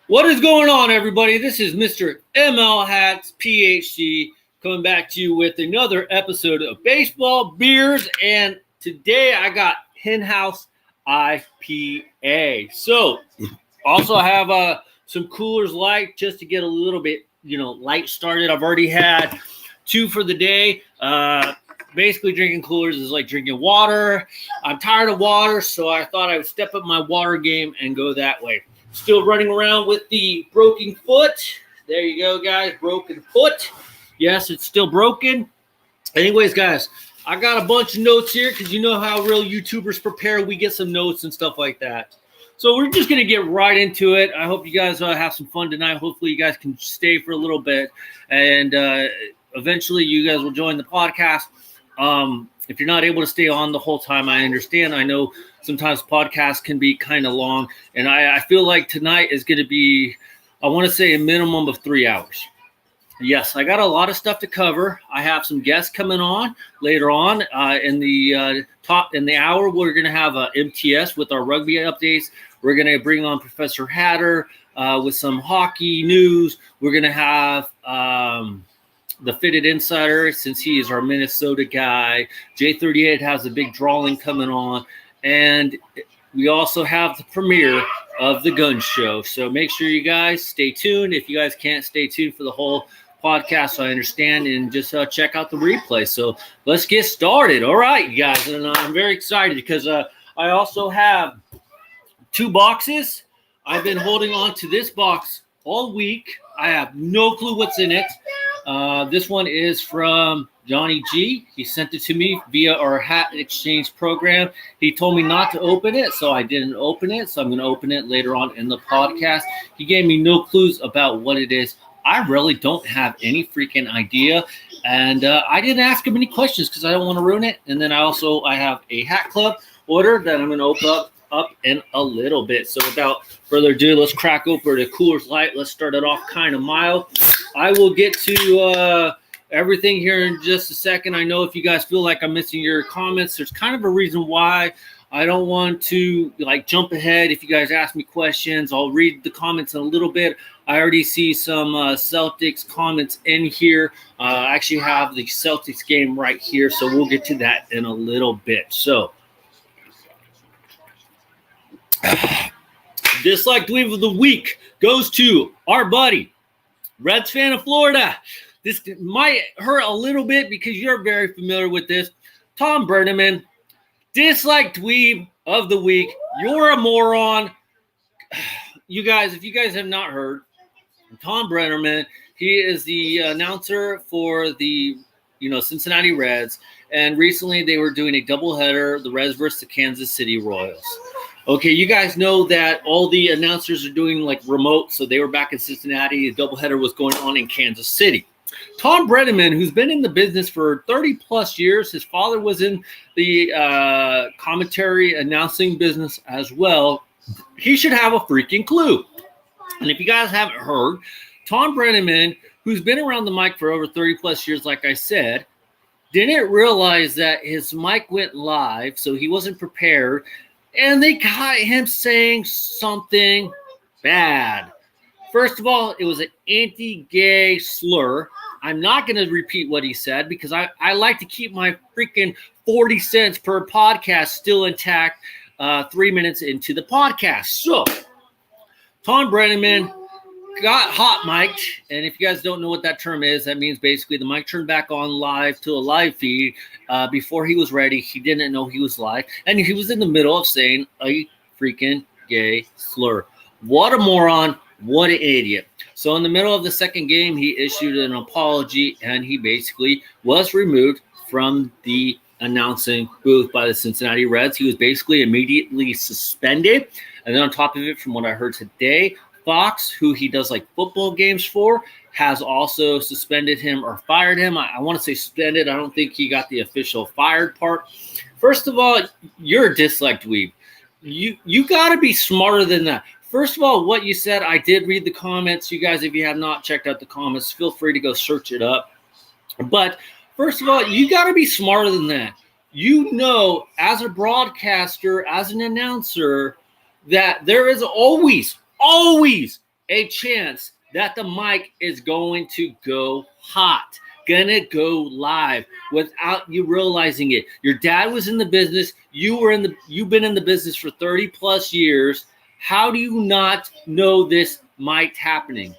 What is going on, everybody? This is Mr. ML Hats PhD coming back to you with another episode of Baseball, Beers, and today I got Hen House IPA. So, also have some Coolers Light just to get a little bit, light started. I've already had 2 for the day. Basically, drinking Coolers is like drinking water. I'm tired of water, so I thought I would step up my water game and go that way. Still running around with the broken foot. There you go, guys. Broken foot. Yes, it's still broken. Anyways, guys, I got a bunch of notes here because you know how real YouTubers prepare. We get some notes and stuff like that. So we're just going to get right into it. I hope you guys have some fun tonight. Hopefully you guys can stay for a little bit. And eventually you guys will join the podcast. If you're not able to stay on the whole time, I understand. I know sometimes podcasts can be kind of long, and I feel like tonight is going to be, I want to say, a minimum of 3 hours. Yes, I got a lot of stuff to cover. I have some guests coming on later on in the hour. We're going to have MTS with our rugby updates. We're going to bring on Professor Hatter with some hockey news. We're going to have the Fitted Insider, since he is our Minnesota guy. J38 has a big drawing coming on. And we also have the premiere of the Gun Show. So make sure you guys stay tuned. If you guys can't stay tuned for the whole podcast, I understand. And just check out the replay. So let's get started. All right, you guys. And I'm very excited because I also have 2 boxes. I've been holding on to this box all week. I have no clue what's in it. This one is from Downey G. He sent it to me via our hat exchange program. He told me not to open it, so I didn't open it. So I'm going to open it later on in the podcast. He gave me no clues about what it is. I really don't have any freaking idea. And I didn't ask him any questions because I don't want to ruin it. And then I have a Hat Club order that I'm going to open up in a little bit. So without further ado, let's crack open the Coolers Light. Let's start it off kind of mild. I will get to everything here in just a second. I know if you guys feel like I'm missing your comments, there's kind of a reason why. I don't want to jump ahead. If you guys ask me questions, I'll read the comments in a little bit. I already see some Celtics comments in here. I actually have the Celtics game right here, so we'll get to that in a little bit. So, Dislike Dweeb of the Week goes to our buddy, Reds fan of Florida. This might hurt a little bit because you're very familiar with this. Tom Brandman, Dislike Dweeb of the Week. You're a moron. You guys, if you guys have not heard, Tom Brandman, he is the announcer for the Cincinnati Reds. And recently they were doing a doubleheader, the Reds versus the Kansas City Royals. Okay, you guys know that all the announcers are doing remote, so they were back in Cincinnati. The doubleheader was going on in Kansas City. Tom Brandman, who's been in the business for 30-plus years, his father was in the commentary announcing business as well. He should have a freaking clue. And if you guys haven't heard, Tom Brandman, who's been around the mic for over 30-plus years, like I said, didn't realize that his mic went live, so he wasn't prepared. And they caught him saying something bad. First of all, it was an anti-gay slur. I'm not going to repeat what he said because I like to keep my freaking 40 cents per podcast still intact 3 minutes into the podcast. So, Tom Brandman got hot mic'd. And if you guys don't know what that term is, that means basically the mic turned back on live to a live feed. Before he was ready, he didn't know he was live. And he was in the middle of saying a freaking gay slur. What a moron. What an idiot. So in the middle of the second game, he issued an apology, and he basically was removed from the announcing booth by the Cincinnati Reds. He was basically immediately suspended. And then on top of it, from what I heard today, Fox, who he does football games for, has also suspended him or fired him. I want to say suspended. I don't think he got the official fired part. First of all, you're a dislike dweeb. You got to be smarter than that. First of all, what you said, I did read the comments. You guys, if you have not checked out the comments, feel free to go search it up. But first of all, you got to be smarter than that. You know, as a broadcaster, as an announcer, that there is always always a chance that the mic is going to go hot, gonna go live without you realizing it. Your dad was in the business. You've been in the business for 30 plus years. How do you not know this might happen?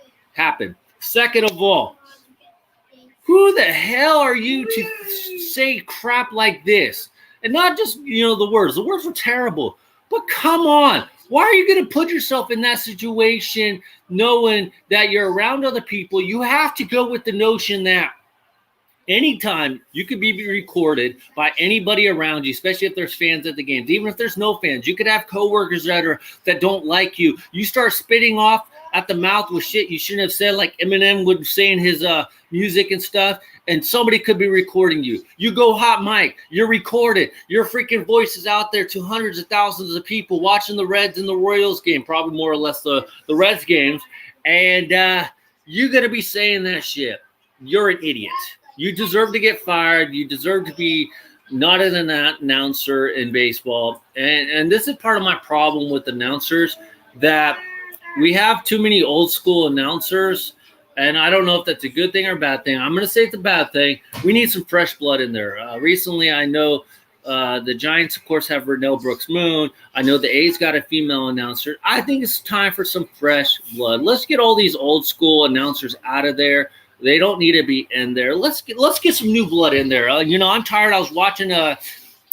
Second of all, who the hell are you to say crap like this? And not just, the words. The words were terrible. But come on. Why are you going to put yourself in that situation knowing that you're around other people? You have to go with the notion that anytime you could be recorded by anybody around you, especially if there's fans at the games. Even if there's no fans, you could have coworkers that don't like you. You start spitting off at the mouth with shit you shouldn't have said, like Eminem would say in his music and stuff, and somebody could be recording you. You go hot mic, you're recorded, your freaking voice is out there to hundreds of thousands of people watching the Reds and the Royals game, probably more or less the Reds games, and you're going to be saying that shit. You're an idiot. You deserve to get fired. You deserve to be not an announcer in baseball. And this is part of my problem with announcers, that we have too many old school announcers, and I don't know if that's a good thing or a bad thing. I'm going to say it's a bad thing. We need some fresh blood in there. Recently, I know the Giants, of course, have Renell Brooks-Moon. I know the A's got a female announcer. I think it's time for some fresh blood. Let's get all these old school announcers out of there. They don't need to be in there. Let's get some new blood in there. I'm tired. I was watching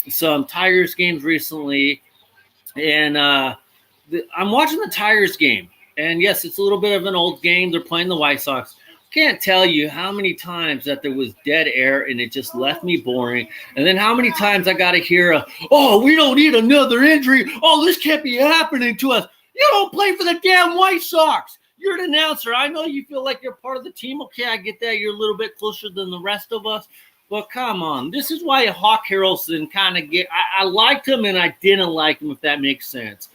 some Tigers games recently, and I'm watching the Tigers game. And yes, it's a little bit of an old game. They're playing the White Sox. Can't tell you how many times that there was dead air and it just left me boring. And then how many times I got to hear, we don't need another injury. Oh, this can't be happening to us. You don't play for the damn White Sox. You're an announcer. I know you feel like you're part of the team. Okay, I get that. You're a little bit closer than the rest of us. But come on. This is why Hawk Harrelson kind of I liked him and I didn't like him, if that makes sense.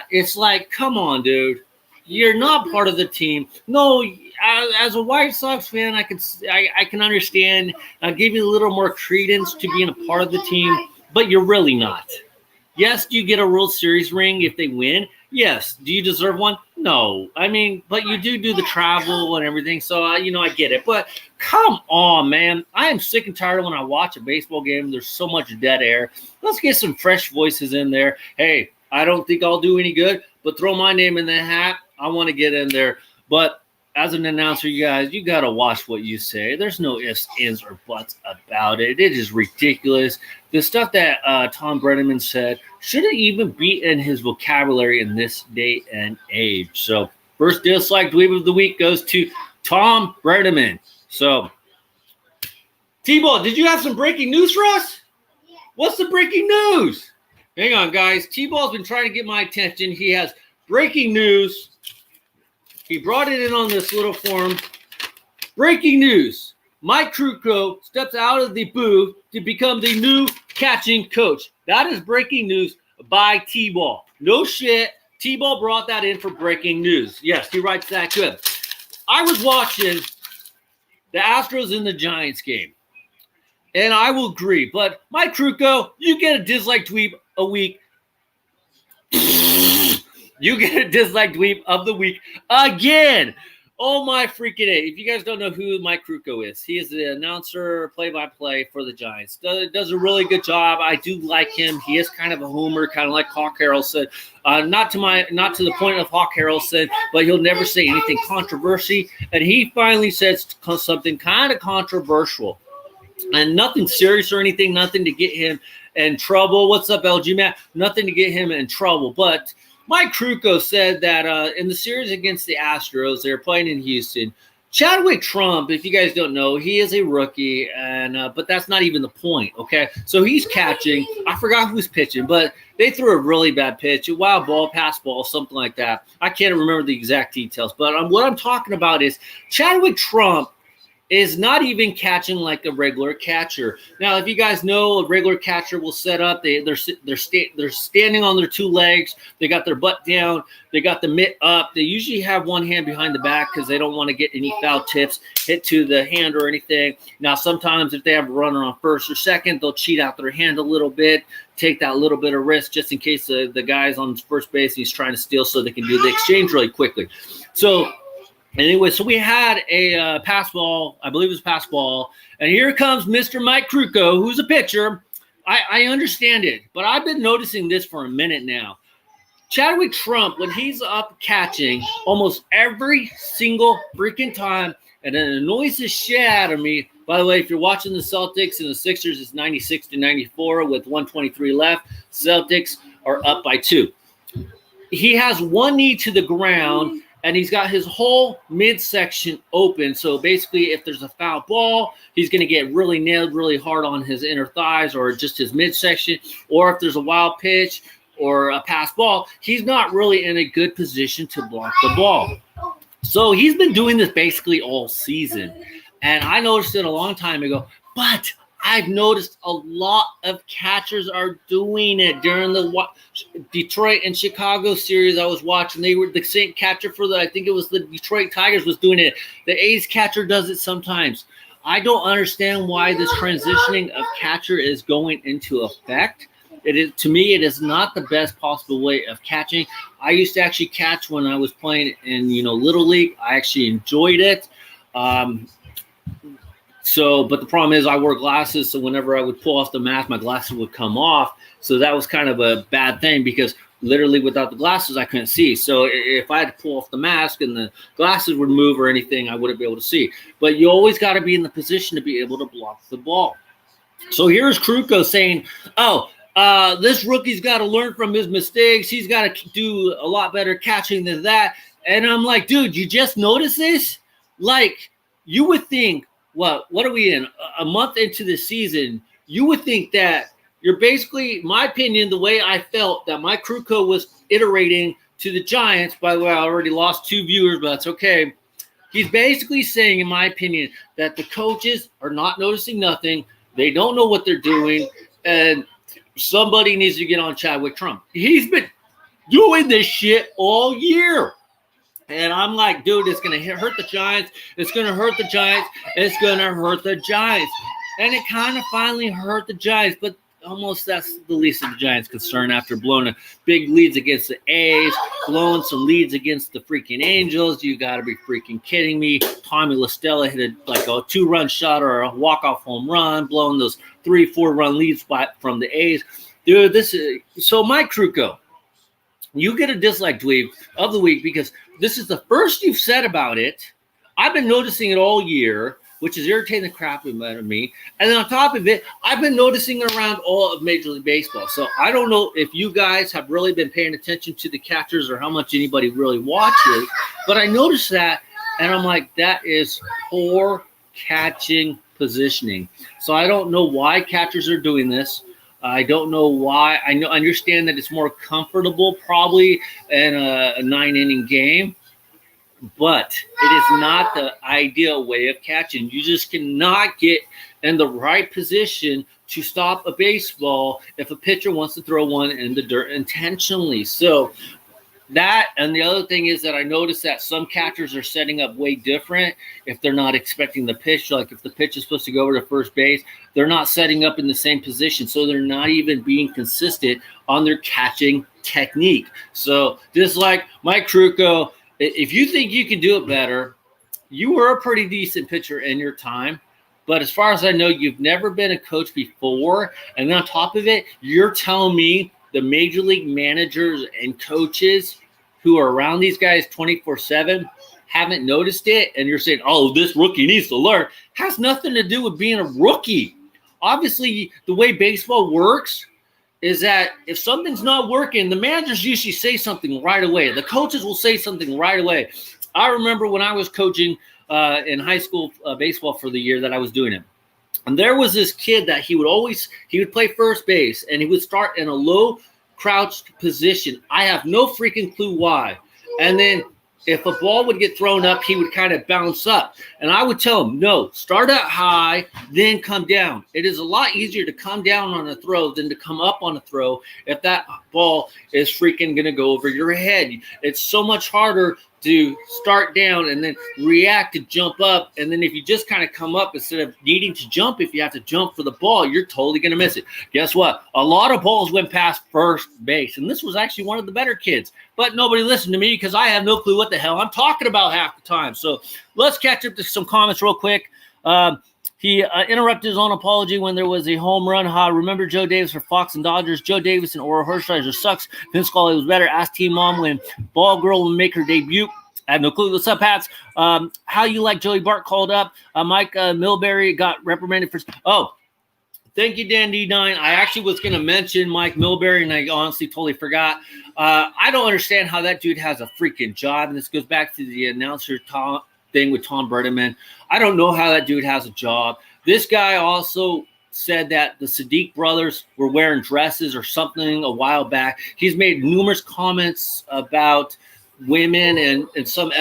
It's like, come on, dude. You're not part of the team. No, as a White Sox fan, I can understand. I'll give you a little more credence to being a part of the team, but you're really not. Yes, do you get a World Series ring if they win? Yes. Do you deserve one? No. I mean, but you do the travel and everything, so I get it. But come on, man. I am sick and tired when I watch a baseball game. There's so much dead air. Let's get some fresh voices in there. Hey, I don't think I'll do any good, but throw my name in the hat. I want to get in there. But as an announcer, you guys, you got to watch what you say. There's no ifs, ands, or buts about it. It is ridiculous. The stuff that Tom Brandman said shouldn't even be in his vocabulary in this day and age. So first dislike dweeb of the week goes to Tom Brandman. So, T-Ball, did you have some breaking news for us? Yeah. What's the breaking news? Hang on, guys. T-Ball's been trying to get my attention. He has breaking news. He brought it in on this little form. Breaking news. Mike Krukow steps out of the booth to become the new catching coach. That is breaking news by T-Ball. No shit. T-Ball brought that in for breaking news. Yes, he writes that good. I was watching the Astros and the Giants game, and I will agree. But Mike Krukow, you get a dislike tweet a week. You get a dislike dweeb of the week again. Oh, my freaking A. If you guys don't know who Mike Krukow is, he is the announcer, play-by-play for the Giants. Does a really good job. I do like him. He is kind of a homer, kind of like Hawk Harrelson. Not to the point of Hawk Harrelson, but he'll never say anything controversial. And he finally says something kind of controversial. And nothing serious or anything, nothing to get him in trouble. What's up, LG Matt? Nothing to get him in trouble. But Mike Krukow said that in the series against the Astros, they're playing in Houston. Chadwick Trump, if you guys don't know, he is a rookie, and but that's not even the point, okay? So he's catching. I forgot who's pitching, but they threw a really bad pitch, a wild ball, pass ball, something like that. I can't remember the exact details, but what I'm talking about is Chadwick Trump is not even catching like a regular catcher. Now, if you guys know, a regular catcher will set up. They're standing on their two legs. They got their butt down. They got the mitt up. They usually have one hand behind the back because they don't want to get any foul tips hit to the hand or anything. Now, sometimes if they have a runner on first or second, they'll cheat out their hand a little bit take that little bit of risk just in case the guy's on first base and he's trying to steal so they can do the exchange really quickly. So anyway, so we had a pass ball, I believe it was pass ball, and here comes Mr. Mike Krukow, who's a pitcher. I understand it, but I've been noticing this for a minute now. Chadwick Trump, when he's up catching, almost every single freaking time, and it annoys the shit out of me. By the way, if you're watching the Celtics and the Sixers, it's 96-94 with 123 left. Celtics are up by 2. He has one knee to the ground, and he's got his whole midsection open. So basically, if there's a foul ball, he's going to get really nailed really hard on his inner thighs or just his midsection. Or if there's a wild pitch or a pass ball, he's not really in a good position to block the ball. So he's been doing this basically all season. And I noticed it a long time ago, but I've noticed a lot of catchers are doing it during the Detroit and Chicago series I was watching. They were the same catcher for I think it was the Detroit Tigers was doing it. The A's catcher does it sometimes. I don't understand why this transitioning of catcher is going into effect. It is, to me, it is not the best possible way of catching. I used to actually catch when I was playing in, Little League. I actually enjoyed it. But the problem is I wore glasses, so whenever I would pull off the mask, my glasses would come off. So that was kind of a bad thing because literally without the glasses, I couldn't see. So if I had to pull off the mask and the glasses would move or anything, I wouldn't be able to see. But you always got to be in the position to be able to block the ball. So here's Krukow saying, this rookie's got to learn from his mistakes. He's got to do a lot better catching than that. And I'm like, dude, you just noticed this? Like, you would think, what are we in? A month into the season, you would think that you're basically, my opinion, the way I felt that Mike Krukow was iterating to the Giants. By the way, I already lost 2 viewers, but that's okay. He's basically saying, in my opinion, that the coaches are not noticing nothing. They don't know what they're doing. And somebody needs to get on Chadwick Trump. He's been doing this shit all year. And I'm like, dude, it's going to hurt the Giants. It's going to hurt the Giants. It's going to hurt the Giants. And it kind of finally hurt the Giants. But almost that's the least of the Giants' concern after blowing a big leads against the A's, blowing some leads against the freaking Angels. You got to be freaking kidding me. Tommy La Stella hit a 2-run shot or a walk-off home run, blowing those 3-4 run leads from the A's. Dude, this is – so Mike Krukow, you get a dislike dweeb of the week because this is the first you've said about it. I've been noticing it all year, which is irritating the crap out of me. And then on top of it, I've been noticing it around all of Major League Baseball. So I don't know if you guys have really been paying attention to the catchers or how much anybody really watches, but I noticed that, and I'm like, that is poor catching positioning. So I don't know why catchers are doing this. I don't know why. I understand that it's more comfortable probably in a 9-inning game, but it is not the ideal way of catching. You just cannot get in the right position to stop a baseball if a pitcher wants to throw one in the dirt intentionally. So that, and the other thing is that I noticed that some catchers are setting up way different if they're not expecting the pitch. Like if the pitch is supposed to go over to first base, they're not setting up in the same position. So they're not even being consistent on their catching technique. So just like Mike Krukow, if you think you can do it better, you were a pretty decent pitcher in your time. But as far as I know, you've never been a coach before. And then on top of it, you're telling me the major league managers and coaches who are around these guys 24/7 haven't noticed it. And you're saying, oh, this rookie needs to learn. Has nothing to do with being a rookie. Obviously, the way baseball works is that if something's not working, the managers usually say something right away. The coaches will say something right away. I remember when I was coaching in high school baseball for the year that I was doing it. And there was this kid that he would play first base, and he would start in a low crouched position. I have no freaking clue why. And then if a ball would get thrown up, he would kind of bounce up. And I would tell him, no, start out high, then come down. It is a lot easier to come down on a throw than to come up on a throw if that ball is freaking going to go over your head. It's so much harder to start down and then react to jump up. And then if you just kind of come up instead of needing to jump, if you have to jump for the ball, you're totally going to miss it. Guess what? A lot of balls went past first base. And this was actually one of the better kids. But nobody listened to me because I have no clue what the hell I'm talking about half the time. So let's catch up to some comments real quick. He interrupted his own apology when there was a home run. Remember Joe Davis for Fox and Dodgers? Joe Davis and Oro Hershiser sucks. Vince Scully was better. Ask Team Mom when Ball Girl will make her debut. I have no clue. What's up, Hats? How you like Joey Bart called up? Mike Milbury got reprimanded for... Oh, thank you, Dan D9. I actually was going to mention Mike Milbury, and I honestly totally forgot. I don't understand how that dude has a freaking job, and this goes back to the announcer thing with Tom Brandman. I don't know how that dude has a job. This guy also said that the Sadiq brothers were wearing dresses or something a while back. He's made numerous comments about women and in some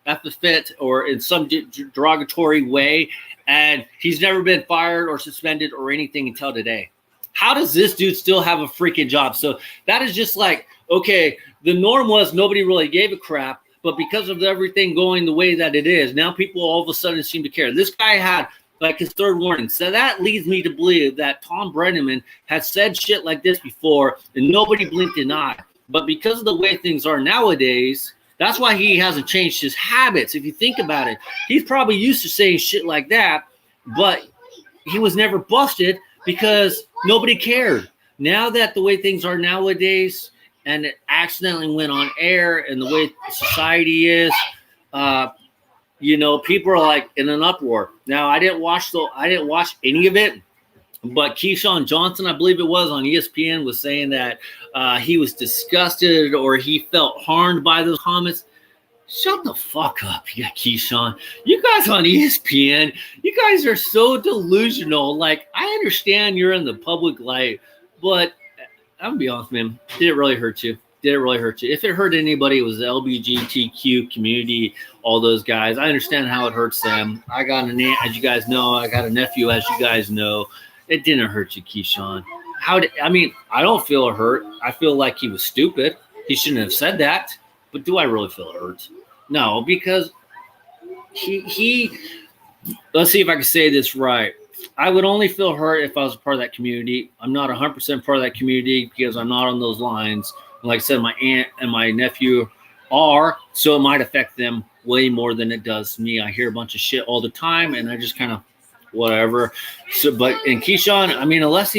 epithet or in some derogatory way, and he's never been fired or suspended or anything until today. How does this dude still have a freaking job? So that is just like, okay, the norm was nobody really gave a crap. But because of everything going the way that it is, now people all of a sudden seem to care. This guy had like his third warning. So that leads me to believe that Tom Brandman has said shit like this before and nobody blinked an eye. But because of the way things are nowadays, that's why he hasn't changed his habits. If you think about it, he's probably used to saying shit like that, but he was never busted because nobody cared. Now that the way things are nowadays, and it accidentally went on air, and the way society is, people are like in an uproar. Now, I didn't watch any of it, but Keyshawn Johnson, I believe it was, on ESPN was saying that he was disgusted or he felt harmed by those comments. Shut the fuck up, yeah, Keyshawn. You guys on ESPN, you guys are so delusional. Like, I understand you're in the public light, but I'm going to be honest, man. Did it really hurt you? Did it really hurt you? If it hurt anybody, it was the LGBTQ community, all those guys. I understand how it hurts them. I got an aunt, as you guys know. I got a nephew, as you guys know. It didn't hurt you, Keyshawn. I don't feel hurt. I feel like he was stupid. He shouldn't have said that. But do I really feel hurt? No, because he let's see if I can say this right. I would only feel hurt if I was a part of that community. I'm not 100% part of that community because I'm not on those lines. Like I said, my aunt and my nephew are, so it might affect them way more than it does me. I hear a bunch of shit all the time, and I just kind of whatever. So, but in Keyshawn, I mean, unless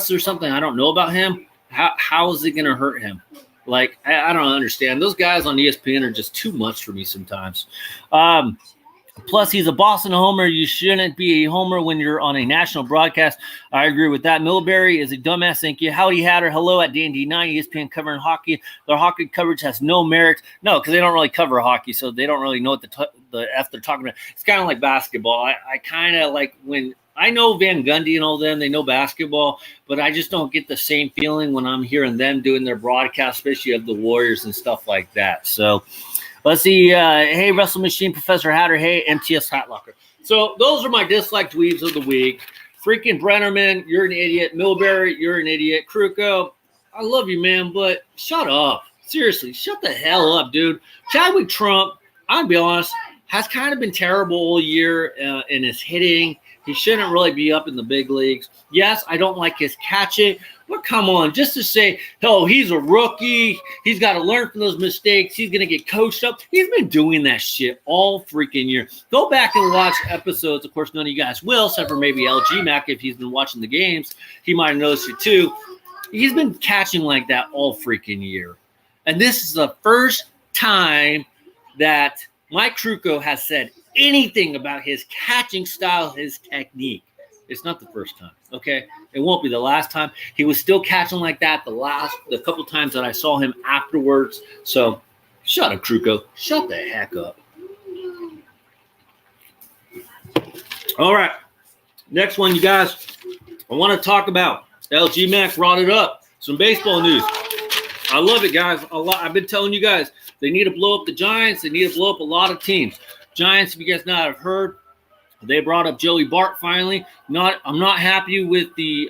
there's something I don't know about him, how is it going to hurt him? Like, I don't understand. Those guys on ESPN are just too much for me sometimes. Plus, he's a Boston homer. You shouldn't be a homer when you're on a national broadcast. I agree with that. Milbury is a dumbass. Thank you. Howdy Hatter. Hello at D&D9. ESPN covering hockey. Their hockey coverage has no merit. No, because they don't really cover hockey, so they don't really know what the F they're talking about. It's kind of like basketball. I kind of like when I know Van Gundy and all them. They know basketball, but I just don't get the same feeling when I'm hearing them doing their broadcast, especially of the Warriors and stuff like that. So let's see. Hey, Wrestle Machine, Professor Hatter. Hey, MTS Hat Locker. So those are my disliked dweebs of the week. Freaking Brennerman, you're an idiot. Milbury, you're an idiot. Kruko, I love you, man, but shut up. Seriously, shut the hell up, dude. Chadwick Trump, I'll be honest, has kind of been terrible all year in his hitting. He shouldn't really be up in the big leagues. Yes, I don't like his catching, but come on, just to say, oh, he's a rookie. He's got to learn from those mistakes. He's going to get coached up. He's been doing that shit all freaking year. Go back and watch episodes. Of course, none of you guys will, except for maybe LG Mac if he's been watching the games. He might have noticed it too. He's been catching like that all freaking year. And this is the first time that Mike Kruko has said anything about his catching style, his technique. It's not the first time, okay? It won't be the last time. He was still catching like that the couple times that I saw him afterwards. So shut up, Kruko. Shut the heck up. All right. Next one, you guys. I want to talk about LG Mac brought it up. Some baseball news. I love it, guys. I've been telling you guys, they need to blow up the Giants. They need to blow up a lot of teams. Giants, if you guys not have heard, they brought up Joey Bart finally. I'm not happy with the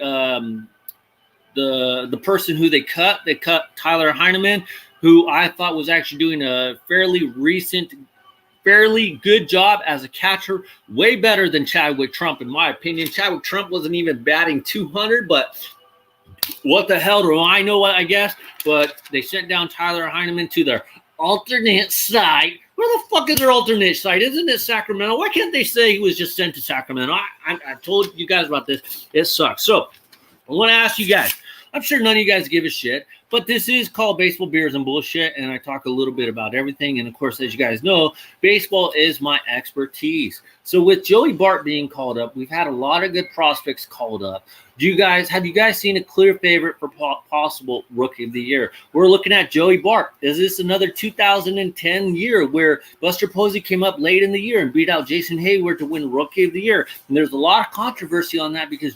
person who they cut. They cut Tyler Heineman, who I thought was actually doing a fairly good job as a catcher, way better than Chadwick Trump, in my opinion. Chadwick Trump wasn't even batting 200, but what the hell do I know, I guess? But they sent down Tyler Heineman to their alternate site. Where the fuck is their alternate site? Isn't it Sacramento? Why can't they say he was just sent to Sacramento? I told you guys about this. It sucks. So I want to ask you guys. I'm sure none of you guys give a shit, but this is called Baseball, Beers, and Bullshit, and I talk a little bit about everything. And, of course, as you guys know, baseball is my expertise. So with Joey Bart being called up, we've had a lot of good prospects called up. Have you guys seen a clear favorite for possible Rookie of the Year? We're looking at Joey Bart. Is this another 2010 year where Buster Posey came up late in the year and beat out Jason Hayward to win Rookie of the Year? And there's a lot of controversy on that because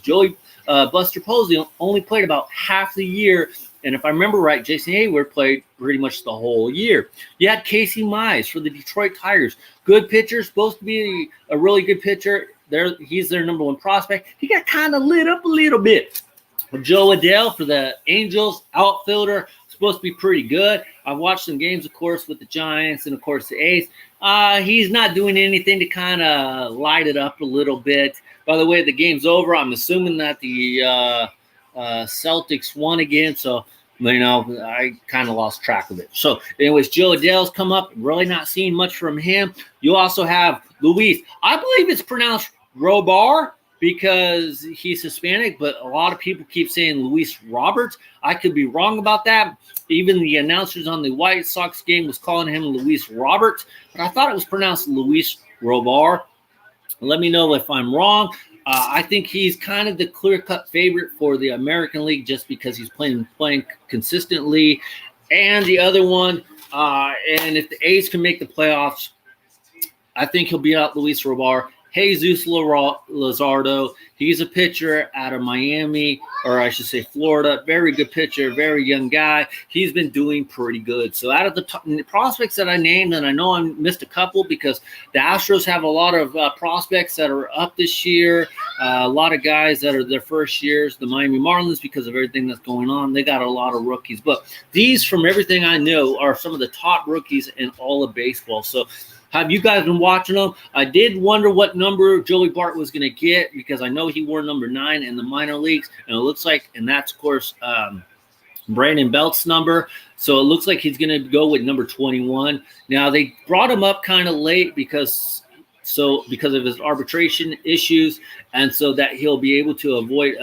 Buster Posey only played about half the year. And if I remember right, Jason Hayward played pretty much the whole year. You had Casey Mize for the Detroit Tigers. Good pitcher, supposed to be a really good pitcher. He's their number one prospect. He got kind of lit up a little bit. Joe Adell for the Angels, outfielder, supposed to be pretty good. I've watched some games, of course, with the Giants and, of course, the A's. He's not doing anything to kind of light it up a little bit. By the way, the game's over. I'm assuming that the Celtics won again, so I kind of lost track of it. So, anyways, Joe Adell's come up. Really not seeing much from him. You also have Luis. I believe it's pronounced Robar because he's Hispanic, but a lot of people keep saying Luis Roberts. I could be wrong about that. Even the announcers on the White Sox game was calling him Luis Roberts, but I thought it was pronounced Luis Robar. Let me know if I'm wrong. I think he's kind of the clear-cut favorite for the American League just because he's playing consistently. And the other one, and if the A's can make the playoffs, I think he'll beat out Luis Robar. Jesus Luzardo, he's a pitcher out of Miami, or I should say Florida. Very good pitcher, very young guy. He's been doing pretty good. So out of the prospects that I named, and I know I missed a couple because the Astros have a lot of prospects that are up this year, a lot of guys that are their first years. The Miami Marlins, because of everything that's going on, they got a lot of rookies. But these, from everything I know, are some of the top rookies in all of baseball. So have you guys been watching them? I did wonder what number Joey Bart was going to get because I know he wore number 9 in the minor leagues, and it looks like, and that's, of course, Brandon Belt's number. So it looks like he's going to go with number 21. Now, they brought him up kind of late because of his arbitration issues, and so that he'll be able to avoid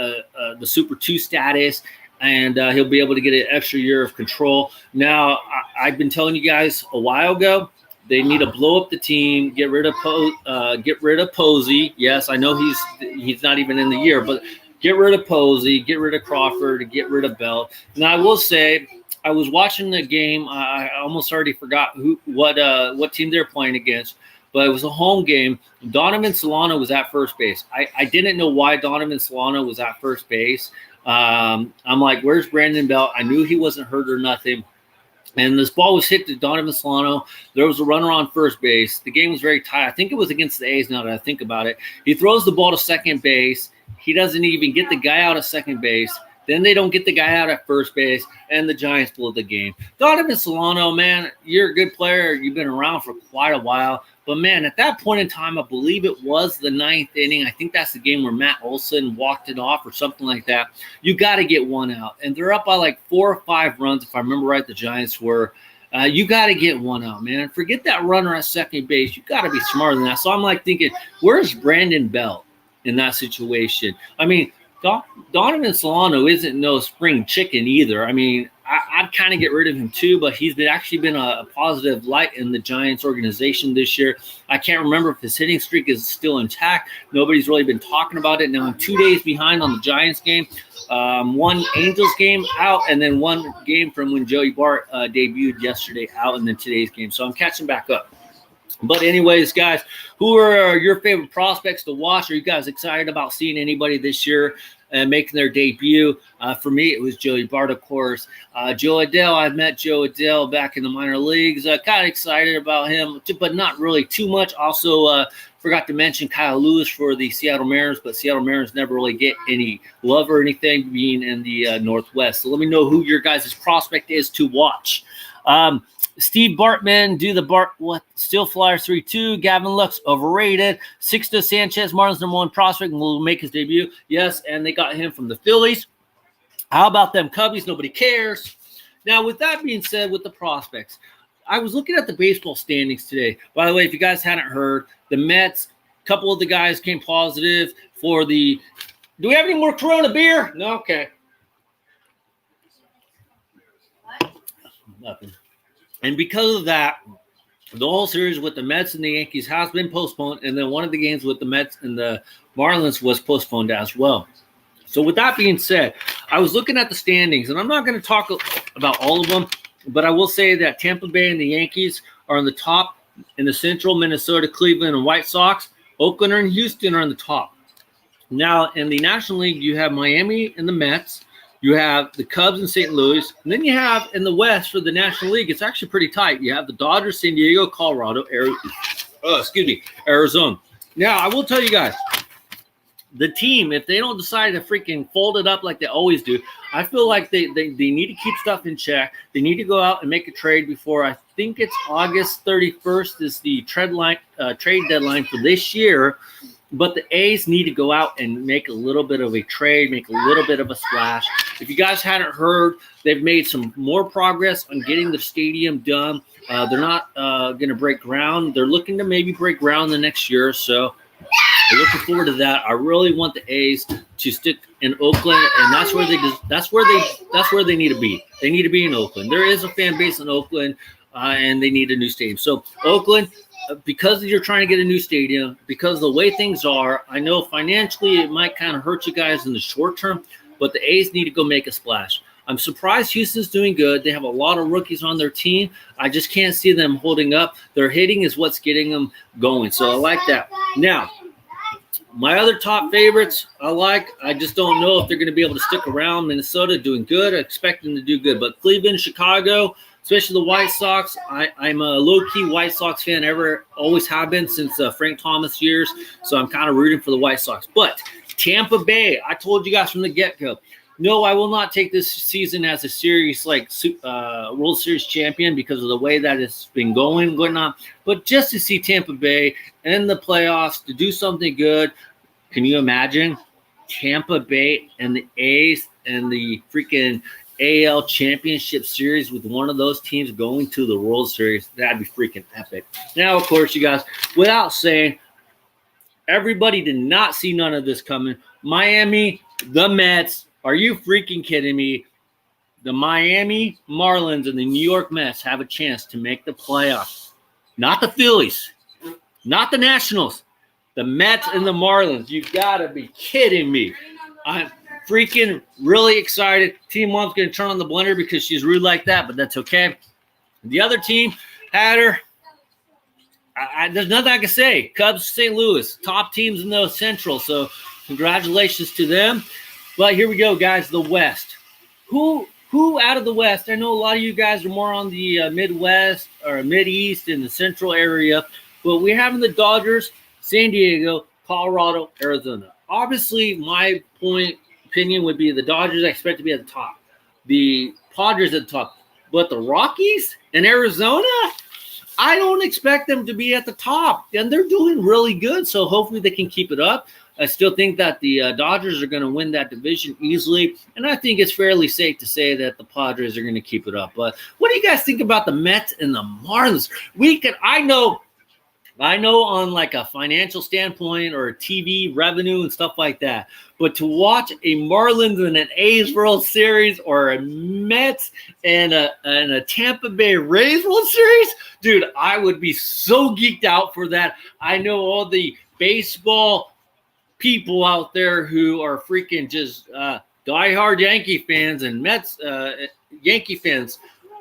the Super 2 status, and he'll be able to get an extra year of control. Now, I've been telling you guys a while ago, they need to blow up the team, get rid of Posey. Yes, I know he's not even in the year, but get rid of Posey, get rid of Crawford, get rid of Bell. Now, I will say, I was watching the game. I almost already forgot what team they're playing against, but it was a home game. Donovan Solano was at first base. I didn't know why Donovan Solano was at first base. I'm like, where's Brandon Belt? I knew he wasn't hurt or nothing. And this ball was hit to Donovan Solano. There was a runner on first base. The game was very tight. I think it was against the A's now that I think about it. He throws the ball to second base. He doesn't even get the guy out of second base. Then they don't get the guy out at first base, and the Giants blow the game. Donovan Solano, man, you're a good player. You've been around for quite a while. But, man, at that point in time, I believe it was the 9th inning. I think that's the game where Matt Olson walked it off or something like that. You got to get one out. And they're up by like 4 or 5 runs, if I remember right, the Giants were. You got to get one out, man. Forget that runner at second base. You got to be smarter than that. So I'm like thinking, where's Brandon Belt in that situation? I mean, Donovan Solano isn't no spring chicken either. I mean, I'd kind of get rid of him too, but he's actually been a positive light in the Giants organization this year. I can't remember if his hitting streak is still intact. Nobody's really been talking about it. Now I'm 2 days behind on the Giants game. One Angels game out, and then one game from when Joey Bart debuted yesterday out, and then today's game. So I'm catching back up. But anyways, guys, who are your favorite prospects to watch? Are you guys excited about seeing anybody this year making their debut? For me, it was Joey Bart, of course. Joe Adell, I've met Joe Adell back in the minor leagues. Kind of excited about him, but not really too much. Also, forgot to mention Kyle Lewis for the Seattle Mariners, but Seattle Mariners never really get any love or anything being in the Northwest. So let me know who your guys' prospect is to watch. Steve Bartman, Steel Flyers 3-2. Gavin Lux, overrated. Sixto Sanchez, Marlins #1 prospect, will make his debut. Yes, and they got him from the Phillies. How about them Cubbies? Nobody cares. Now, with that being said, with the prospects, I was looking at the baseball standings today. By the way, if you guys hadn't heard, the Mets, a couple of the guys came positive for the – do we have any more Corona beer? No? Okay. Nothing. And because of that, the whole series with the Mets and the Yankees has been postponed, and then one of the games with the Mets and the Marlins was postponed as well. So with that being said, I was looking at the standings, and I'm not going to talk about all of them, but I will say that Tampa Bay and the Yankees are on the top in the Central. Minnesota, Cleveland, and White Sox. Oakland and Houston are on the top. Now, in the National League, you have Miami and the Mets. You have the Cubs and St. Louis. And then you have in the West for the National League, it's actually pretty tight. You have the Dodgers, San Diego, Colorado, Arizona. Now, I will tell you guys, the team, if they don't decide to freaking fold it up like they always do, I feel like they need to keep stuff in check. They need to go out and make a trade before, I think it's August 31st is the trade deadline for this year. But the A's need to go out and make a little bit of a trade, make a little bit of a splash. If you guys hadn't heard, they've made some more progress on getting the stadium done. They're not going to break ground. They're looking to maybe break ground the next year or so. I'm looking forward to that. I really want the A's to stick in Oakland, and that's where they need to be. They need to be in Oakland. There is a fan base in Oakland, and they need a new stadium. So Oakland, because you're trying to get a new stadium, because of the way things are, I know financially it might kind of hurt you guys in the short term, but the A's need to go make a splash. I'm surprised Houston's doing good. They have a lot of rookies on their team. I just can't see them holding up. Their hitting is what's getting them going. So I like that. Now, my other top favorites I just don't know if they're going to be able to stick around. Minnesota doing good. I expect them to do good. But Cleveland, Chicago, especially the White Sox, I'm a low-key White Sox fan, always have been since Frank Thomas years. So I'm kind of rooting for the White Sox. But Tampa Bay, I told you guys from the get-go, no, I will not take this season as a series like World Series champion because of the way that it's been going, whatnot. But just to see Tampa Bay in the playoffs, to do something good, can you imagine Tampa Bay and the A's and the freaking AL Championship Series with one of those teams going to the World Series? That'd be freaking epic. Now, of course, you guys, without saying, everybody did not see none of this coming. Miami, the Mets. Are you freaking kidding me? The Miami Marlins and the New York Mets have a chance to make the playoffs. Not the Phillies. Not the Nationals. The Mets and the Marlins. You got to be kidding me. I'm freaking really excited. Team Mom's going to turn on the blender because she's rude like that, but that's okay. The other team had her. There's nothing I can say. Cubs, St. Louis, top teams in the Central. So congratulations to them. But here we go, guys, the West. Who out of the West? I know a lot of you guys are more on the Midwest or Mideast in the Central area, but we're having the Dodgers, San Diego, Colorado, Arizona. Obviously, my opinion would be the Dodgers I expect to be at the top. The Padres at the top. But the Rockies and Arizona, I don't expect them to be at the top. And they're doing really good, so hopefully they can keep it up. I still think that the Dodgers are going to win that division easily, and I think it's fairly safe to say that the Padres are going to keep it up. But what do you guys think about the Mets and the Marlins? I know on like a financial standpoint or a TV revenue and stuff like that, but to watch a Marlins and an A's World Series or a Mets and a Tampa Bay Rays World Series, dude, I would be so geeked out for that. I know all the baseball people out there who are freaking just diehard Yankee fans and Mets Yankee fans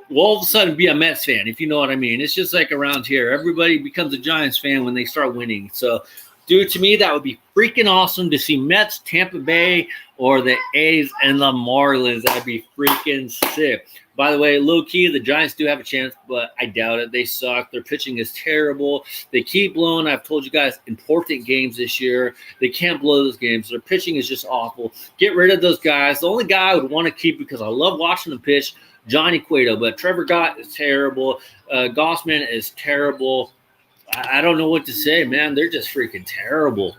will all of a sudden be a Mets fan, if you know what I mean. It's just like around here. Everybody becomes a Giants fan when they start winning. So, dude, to me, that would be freaking awesome to see Mets, Tampa Bay, or the A's and the Marlins. That'd be freaking sick. By the way, low-key, the Giants do have a chance, but I doubt it. They suck. Their pitching is terrible. They keep blowing, I've told you guys, important games this year. They can't blow those games. Their pitching is just awful. Get rid of those guys. The only guy I would want to keep because I love watching them pitch, Johnny Cueto, but Trevor Gott is terrible. Gossman is terrible. I don't know what to say, man. They're just freaking terrible.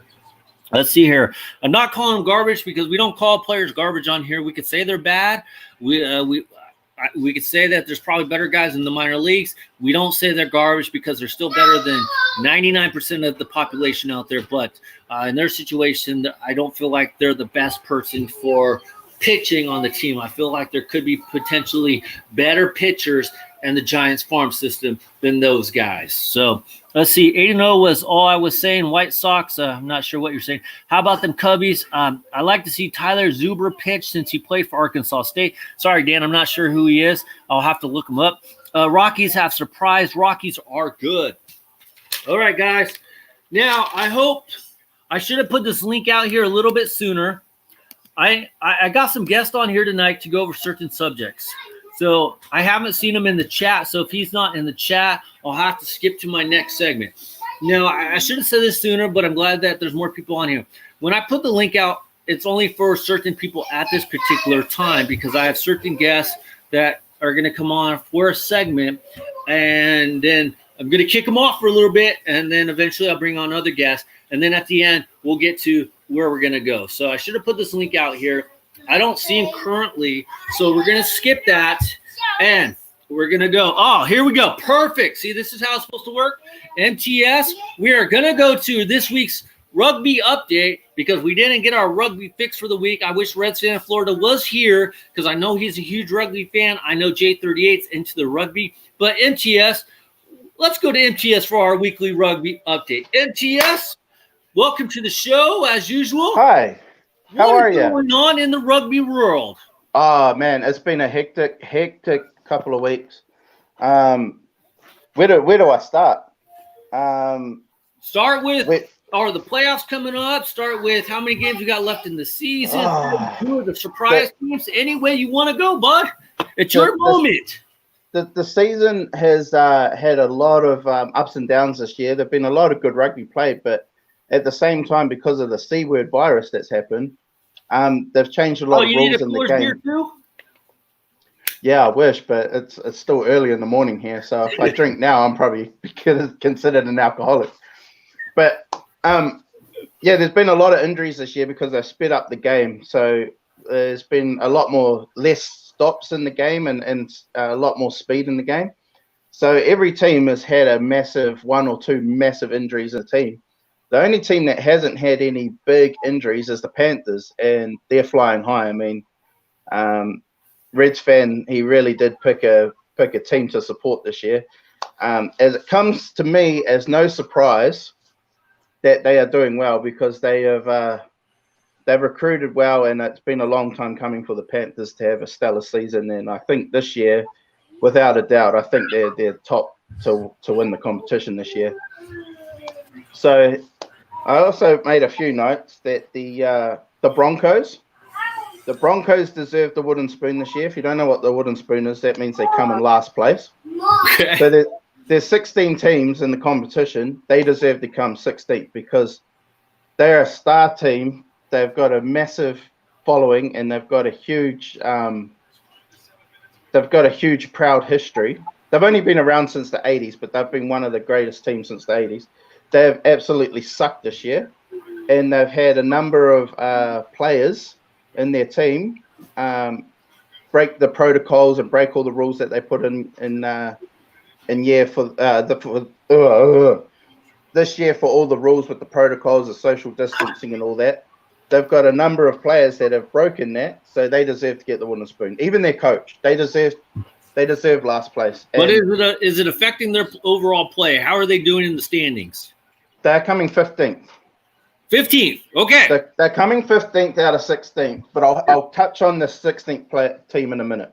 Let's see here. I'm not calling them garbage because we don't call players garbage on here. We could say they're bad. We could say that there's probably better guys in the minor leagues. We don't say they're garbage because they're still better than 99% of the population out there. But in their situation, I don't feel like they're the best person for pitching on the team. I feel like there could be potentially better pitchers in the Giants farm system than those guys. So let's see. 8-0 was all I was saying. White Sox, I'm not sure what you're saying. How about them Cubbies? I like to see Tyler Zuber pitch since he played for Arkansas State. Sorry, Dan, I'm not sure who he is. I'll have to look him up. Rockies have surprised. Rockies are good. All right, guys. Now, I should have put this link out here a little bit sooner. I got some guests on here tonight to go over certain subjects. So I haven't seen him in the chat. So if he's not in the chat, I'll have to skip to my next segment. Now, I should have said this sooner, but I'm glad that there's more people on here. When I put the link out, it's only for certain people at this particular time because I have certain guests that are going to come on for a segment. And then I'm going to kick them off for a little bit. And then eventually I'll bring on other guests. And then at the end, we'll get to where we're going to go. So I should have put this link out here. I don't see him currently, so we're going to skip that, and we're going to go. Oh, here we go. Perfect. See, this is how it's supposed to work. MTS, we are going to go to this week's rugby update because we didn't get our rugby fix for the week. I wish Red Fan Florida was here because I know he's a huge rugby fan. I know J38's into the rugby. But MTS, let's go to MTS for our weekly rugby update. MTS, welcome to the show as usual. Hi. How are you? What's going on in the rugby world? Oh, man, it's been a hectic couple of weeks. Where do I start? Start with, are the playoffs coming up? Start with how many games we got left in the season? Who are the surprise teams? Any way you want to go, bud. It's your moment. The season has had a lot of ups and downs this year. There have been a lot of good rugby played, but at the same time, because of the C word virus that's happened, they've changed a lot of rules in the game. Beer too? Yeah, I wish, but it's still early in the morning here. So if I drink now, I'm probably considered an alcoholic. But yeah, there's been a lot of injuries this year because they've sped up the game. So there's been a lot less stops in the game and a lot more speed in the game. So every team has had a massive one or two massive injuries in the team. The only team that hasn't had any big injuries is the Panthers, and they're flying high. I mean, Reds fan, he really did pick a team to support this year. As it comes to me as no surprise that they are doing well because they've recruited well, and it's been a long time coming for the Panthers to have a stellar season. And I think this year, without a doubt, I think they're top to win the competition this year. So I also made a few notes that the Broncos deserve the wooden spoon this year. If you don't know what the wooden spoon is, that means they come in last place. Okay. So there's 16 teams in the competition. They deserve to come 16th because they're a star team. They've got a massive following and they've got a huge proud history. They've only been around since the 80s, but they've been one of the greatest teams since the 80s. They've absolutely sucked this year, and they've had a number of players in their team break the protocols and break all the rules that they put in year for this year for all the rules with the protocols of social distancing and all that. They've got a number of players that have broken that, so they deserve to get the wooden spoon. Even their coach, they deserve last place. But is it affecting their overall play? How are they doing in the standings? They're coming 15th. 15th. Okay. They're coming 15th out of 16th, but I'll touch on the 16th team in a minute.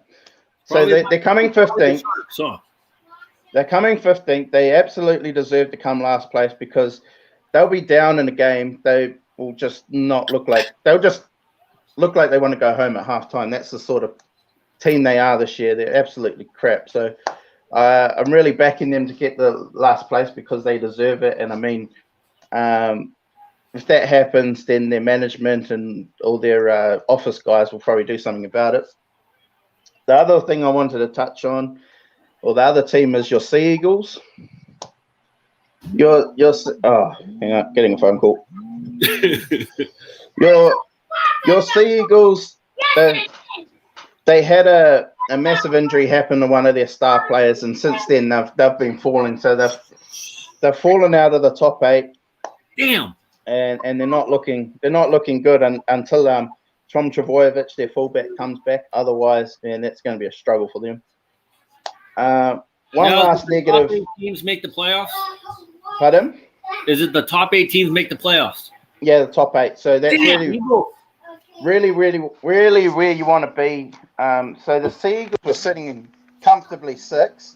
So they're coming 15th. They're coming 15th. They absolutely deserve to come last place because they'll be down in the game. They will just not look like they'll just look like they want to go home at halftime. That's the sort of team they are this year. They're absolutely crap. So I'm really backing them to get the last place because they deserve it. And I mean, if that happens, then their management and all their office guys will probably do something about it. The other thing I wanted to touch on, or the other team, is your Sea Eagles. Your hang on, getting a phone call. Your Sea Eagles, they had a massive injury happen to one of their star players, and since then they've been falling. So they've fallen out of the top 8. Damn. And they're not looking good until Tom Travojevic, their fullback, comes back. Otherwise, man, that's going to be a struggle for them. Last negative. Top 8 teams make the playoffs? Pardon? Is it the top 8 teams make the playoffs? Yeah, the top 8. So that's really where you want to be. So the Sea Eagles were sitting in comfortably 6th,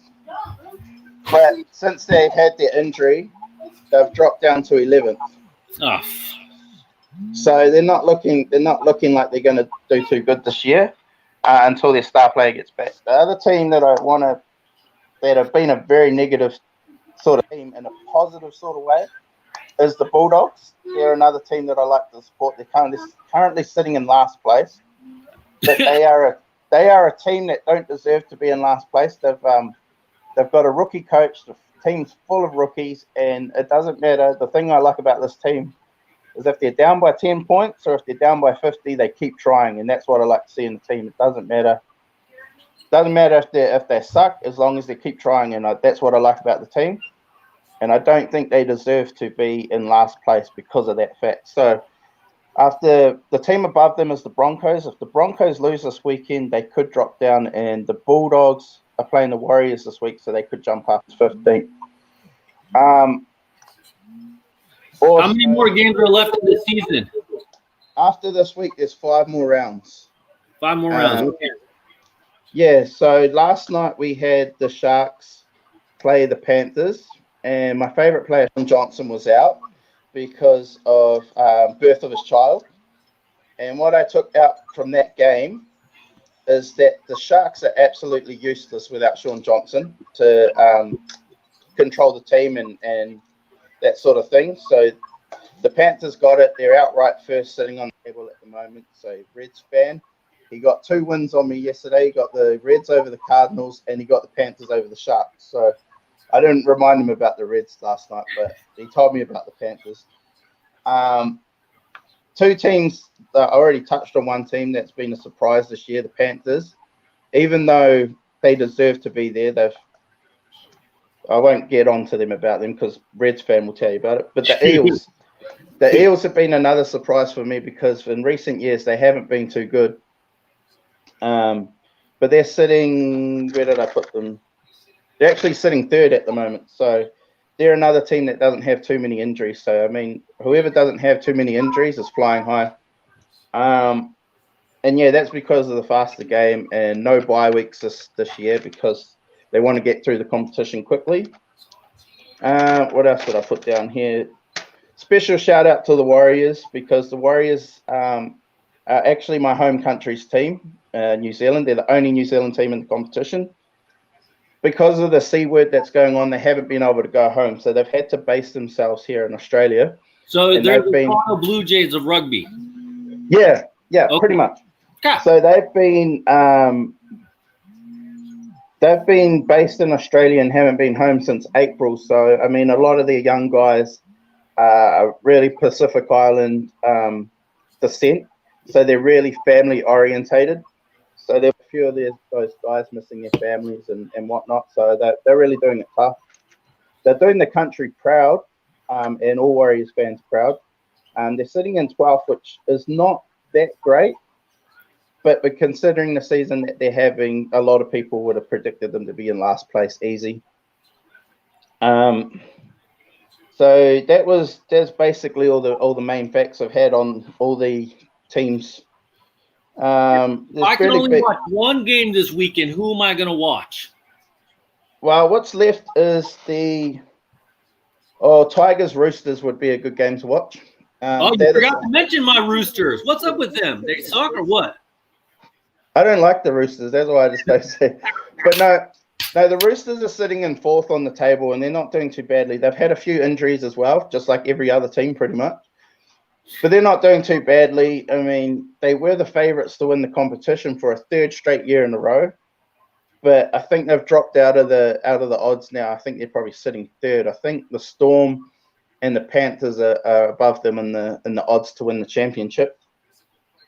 but since they've had their injury, they've dropped down to 11th. Oh. So they're not looking like they're going to do too good this year until their star player gets back. The other team that have been a very negative sort of team in a positive sort of way is the Bulldogs. They're another team that I like to support. They're currently sitting in last place, but they are a team that don't deserve to be in last place. They've got a rookie coach. The team's full of rookies, and it doesn't matter. The thing I like about this team is if they're down by 10 points or if they're down by 50, they keep trying, and that's what I like to see in the team. It doesn't matter. Doesn't matter if they suck, as long as they keep trying, and that's what I like about the team. And I don't think they deserve to be in last place because of that fact. So after the team above them is the Broncos. If the Broncos lose this weekend, they could drop down, and the Bulldogs are playing the Warriors this week, so they could jump up to 15th. Also, how many more games are left in the season? After this week, there's 5 more rounds. 5 more rounds. Okay. Yeah, so last night we had the Sharks play the Panthers, and my favourite player, Sean Johnson, was out because of birth of his child. And what I took out from that game is that the Sharks are absolutely useless without Sean Johnson to control the team and that sort of thing. So the Panthers got it. They're outright first, sitting on the table at the moment. So Reds fan, he got 2 wins on me yesterday. He got the Reds over the Cardinals, and he got the Panthers over the Sharks. So I didn't remind him about the Reds last night, but he told me about the Panthers. 2 teams, I already touched on one team that's been a surprise this year, the Panthers. Even though they deserve to be there, I won't get on to them about them because Reds fan will tell you about it. But the Eels have been another surprise for me because in recent years they haven't been too good. But they're sitting, where did I put them? They're actually sitting 3rd at the moment. So they're another team that doesn't have too many injuries. So, I mean, whoever doesn't have too many injuries is flying high. And, yeah, that's because of the faster game and no bye weeks this year because they want to get through the competition quickly. What else did I put down here? Special shout-out to the Warriors because the Warriors are actually my home country's team, New Zealand. They're the only New Zealand team in the competition. Because of the C word that's going on, they haven't been able to go home. So they've had to base themselves here in Australia. So they're the Toronto Blue Jays of rugby. Yeah, okay. Pretty much. Okay. So they've been based in Australia and haven't been home since April. So, I mean, a lot of their young guys are really Pacific Island descent. So they're really family orientated. So there are a few of those guys missing their families and whatnot. So they're really doing it tough. They're doing the country proud and all Warriors fans proud. They're sitting in 12th, which is not that great. But considering the season that they're having, a lot of people would have predicted them to be in last place easy. So that's basically all the main facts I've had on all the teams. I can only watch one game this weekend. Who am I going to watch? Well, what's left is Tigers Roosters would be a good game to watch. You forgot to mention my Roosters. What's up with them? They suck or what? I don't like the Roosters. That's why I just don't say. But no, the Roosters are sitting in 4th on the table, and they're not doing too badly. They've had a few injuries as well, just like every other team pretty much. But they're not doing too badly. I mean, they were the favorites to win the competition for a third straight year in a row. But I think they've dropped out of the odds now. I think they're probably sitting third. I think the Storm and the Panthers are above them in the odds to win the championship.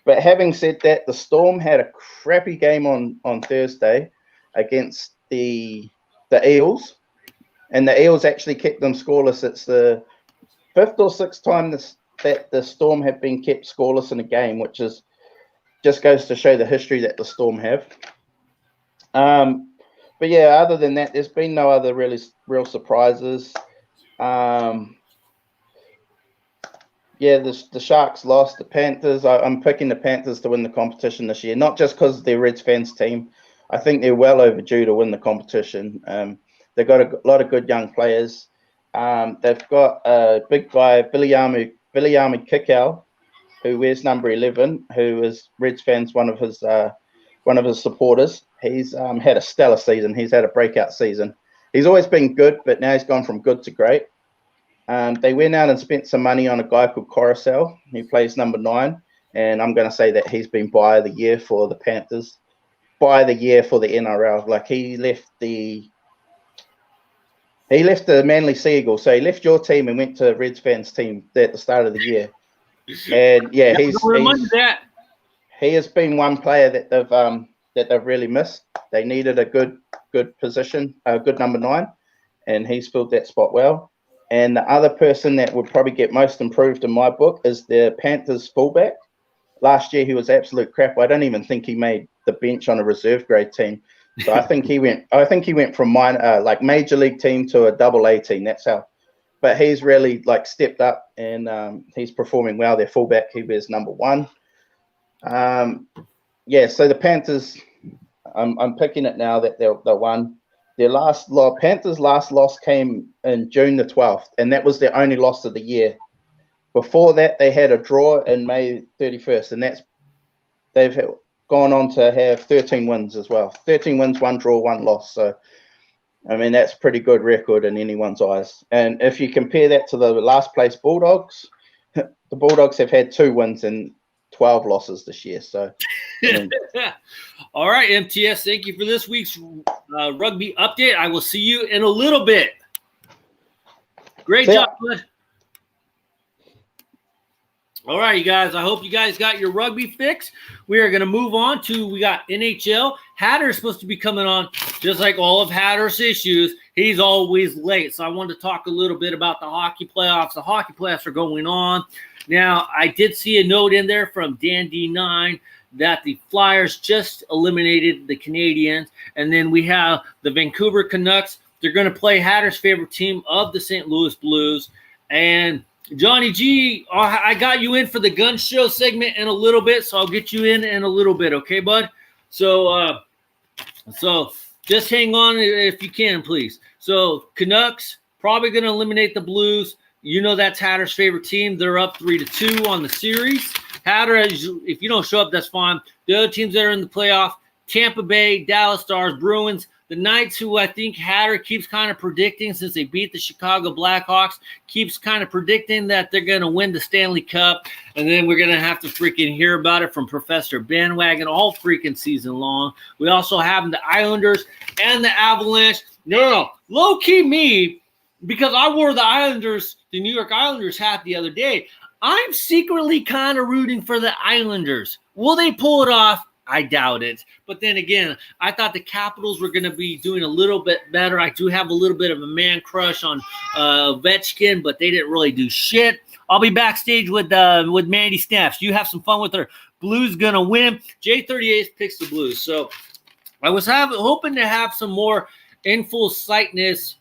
But having said that, the Storm had a crappy game on Thursday against the Eels, and the Eels actually kept them scoreless. It's the fifth or sixth time that the Storm have been kept scoreless in a game, which is just goes to show the history that the Storm have. But yeah, other than that, there's been no other real surprises. Yeah, the Sharks lost. The Panthers, I'm picking the Panthers to win the competition this year, not just because they're Reds fans team. I think they're well overdue to win the competition. They've got a lot of good young players. They've got a big guy, Viliami Kikau, who wears number 11, who is Reds fans, one of his supporters. He's had a stellar season. He's had a breakout season. He's always been good, but now he's gone from good to great. They went out and spent some money on a guy called Coruscant, who plays number 9, and I'm going to say that he's been buy of the year for the Panthers, buy of the year for the NRL. Like he left the Manly Seagulls, so he left your team and went to Reds fans team at the start of the year. And yeah, he has been one player that they've really missed. They needed a good position, a good number 9, and he's filled that spot well. And the other person that would probably get most improved in my book is the Panthers fullback. Last year he was absolute crap. I don't even think he made the bench on a reserve grade team. So I think he went from like major league team to a AA team. That's how. But he's really like stepped up and he's performing well. Their fullback, he wears number 1. Yeah, so the Panthers, I'm picking it now that they'll won. Panthers' last loss came in June the 12th, and that was their only loss of the year. Before that, they had a draw in May 31st, and they've gone on to have 13 wins as well. 13 wins, 1 draw, 1 loss. So, I mean, that's a pretty good record in anyone's eyes. And if you compare that to the last place Bulldogs, the Bulldogs have had 2 wins and 12 losses this year. So, all right, MTS, thank you for this week's rugby update. I will see you in a little bit. Great job, bud. All right, you guys, I hope you guys got your rugby fix. We are going to move on we got NHL. Hatter's supposed to be coming on, just like all of Hatter's issues. He's always late. So I wanted to talk a little bit about the hockey playoffs. The hockey playoffs are going on. Now, I did see a note in there from Dan D9 that the Flyers just eliminated the Canadiens. And then we have the Vancouver Canucks. They're going to play Hatter's favorite team of the St. Louis Blues. And Johnny G, I got you in for the gun show segment in a little bit, so I'll get you in a little bit, okay, bud? So just hang on if you can, please. So Canucks probably going to eliminate the Blues. You know that's Hatter's favorite team. They're up 3-2 on the series. Hatter, if you don't show up, that's fine. The other teams that are in the playoff, Tampa Bay, Dallas Stars, Bruins, the Knights, who I think Hatter keeps kind of predicting since they beat the Chicago Blackhawks, keeps kind of predicting that they're going to win the Stanley Cup. And then we're going to have to freaking hear about it from Professor Bandwagon all freaking season long. We also have the Islanders and the Avalanche. No. Low-key me, because I wore the New York Islanders hat the other day, I'm secretly kind of rooting for the Islanders. Will they pull it off? I doubt it. But then again, I thought the Capitals were going to be doing a little bit better. I do have a little bit of a man crush on Ovechkin, but they didn't really do shit. I'll be backstage with Mandy Snaps. You have some fun with her. Blues going to win. J38 picks the Blues. So I was hoping to have some more insightness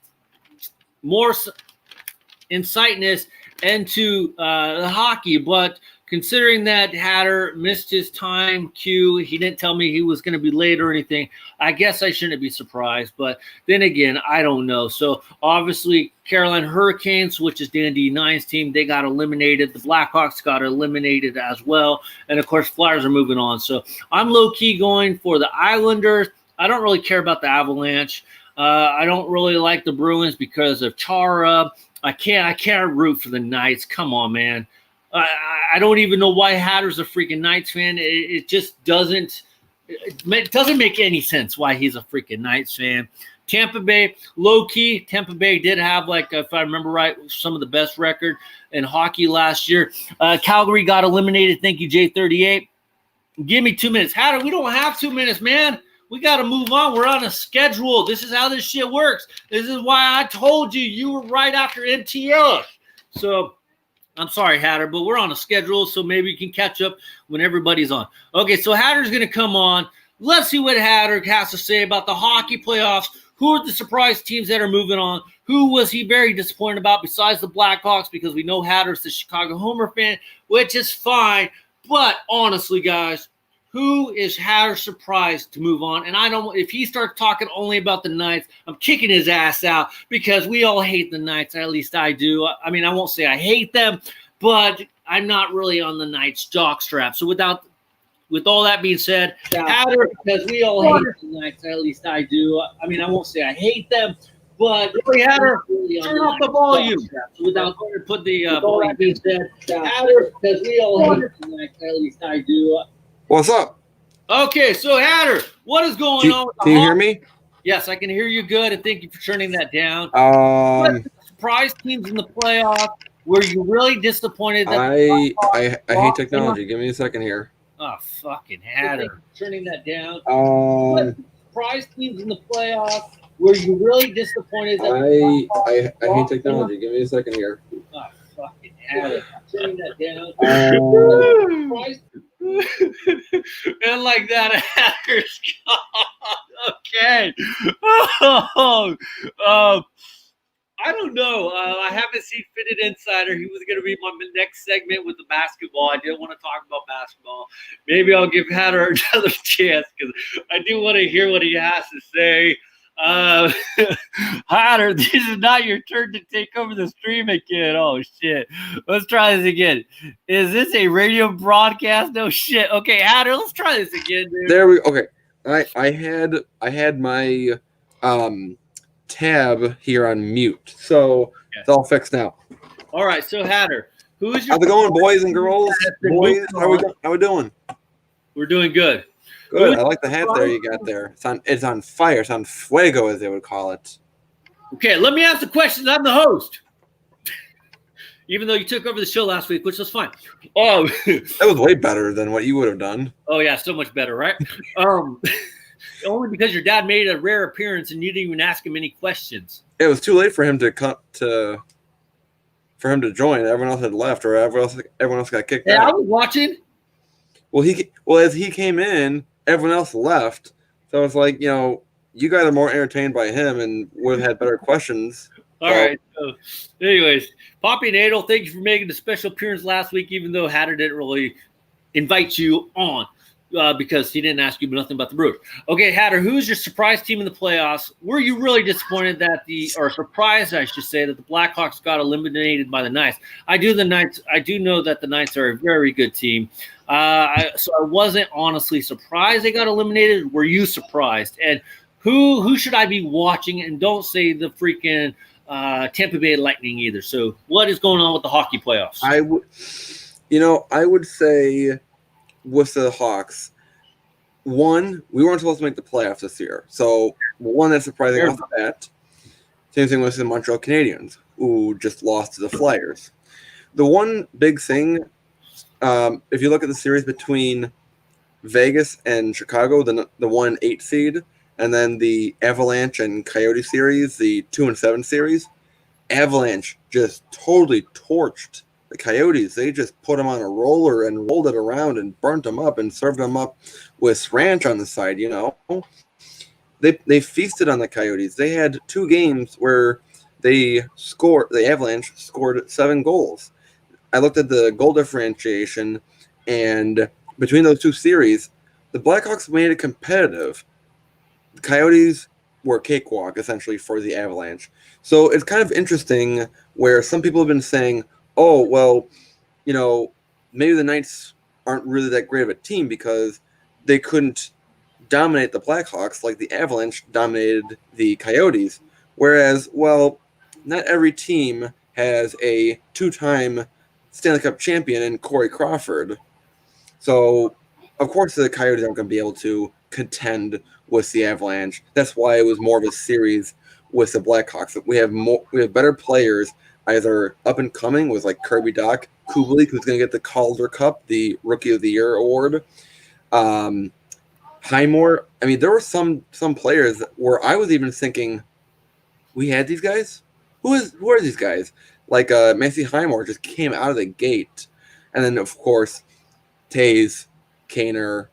into the hockey, but considering that Hatter missed his time cue, he didn't tell me he was going to be late or anything. I guess I shouldn't be surprised, but then again, I don't know. So obviously, Carolina Hurricanes, which is Dan D9's team, they got eliminated. The Blackhawks got eliminated as well, and of course, Flyers are moving on. So I'm low key going for the Islanders. I don't really care about the Avalanche. I don't really like the Bruins because of Chara. I can't root for the Knights. Come on, man. I don't even know why Hatter's a freaking Knights fan. It just doesn't make any sense why he's a freaking Knights fan. Tampa Bay, low key. Tampa Bay did have, like, if I remember right, some of the best record in hockey last year. Calgary got eliminated. Thank you, J38. Give me 2 minutes. Hatter, we don't have 2 minutes, man. We got to move on. We're on a schedule. This is how this shit works. This is why I told you were right after MTL. So I'm sorry, Hatter, but we're on a schedule, so maybe you can catch up when everybody's on. Okay, so Hatter's going to come on. Let's see what Hatter has to say about the hockey playoffs. Who are the surprise teams that are moving on? Who was he very disappointed about besides the Blackhawks? Because we know Hatter's the Chicago Homer fan, which is fine. But honestly, guys, who is Hatter surprised to move on? And I don't. If he starts talking only about the Knights, I'm kicking his ass out because we all hate the Knights. At least I do. I mean, I won't say I hate them, but I'm not really on the Knights jockstrap. So with all that being said, Hatter, because we all hate the Knights. At least I do. I mean, I won't say I hate them, but Hatter, turn off the volume. So without put the volume being said, Hatter, because we all hate the Knights. At least I do. What's up? Okay, so Hatter, what is going on? Can you hear me? Yes, I can hear you good, and thank you for turning that down. Um, Surprise teams in the playoff. Were you really disappointed? That I hate technology. Give me a second here. Oh, fucking Hatter. Turning that down. Surprise teams in the playoff. Were you really disappointed? That I hate technology. Give me a second here. Oh, fucking Hatter. Turning that down. And like that, Hatter's gone. Okay. I don't know. I haven't seen Fitted Insider. He was going to be my next segment with the basketball. I didn't want to talk about basketball. Maybe I'll give Hatter another chance because I do want to hear what he has to say. Hatter, this is not your turn to take over the stream again. Oh, shit. Let's try this again. Is this a radio broadcast? No shit. Okay, Hatter, let's try this again, dude. There we okay. I had my tab here on mute, so it's all fixed now. All right, so Hatter, who is your? How's it going, boys and girls? Boys, how we doing? We're doing good. Good. I like the hat there you got there. It's on fire. It's on fuego, as they would call it. Okay, let me ask the questions. I'm the host. Even though you took over the show last week, which was fine. Oh, that was way better than what you would have done. Oh yeah, so much better, right? Only because your dad made a rare appearance and you didn't even ask him any questions. It was too late for him to join. Everyone else had left, or everyone else got kicked out. Yeah, I was watching. Well, as he came in, everyone else left. So it's like, you guys are more entertained by him and would have had better questions. All right. So, anyways, Poppy and Adel, thank you for making a special appearance last week, even though Hatter didn't really invite you on because he didn't ask you nothing about the Brewers. Okay, Hatter, who's your surprise team in the playoffs? Were you really disappointed or surprised, I should say, that the Blackhawks got eliminated by the Knights? I do know that the Knights are a very good team. So I wasn't honestly surprised they got eliminated. Were you surprised? And who should I be watching? And don't say the freaking Tampa Bay Lightning either. So what is going on with the hockey playoffs? I would say with the Hawks, one, we weren't supposed to make the playoffs this year. So one that's surprising off the bat. Same thing with the Montreal Canadiens, who just lost to the Flyers. The one big thing, if you look at the series between Vegas and Chicago, the 1-8 seed, and then the Avalanche and Coyote series, the 2-7 series, Avalanche just totally torched the Coyotes. They just put them on a roller and rolled it around and burnt them up and served them up with ranch on the side, They feasted on the Coyotes. They had 2 games where the Avalanche scored 7 goals. I looked at the goal differentiation, and between those 2 series, the Blackhawks made it competitive. The Coyotes were a cakewalk, essentially, for the Avalanche. So it's kind of interesting where some people have been saying, oh, well, maybe the Knights aren't really that great of a team because they couldn't dominate the Blackhawks like the Avalanche dominated the Coyotes. Whereas, well, not every team has a 2-time Stanley Cup champion in Corey Crawford. So, of course, the Coyotes aren't going to be able to contend with the Avalanche. That's why it was more of a series with the Blackhawks. We have better players, either up and coming with like Kirby Dach, Kubalik, who's going to get the Calder Cup, the Rookie of the Year award. Highmore. I mean, there were some players where I was even thinking, we had these guys. Who are these guys? Like Matthew Highmore just came out of the gate, and then of course, Taves, Kaner,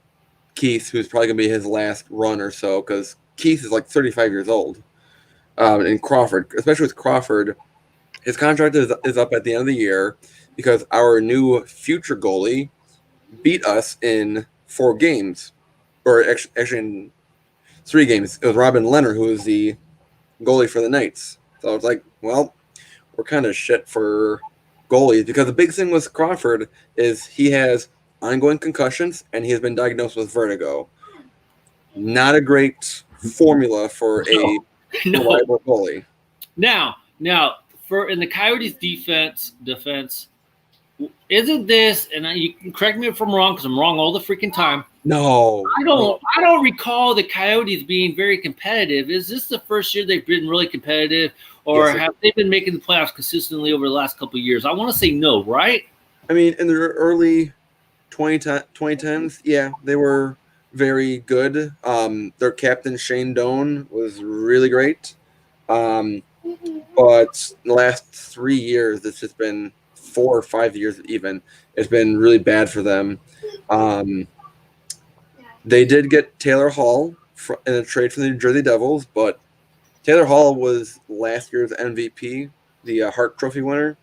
Keith, who's probably going to be his last run or so, because Keith is like 35 years old. And Crawford, especially with Crawford, his contract is up at the end of the year because our new future goalie beat us in 4 games, or actually in 3 games. It was Robin Leonard who was the goalie for the Knights. So it's like, well, we're kind of shit for goalies, because the big thing with Crawford is he has ongoing concussions and he has been diagnosed with vertigo. Not a great formula for a reliable goalie. Now, for in the Coyotes defense, isn't this? And you can correct me if I'm wrong, because I'm wrong all the freaking time. No, I don't recall the Coyotes being very competitive. Is this the first year they've been really competitive, or have they been making the playoffs consistently over the last couple of years? I want to say no, right? I mean, in the early 2010s, yeah, they were very good. Their captain, Shane Doan, was really great. But the last 3 years, it's just been 4 or 5 years even. It's been really bad for them. They did get Taylor Hall in a trade from the New Jersey Devils, but Taylor Hall was last year's MVP, the Hart Trophy winner.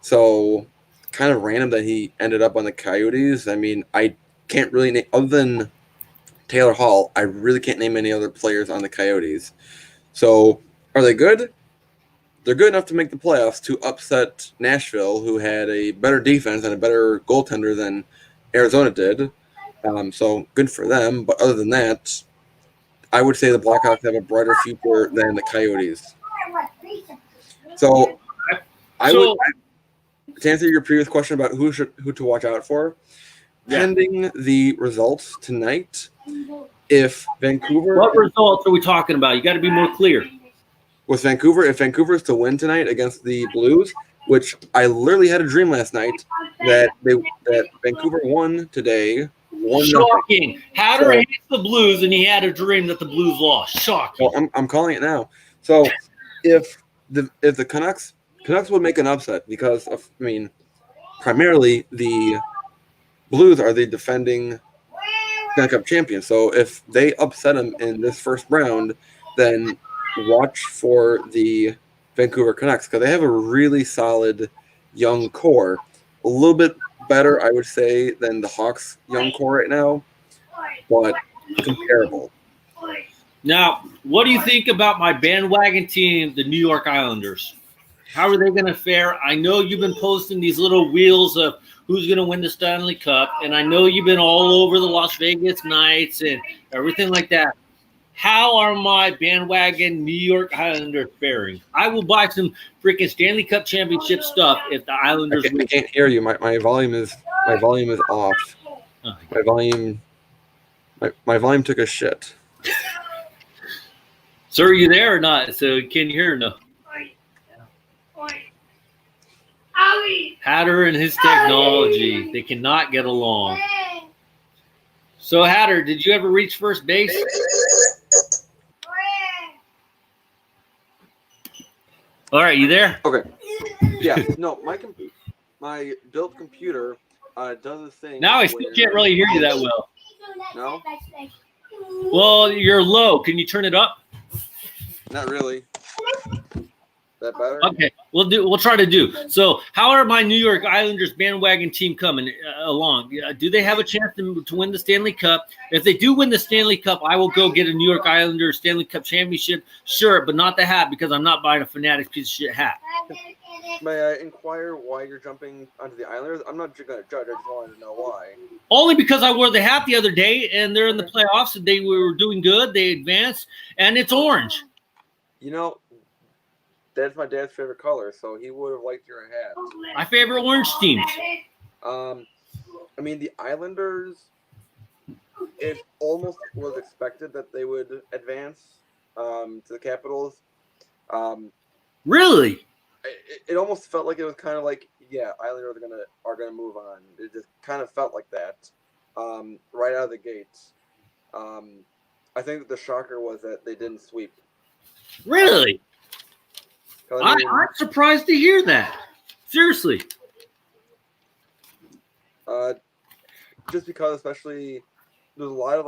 So kind of random that he ended up on the Coyotes. I mean, I can't really name, other than Taylor Hall, I really can't name any other players on the Coyotes. So are they good? They're good enough to make the playoffs to upset Nashville, who had a better defense and a better goaltender than Arizona did. So good for them. But other than that, I would say the Blackhawks have a brighter future than the Coyotes. So to answer your previous question about who to watch out for, pending the results tonight, if Vancouver... What results are we talking about? You got to be more clear. With Vancouver, if Vancouver is to win tonight against the Blues, which I literally had a dream last night that Vancouver won today. Shocking. Hatter hates the Blues, and he had a dream that the Blues lost. Shocking. Well, I'm calling it now. So if the Canucks would make an upset, because of, I mean, primarily the Blues are the defending Stanley Cup champions. So if they upset them in this first round, then watch for the Vancouver Canucks, because they have a really solid young core. A little bit better, I would say, than the Hawks' young core right now, but comparable. Now, what do you think about my bandwagon team, the New York Islanders? How are they going to fare? I know you've been posting these little wheels of who's going to win the Stanley Cup, and I know you've been all over the Las Vegas Knights and everything like that. How are my bandwagon New York Islanders faring? I will buy some freaking Stanley Cup championship stuff if the Islanders win. I can't hear you. My volume is off. My volume took a shit. Sir, are you there or not? So can you hear or no? Hatter and his technology, they cannot get along. So Hatter, did you ever reach first base? All right, you there? Okay. Yeah. No, my built computer does a thing. Now I still can't really hear you that well. No? Well, you're low. Can you turn it up? Not really. That better? Okay, we'll try to do. So, how are my New York Islanders bandwagon team coming along? Do they have a chance to win the Stanley Cup? If they do win the Stanley Cup, I will go get a New York Islanders Stanley Cup championship shirt, but not the hat, because I'm not buying a Fanatics piece of shit hat. May I inquire why you're jumping onto the Islanders? I'm not going to judge. I just wanted to know why. Only because I wore the hat the other day, and they're in the playoffs, and they were doing good. They advanced, and it's orange. You know, that's my dad's favorite color, so he would have liked your hat. My favorite orange teams. I mean, the Islanders, it almost was expected that they would advance to the Capitals. Really? It almost felt like it was kind of like, yeah, Islanders are gonna move on. It just kind of felt like that right out of the gates. I think that the shocker was that they didn't sweep. Really? I mean, I'm surprised to hear that. Seriously. Just because, especially, there's a lot of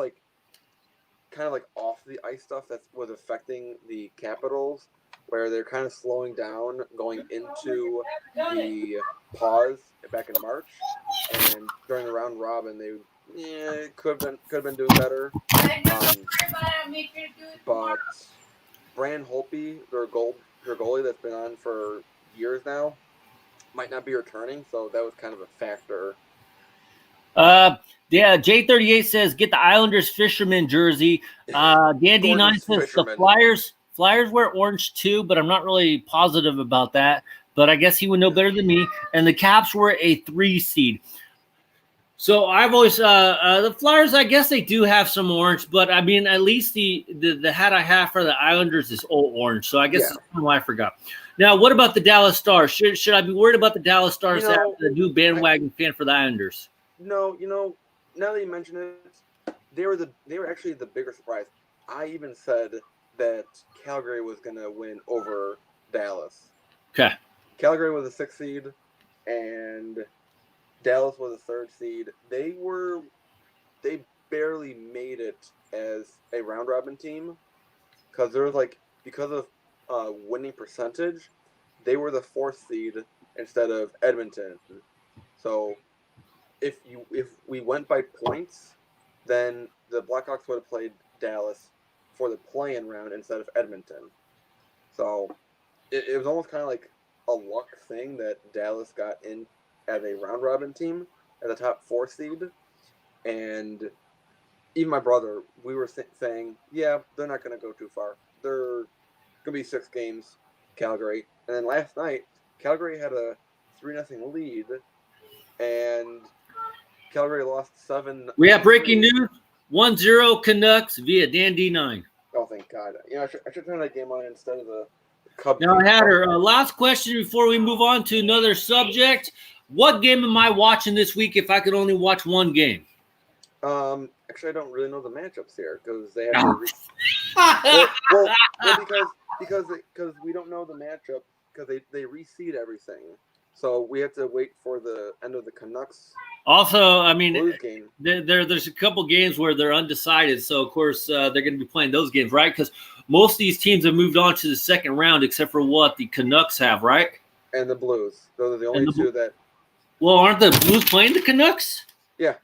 kind of off the ice stuff that was affecting the Capitals, where they're kind of slowing down going into the pause back in March, and during the round robin they could have been doing better. But Brandman Holtby, their goalie that's been on for years now, might not be returning, so that was kind of a factor. Yeah, J38 says get the Islanders fisherman jersey. Dan D9 says fisherman. the Flyers wear orange too, but I'm not really positive about that. But I guess he would know better than me. And the Caps were a 3 seed. So I've always the Flyers, I guess they do have some orange, but I mean at least the hat I have for the Islanders is all orange. So I guess that's why I forgot. Now, what about the Dallas Stars? Should I be worried about the Dallas Stars as the new bandwagon fan for the Islanders? No, now that you mention it, they were actually the bigger surprise. I even said that Calgary was going to win over Dallas. Okay. Calgary was a 6th seed, and Dallas was a 3rd seed. They barely made it as a round robin team because there was because of winning percentage, they were the 4th seed instead of Edmonton. So if we went by points, then the Blackhawks would have played Dallas for the play-in round instead of Edmonton. So it was almost kind of like a luck thing that Dallas got in as a round-robin team as a top 4 seed. And even my brother, we were saying, yeah, they're not going to go too far. They're going to be 6 games, Calgary. And then last night, Calgary had a 3-0 lead, and Calgary lost 7. We have breaking news. 1-0 Canucks via Dan D9. Oh, thank God. I should turn that game on instead of the Cubs. Now, Hatter, last question before we move on to another subject. What game am I watching this week if I could only watch one game? Actually, I don't really know the matchups here because they have because we don't know the matchup because they reseed everything. So we have to wait for the end of the Canucks. Also, I mean, Blues game. There's a couple games where they're undecided. So, of course, they're going to be playing those games, right? Because most of these teams have moved on to the second round except for what the Canucks have, right? And the Blues. Those are the only two that. Well, aren't the Blues playing the Canucks? Yeah.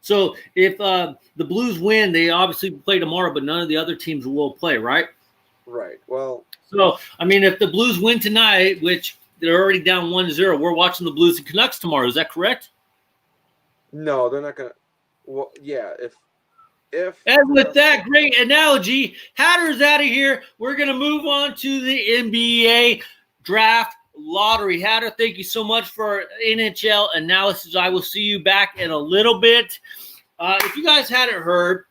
So if the Blues win, they obviously play tomorrow, but none of the other teams will play, right? Right. Well. So, I mean, if the Blues win tonight, which they're already down 1-0, we're watching the Blues and Canucks tomorrow. Is that correct? No, they're not going to. Well, yeah. If and with that great analogy, Hatter's out of here. We're going to move on to the NBA draft lottery. Hatter, thank you so much for NHL analysis. I will see you back in a little bit. If you guys hadn't heard,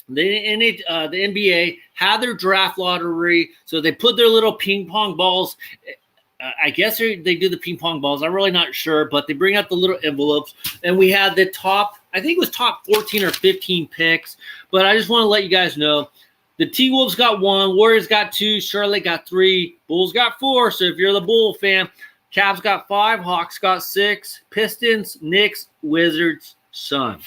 the NBA had their draft lottery, so they put their little ping pong balls. I guess they do the ping pong balls. I'm really not sure, but they bring out the little envelopes, and we had the top, I think it was top 14 or 15 picks, but I just want to let you guys know the T-Wolves got 1, Warriors got 2, Charlotte got 3, Bulls got 4. So if you're the Bull fan, Cavs got 5, Hawks got 6, Pistons, Knicks, Wizards, Sun.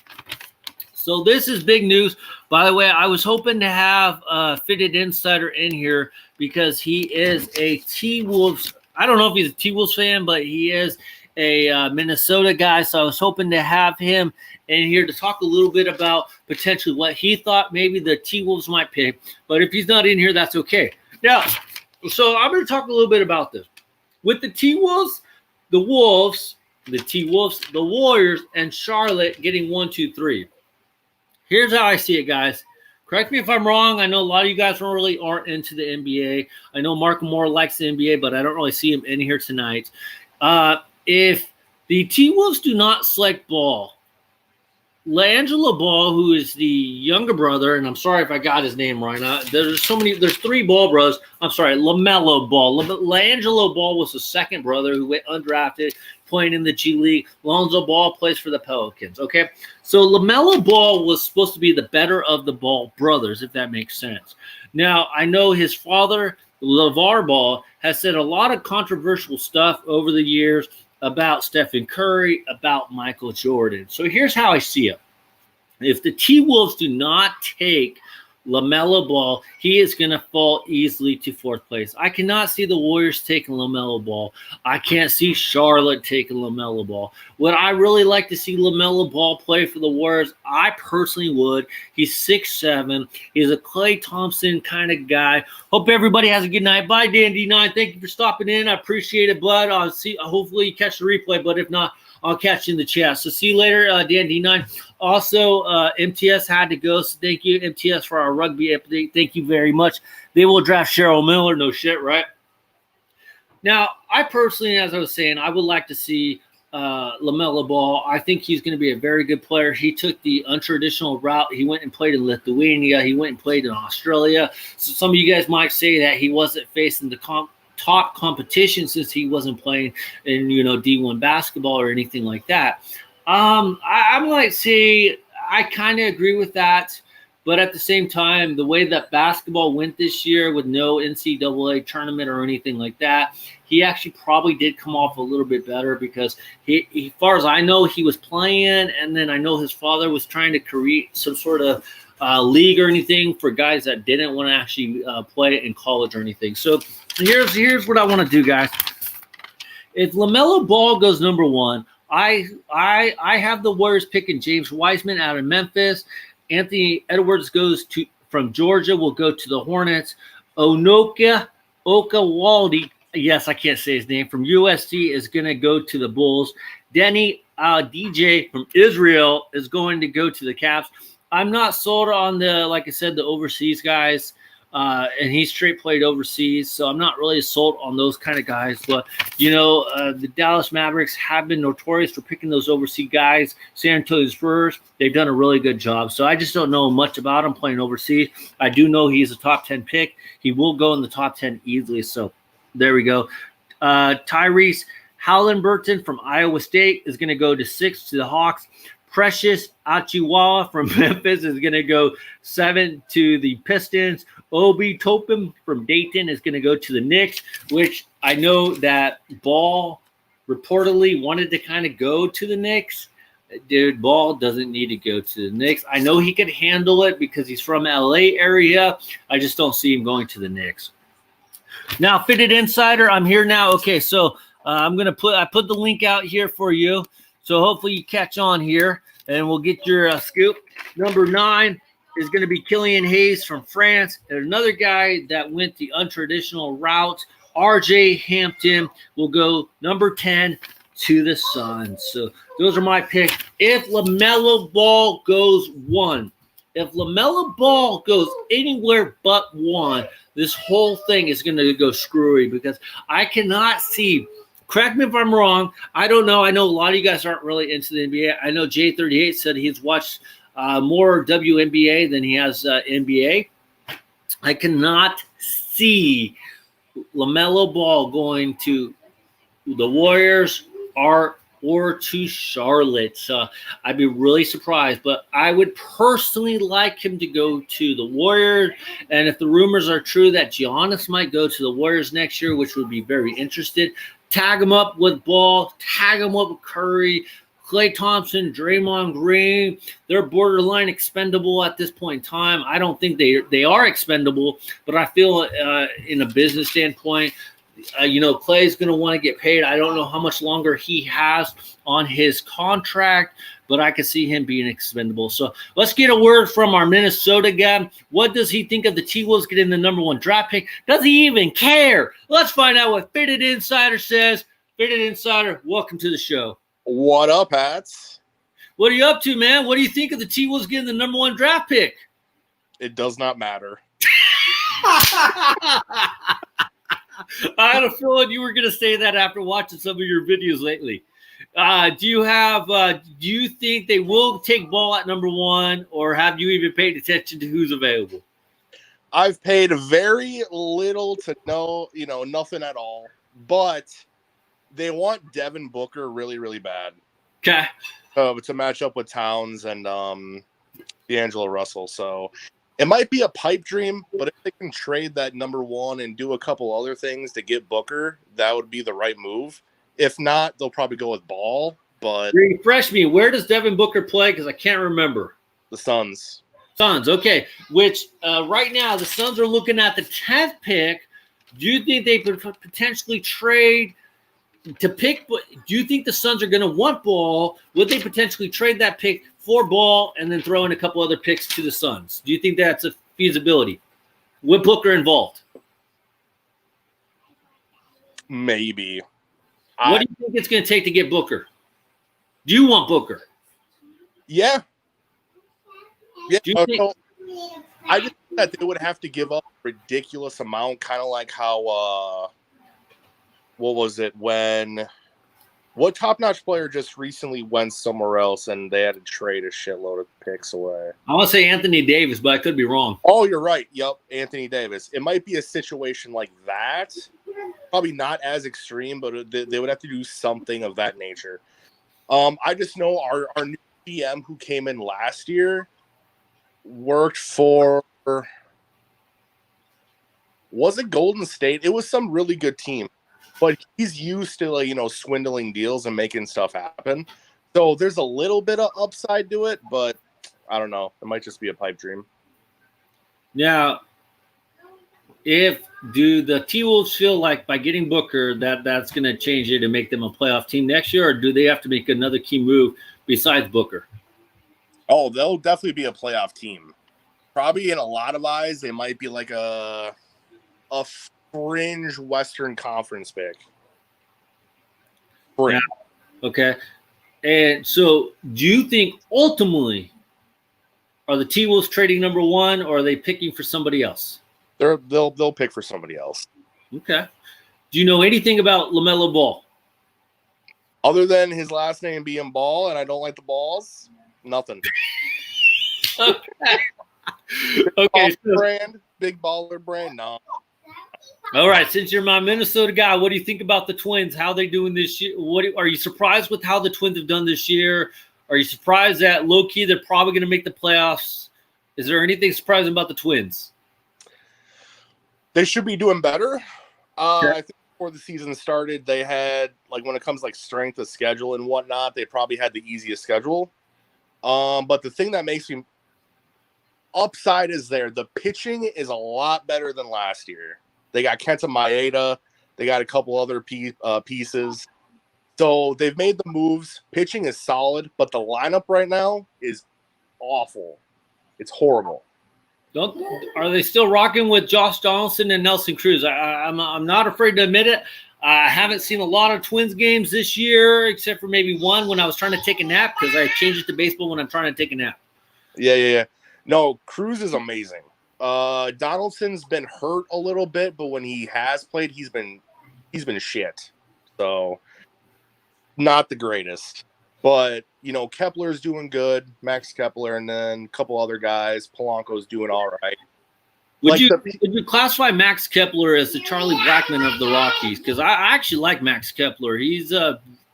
So this is big news. By the way, I was hoping to have Fitted Insider in here because he is a T-Wolves. I don't know if he's a T-Wolves fan, but he is a Minnesota guy. So I was hoping to have him in here to talk a little bit about potentially what he thought maybe the T-Wolves might pick. But if he's not in here, that's okay. Now, so I'm going to talk a little bit about this. With the T-Wolves, the Wolves, the T-Wolves, the Warriors, and Charlotte getting 1, 2, 3. Here's how I see it, guys. Correct me if I'm wrong. I know a lot of you guys aren't into the NBA. I know Mark Moore likes the NBA, but I don't really see him in here tonight. If the T-Wolves do not select Ball, LaAngelo Ball, who is the younger brother, and I'm sorry if I got his name right now. There's 3 Ball brothers. I'm sorry, LaMelo Ball. LaAngelo Ball was the second brother who went undrafted, playing in the G League. Lonzo Ball plays for the Pelicans. Okay, so LaMelo Ball was supposed to be the better of the Ball brothers, if that makes sense. Now, I know his father, LeVar Ball, has said a lot of controversial stuff over the years about Stephen Curry, about Michael Jordan. So here's how I see it. If the T-Wolves do not take LaMelo Ball, he is going to fall easily to 4th place. I cannot see the Warriors taking LaMelo Ball. I can't see Charlotte taking LaMelo Ball. Would I really like to see LaMelo Ball play for the Warriors? I personally would. He's 6'7". He's a Klay Thompson kind of guy. Hope everybody has a good night. Bye, Dan D9. Thank you for stopping in. I appreciate it, bud. Hopefully you catch the replay, but if not, I'll catch you in the chat. So see you later, Dan D9. Also, MTS had to go, so thank you, MTS, for our rugby update. Thank you very much. They will draft Cheryl Miller. No shit, right? Now, I personally, as I was saying, I would like to see LaMelo Ball. I think he's going to be a very good player. He took the untraditional route. He went and played in Lithuania. He went and played in Australia. So some of you guys might say that he wasn't facing the top competition since he wasn't playing in D1 basketball or anything like that. I'm like, see, I kind of agree with that, but at the same time, the way that basketball went this year with no NCAA tournament or anything like that, he actually probably did come off a little bit better because he, as far as I know, he was playing, and then I know his father was trying to create some sort of league or anything for guys that didn't want to actually play in college or anything. So here's what I want to do, guys. If LaMelo Ball goes number 1, I have the Warriors picking James Wiseman out of Memphis. Anthony Edwards from Georgia will go to the Hornets. Okawaldi, yes, I can't say his name, from USC is going to go to the Bulls. Denny DJ from Israel is going to go to the Cavs. I'm not sold on like I said, the overseas guys. And he straight played overseas, so I'm not really sold on those kind of guys. But, the Dallas Mavericks have been notorious for picking those overseas guys. San Antonio Spurs, they've done a really good job. So I just don't know much about him playing overseas. I do know he's a top 10 pick. He will go in the top 10 easily. So there we go. Tyrese Halliburton from Iowa State is going to go to 6 to the Hawks. Precious Achiuwa from Memphis is going to go 7 to the Pistons. Obi Toppin from Dayton is going to go to the Knicks, which I know that Ball reportedly wanted to kind of go to the Knicks. Dude, Ball doesn't need to go to the Knicks. I know he could handle it because he's from LA area. I just don't see him going to the Knicks. Now, Fitted Insider, I'm here now. Okay, so I put the link out here for you. So hopefully you catch on here and we'll get your scoop. Number 9 is going to be Killian Hayes from France. And another guy that went the untraditional route, RJ Hampton, will go number 10 to the Suns. So those are my picks. If LaMelo Ball goes 1, if LaMelo Ball goes anywhere but 1, this whole thing is going to go screwy because I cannot see. Correct me if I'm wrong. I don't know. I know a lot of you guys aren't really into the NBA. I know J38 said he's watched more WNBA than he has NBA. I cannot see LaMelo Ball going to the Warriors or to Charlotte. So I'd be really surprised. But I would personally like him to go to the Warriors. And if the rumors are true that Giannis might go to the Warriors next year, which would be very interesting, tag him up with Ball, tag him up with Curry, Klay Thompson, Draymond Green. They're borderline expendable at this point in time. I don't think they are expendable, but I feel in a business standpoint, Klay's going to want to get paid. I don't know how much longer he has on his contract, but I could see him being expendable. So let's get a word from our Minnesota guy. What does he think of the T-Wolves getting the number 1 draft pick? Does he even care? Let's find out what Fitted Insider says. Fitted Insider, welcome to the show. What up, Hats? What are you up to, man? What do you think of the T-Wolves getting the number 1 draft pick? It does not matter. I had a feeling you were going to say that after watching some of your videos lately. Do you think they will take Ball at number 1, or have you even paid attention to who's available? I've paid very little to nothing at all, but they want Devin Booker really, really bad. Okay. To match up with Towns and D'Angelo Russell. So it might be a pipe dream, but if they can trade that number 1 and do a couple other things to get Booker, that would be the right move. If not, they'll probably go with Ball. But refresh me. Where does Devin Booker play? Because I can't remember. The Suns. Suns, okay. Which right now the Suns are looking at the 10th pick. Do you think they could potentially trade to pick? Do you think the Suns are going to want Ball? Would they potentially trade that pick for Ball and then throw in a couple other picks to the Suns? Do you think that's a feasibility with Booker involved? Maybe. What do you think it's going to take to get Booker? Do you want Booker? Yeah. Yeah. Do you think- I just think that they would have to give up a ridiculous amount, kind of like how what was it what top-notch player just recently went somewhere else and they had to trade a shitload of picks away? I want to say Anthony Davis, but I could be wrong. Oh, you're right. Yep, Anthony Davis. It might be a situation like that. Probably not as extreme, but they would have to do something of that nature. I just know our new GM who came in last year worked for, was it Golden State? It was some really good team, but he's used to swindling deals and making stuff happen. So there's a little bit of upside to it, but I don't know. It might just be a pipe dream. Now, do the T-Wolves feel like by getting Booker that's going to change it and make them a playoff team next year, or do they have to make another key move besides Booker? Oh, they'll definitely be a playoff team. Probably in a lot of eyes, they might be like a fringe Western Conference pick. Yeah. Okay. And so do you think ultimately are the T-Wolves trading number 1, or are they picking for somebody else? They'll pick for somebody else. Okay. Do you know anything about LaMelo Ball? Other than his last name being Ball, and I don't like the balls, nothing. Okay. Big baller brand, no. All right. Since you're my Minnesota guy, what do you think about the Twins? How they doing this year? Are you surprised with how the Twins have done this year? Are you surprised that low-key they're probably going to make the playoffs? Is there anything surprising about the Twins? They should be doing better. I think before the season started, they had, when it comes strength of schedule and whatnot, they probably had the easiest schedule. But the thing that makes me upside is the pitching is a lot better than last year. They got Kenta Maeda. They got a couple other pieces. So they've made the moves. Pitching is solid, but the lineup right now is awful. It's horrible. Are they still rocking with Josh Donaldson and Nelson Cruz? I'm not afraid to admit it. I haven't seen a lot of Twins games this year, except for maybe one when I was trying to take a nap, because I changed it to baseball when I'm trying to take a nap. Yeah. No, Cruz is amazing. Donaldson's been hurt a little bit, but when he has played, he's been shit. So not the greatest. But, Kepler's doing good, Max Kepler, and then a couple other guys. Polanco's doing all right. Would you classify Max Kepler as the Charlie Blackmon of the Rockies? Because I actually like Max Kepler. He's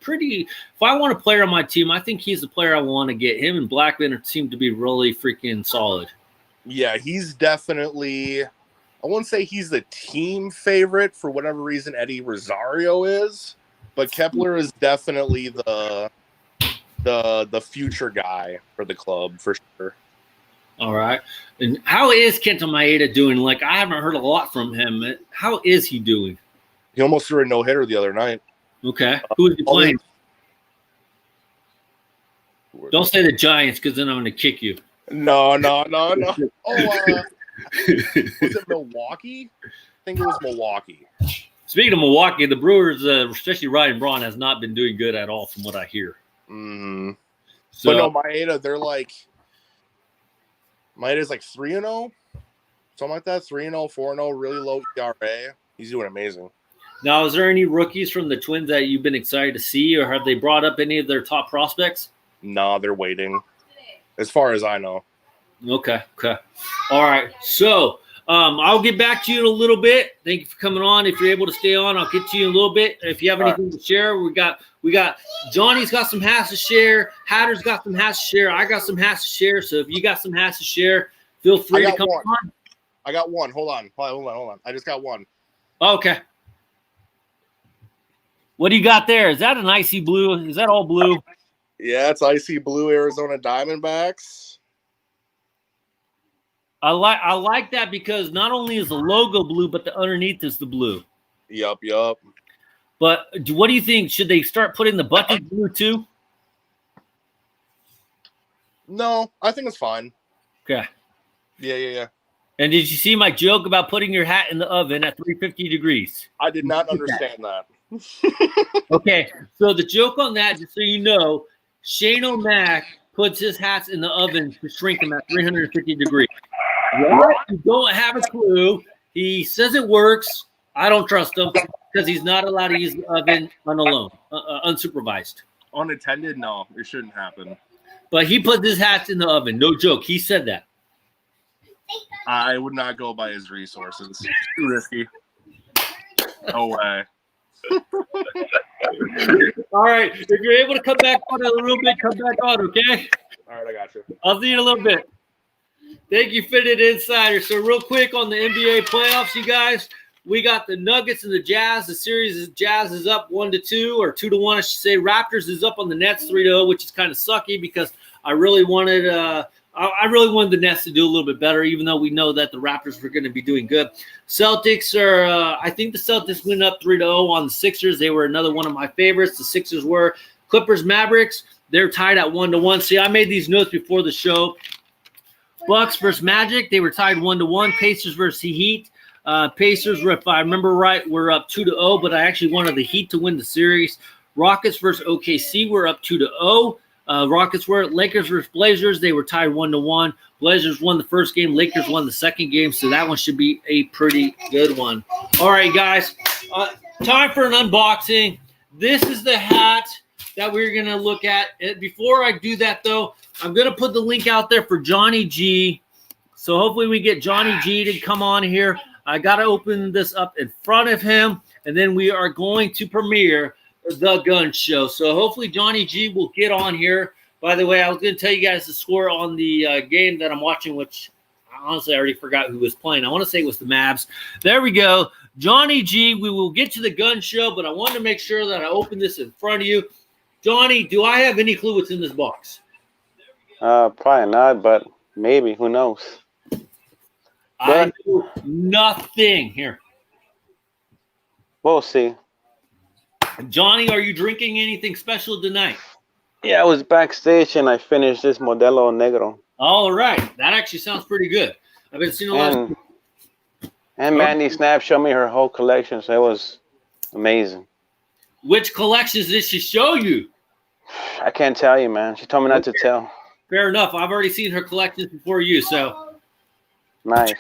pretty – if I want a player on my team, I think he's the player I want to get. Him and Blackmon seem to be really freaking solid. Yeah, he's definitely – I wouldn't say he's the team favorite for whatever reason Eddie Rosario is, but Kepler is definitely the future guy for the club for sure. All right. And how is Kenta Maeda doing? I haven't heard a lot from him. How is he doing? He almost threw a no-hitter the other night. Okay. Who is he playing? Don't say the Giants, because then I'm going to kick you. No. Oh, was it Milwaukee? I think it was Milwaukee. Speaking of Milwaukee, the Brewers, especially Ryan Braun, has not been doing good at all from what I hear. Mm-hmm. So, but no, Maeda, Maeda's 3-0. something like that. 3-0, 4-0, really low ERA. He's doing amazing. Now, is there any rookies from the Twins that you've been excited to see, or have they brought up any of their top prospects? No, they're waiting, as far as I know. Okay. All right. So I'll get back to you in a little bit. Thank you for coming on. If you're able to stay on, I'll get to you in a little bit. If you have anything to share, we got Johnny's got some hats to share. Hatter's got some hats to share. I got some hats to share. So if you got some hats to share, feel free to come on. I got one. Hold on. I just got one. Okay. What do you got there? Is that an icy blue? Is that all blue? Yeah, it's icy blue Arizona Diamondbacks. I like that because not only is the logo blue, but the underneath is the blue. Yup. But what do you think? Should they start putting the buttons blue too? No, I think it's fine. Okay. Yeah. And did you see my joke about putting your hat in the oven at 350 degrees? I did not understand that. Okay, so the joke on that, just so you know, Shane O'Mac puts his hats in the oven to shrink them at 350 degrees. What? You don't have a clue. He says it works. I don't trust him because he's not allowed to use the oven unsupervised. Unattended? No, it shouldn't happen. But he put his hats in the oven. No joke. He said that. I would not go by his resources. Too risky. No way. All right. If you're able to come back on in a little bit, come back on, okay? All right, I got you. I'll see you in a little bit. Thank you, Fitted Insider. So real quick on the NBA playoffs, you guys, we got the Nuggets and the Jazz. The series is Jazz is up 1-2 or 2-1, I should say. Raptors is up on the Nets 3-0, which is kind of sucky because I really wanted the Nets to do a little bit better, even though we know that the Raptors were going to be doing good. Celtics are, I think the Celtics went up 3-0 on the Sixers. They were another one of my favorites. The Sixers were. Clippers, Mavericks, they're tied at 1-1. See, I made these notes before the show. Bucks versus Magic, they were tied 1-1. Pacers versus Heat. Pacers were, if I remember right, were up 2-0, but I actually wanted the Heat to win the series. Rockets versus OKC were up 2-0. Rockets were. Lakers versus Blazers, they were tied 1-1. Blazers won the first game. Lakers won the second game, so that one should be a pretty good one. All right, guys, time for an unboxing. This is the hat that we're going to look at. Before I do that, though, I'm going to put the link out there for Johnny G. So hopefully we get Johnny G to come on here. I got to open this up in front of him, and then we are going to premiere the gun show. So hopefully Johnny G will get on here. By the way, I was going to tell you guys the score on the game that I'm watching, which honestly I already forgot who was playing. I want to say it was the Mavs. There we go. Johnny G, we will get to the gun show, but I wanted to make sure that I open this in front of you. Johnny, do I have any clue what's in this box? Probably not, but maybe. Who knows? I know nothing. Here. We'll see. Johnny, are you drinking anything special tonight? Yeah, I was backstage and I finished this Modelo Negro. All right. That actually sounds pretty good. I've been seeing a lot of... And Mandy Snap showed me her whole collection, so it was amazing. Which collections did she show you? I can't tell you, man. She told me not to tell. Fair enough. I've already seen her collections before you, so. Nice.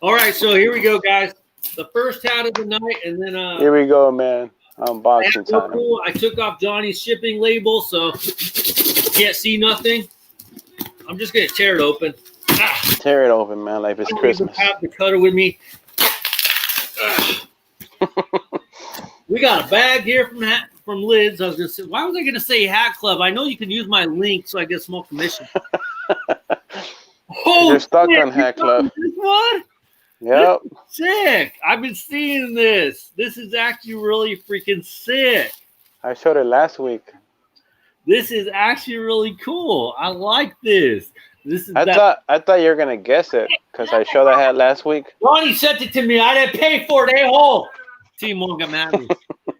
All right, so here we go, guys. The first hat of the night, and then here we go, man. Unboxing time. Cool. I took off Johnny's shipping label, so can't see nothing. I'm just gonna tear it open. Tear it open, man, like it's Christmas. I have the cutter with me. We got a bag here from Lids. I was gonna say, why was I gonna say Hat Club? I know you can use my link, so I get a small commission. Oh, you're stuck on Hat Club. This one? Yep. Sick. I've been seeing this. This is actually really freaking sick. I showed it last week. This is actually really cool. I like this. This is. I thought you were gonna guess it because I showed that hat last week. Ronnie sent it to me. I didn't pay for it. A-hole. Team one got mad at me.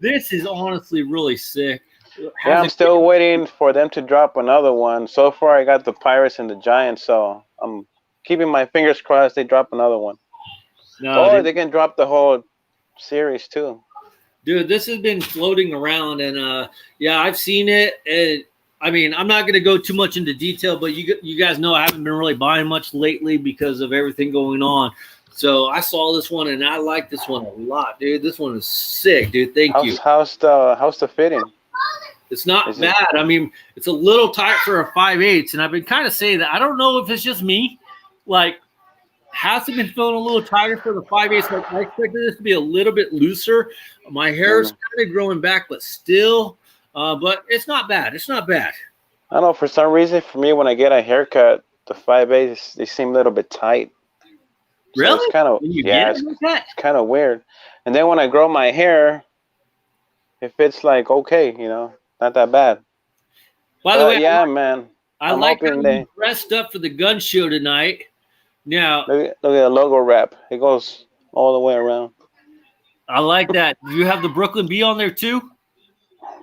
This is honestly really sick. Yeah, I'm still waiting for them to drop another one. So far, I got the Pirates and the Giants, so I'm keeping my fingers crossed they drop another one. No, or they can drop the whole series too. Dude, this has been floating around, and yeah, I've seen it. And I mean, I'm not going to go too much into detail, but you guys know I haven't been really buying much lately because of everything going on. So I saw this one and I like this one a lot, dude. This one is sick, dude. Thank you. How's the fitting? It's not bad. I mean, it's a little tight for a 5/8, and I've been kind of saying that. I don't know if it's just me. Like, has it been feeling a little tighter for the 5/8? Like, I expected this to be a little bit looser. My hair's kind of growing back, but still. But it's not bad. It's not bad. I don't know. For some reason, for me, when I get a haircut, the 5/8 they seem a little bit tight. So Really? it's kind of it's kind of weird. And then when I grow my hair, it fits like okay, not that bad. By the way, man. I like how you dressed up for the gun show tonight. Now, look at the logo wrap. It goes all the way around. I like that. Do you have the Brooklyn Bee on there too?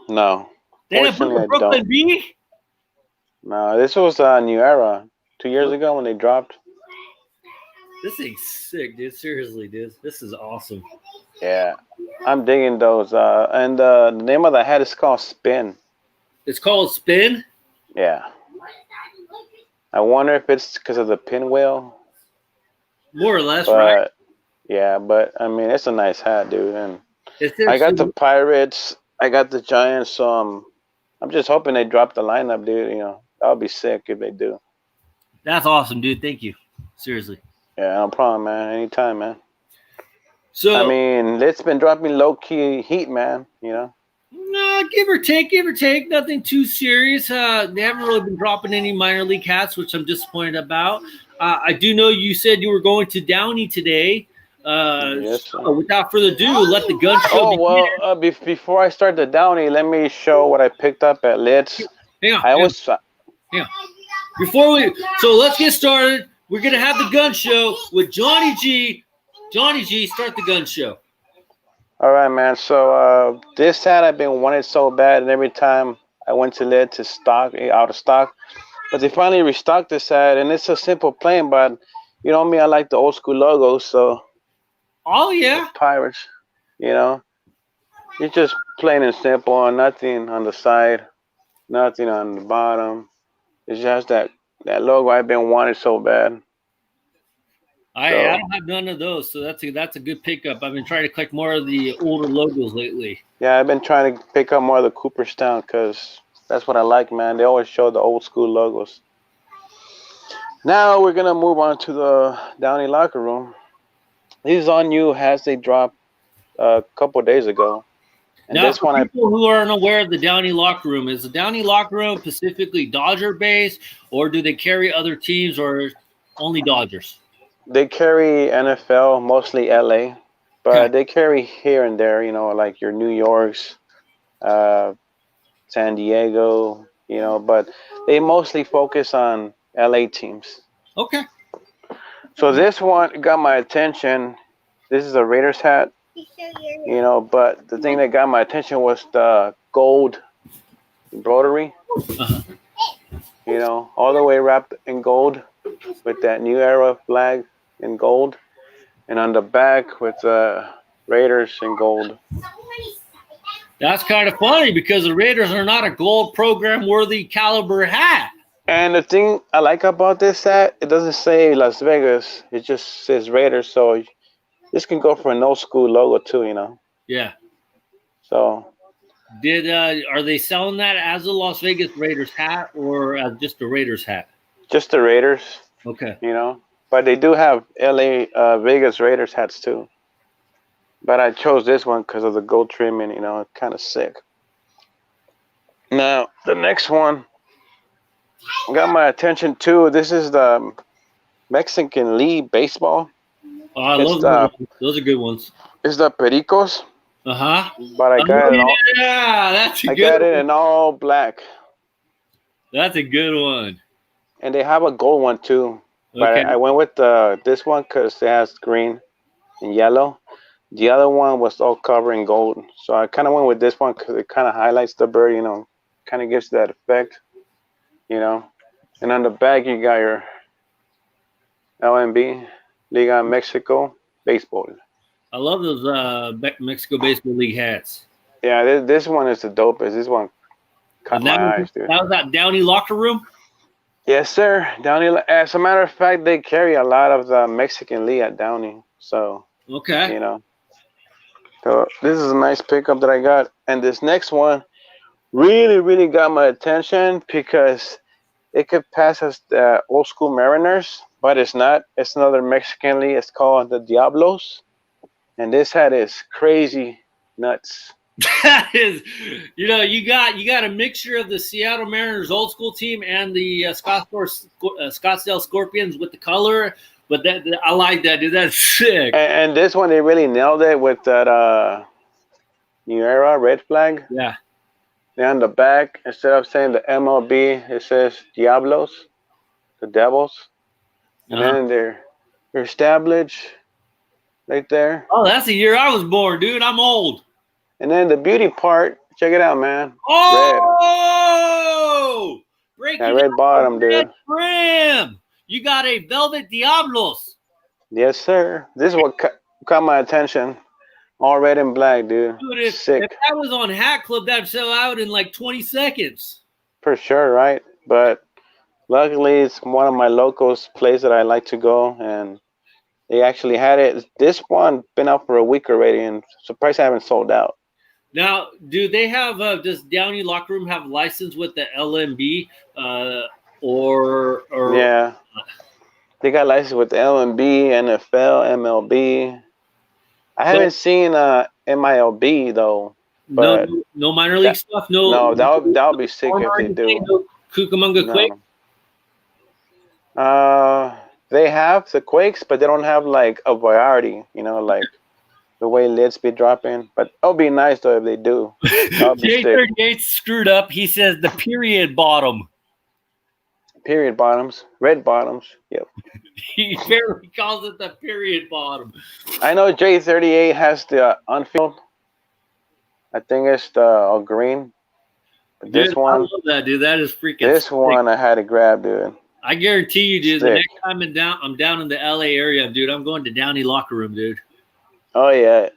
No. They didn't put the Brooklyn Bee? No, this was New Era 2 years ago when they dropped. This thing's sick, dude. Seriously, dude. This is awesome. Yeah. I'm digging those. And the name of the hat is called Spin. It's called Spin? Yeah. I wonder if it's because of the pinwheel. More or less, right? Yeah, but I mean, it's a nice hat, dude. And I got the Pirates. I got the Giants. So I'm just hoping they drop the lineup, dude. That would be sick if they do. That's awesome, dude. Thank you. Seriously. Yeah, no problem, man. Anytime, man. So I mean, it's been dropping low-key heat, man, No, give or take. Nothing too serious. They haven't really been dropping any minor league hats, which I'm disappointed about. I do know you said you were going to Downey today. Yes, so without further ado, let the gun show begin. Before I start the Downey, let me show what I picked up at Lid's. Hang on. So let's get started. We're going to have the gun show with Johnny G. Johnny G, start the gun show. All right, man. So this hat I've been wanting so bad, and every time I went to Lid to stock, out of stock. But they finally restocked this hat, and it's a simple plain, but you know me, I like the old school logos, so. Oh, yeah. Pirates, It's just plain and simple, nothing on the side, nothing on the bottom. It's just that logo I've been wanting so bad. I don't have none of those, so that's a good pickup. I've been trying to collect more of the older logos lately. Yeah, I've been trying to pick up more of the Cooperstown because that's what I like, man. They always show the old school logos. Now we're gonna move on to the Downey locker room. These are new hats they dropped a couple of days ago. And now, for people who aren't aware of the Downey locker room, is the Downey locker room specifically Dodger based, or do they carry other teams, or only Dodgers? They carry NFL, mostly LA, but they carry here and there, like your New Yorks, San Diego, but they mostly focus on LA teams. Okay. So this one got my attention. This is a Raiders hat, but the thing that got my attention was the gold embroidery, all the way wrapped in gold with that New Era flag in gold, and on the back with the Raiders in gold. That's kind of funny because the Raiders are not a gold program worthy caliber hat. And the thing I like about this hat, it doesn't say Las Vegas. It just says Raiders. So this can go for an old school logo too, Yeah. So. Are they selling that as a Las Vegas Raiders hat or as just a Raiders hat? Just the Raiders. Okay. But they do have LA Vegas Raiders hats too. But I chose this one because of the gold trimming, kind of sick. Now, the next one got my attention too. This is the Mexican League Baseball. Oh, I love those. Those are good ones. It's the Pericos. Uh-huh. But I got I got it in all black. That's a good one. And they have a gold one too. But I went with this one because it has green and yellow. The other one was all covered in gold. So I kind of went with this one because it kind of highlights the bird, kind of gives that effect, And on the back, you got your LMB, Liga Mexico Baseball. I love those Mexico Baseball League hats. Yeah, this one is the dopest. This one caught my eyes, dude. That was that Downey locker room? Yes, sir. Downey. As a matter of fact, they carry a lot of the Mexican Lee at Downey. So, Okay. you know. So this is a nice pickup that I got. And this next one really, really got my attention because it could pass as the old school Mariners, but it's not. It's another Mexican League. It's called the Diablos. And this hat is crazy nuts. That is, you got a mixture of the Seattle Mariners old school team and the Scottsdale Scorpions with the color. But I like that, dude. That's sick. And this one, they really nailed it with that New Era red flag. Yeah. And on the back, instead of saying the MLB, it says Diablos, the Devils. And then they're established right there. Oh, that's the year I was born, dude. I'm old. And then the beauty part, check it out, man. Oh! Red. That red bottom, dude. Trim. You got a Velvet Diablos. Yes, sir. This is what caught my attention. All red and black, dude. Dude, sick. If that was on Hat Club, that'd sell out in like 20 seconds. For sure, right? But luckily, it's one of my locals place that I like to go, and they actually had it. This one been out for a week already, and surprised I haven't sold out. Now, do they have does Downey locker room have license with the LMB or yeah, they got license with the LMB, NFL, MLB. I haven't seen MILB though. But no minor league stuff. No, that would be sick if they do. No Cucamonga Quake. They have the Quakes, but they don't have like a variety. Like the way lids be dropping. But it'll be nice though if they do. J38 screwed up. He says the period bottom. Period bottoms, red bottoms. Yep. He barely calls it the period bottom. I know J38 has the unfilled. I think it's the green. But dude, this one, I love that, dude. That is freaking. This sick. one I had to grab, dude. I guarantee you, dude. Sick. The next time I'm down in the LA area, dude. I'm going to Downey locker room, dude. Oh yeah,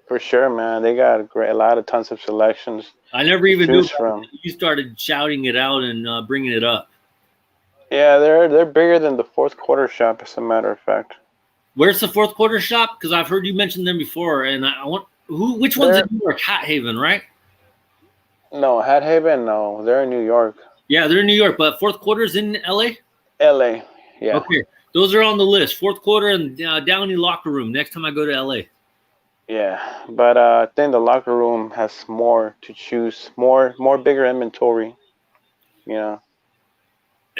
for sure, man. They got a lot of tons of selections. I never even knew from. You started shouting it out and bringing it up. Yeah, they're bigger than the fourth quarter shop, as a matter of fact. Where's the fourth quarter shop? Because I've heard you mention them before, and I want which one's in New York? Hat Haven, right? No, Hat Haven. No, they're in New York. Yeah, they're in New York, but fourth quarter's in LA. LA, yeah. Okay, those are on the list. Fourth quarter and Downey locker room. Next time I go to LA. Yeah, but I think the locker room has more to choose, more bigger inventory.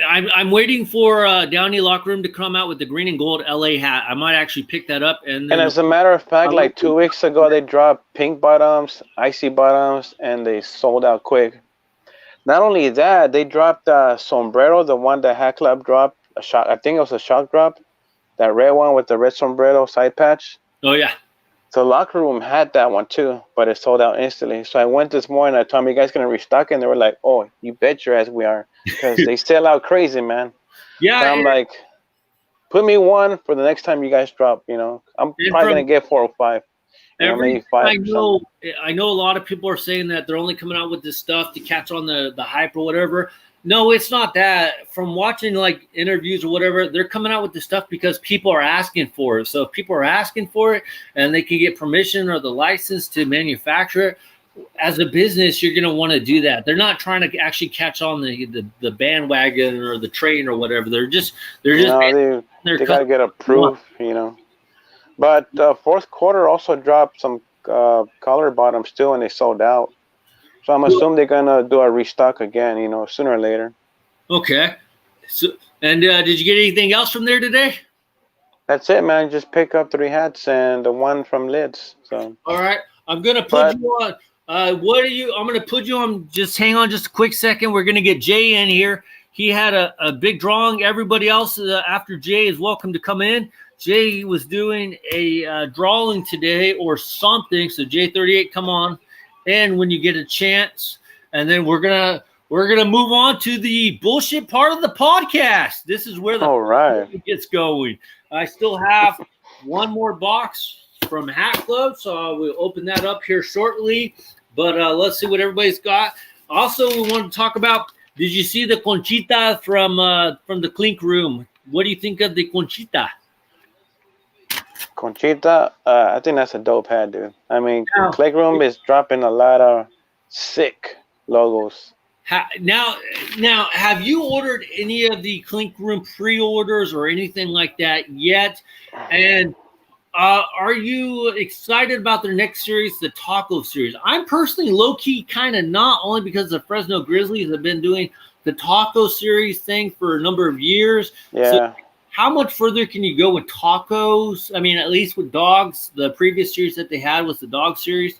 I'm waiting for Downey locker room to come out with the green and gold LA hat. I might actually pick that up. And as a matter of fact, like 2 weeks ago, they dropped pink bottoms, icy bottoms, and they sold out quick. Not only that, they dropped sombrero, the one that Hat Club dropped. I think it was a shock drop. That red one with the red sombrero side patch. Oh, yeah. So locker room had that one too, but it sold out instantly. So I went this morning. I told them, you guys going to restock? And they were like, oh, you bet your ass we are. Because they sell out crazy, man. Yeah. So I'm like, put me one for the next time you guys drop. I'm probably going to get 4 or 5. Maybe 5. I know a lot of people are saying that they're only coming out with this stuff to catch on the hype or whatever. No, it's not that. From watching like interviews or whatever, they're coming out with this stuff because people are asking for it. So if people are asking for it and they can get permission or the license to manufacture it, as a business, you're going to want to do that. They're not trying to actually catch on the bandwagon or the train or whatever. They got to get approved, But fourth quarter also dropped some collar bottoms too, and they sold out. So I'm assuming they're gonna do a restock again, sooner or later. Okay. So, and did you get anything else from there today? That's it, man. Just pick up 3 hats and the one from Lids. So. All right, I'm gonna put you on. I'm gonna put you on. Just hang on, just a quick second. We're gonna get Jay in here. He had a big drawing. Everybody else after Jay is welcome to come in. Jay was doing a drawing today or something. So J38, come on. And when you get a chance, and then we're gonna move on to the bullshit part of the podcast. This is where the gets going. I still have one more box from Hat Club, so we'll open that up here shortly. But let's see what everybody's got. Also, we want to talk about Did you see the Conchita from the Clink Room? What do you think of the Conchita? Conchita, I think that's a dope hat, dude. I mean, Now, Click Room is dropping a lot of sick logos. Now, have you ordered any of the Clink Room pre-orders or anything like that yet? And are you excited about their next series, the Taco series? I'm personally low-key kind of not, only because the Fresno Grizzlies have been doing the Taco series thing for a number of years. Yeah. So how much further can you go with tacos? I mean, at least with dogs, the previous series that they had was the dog series.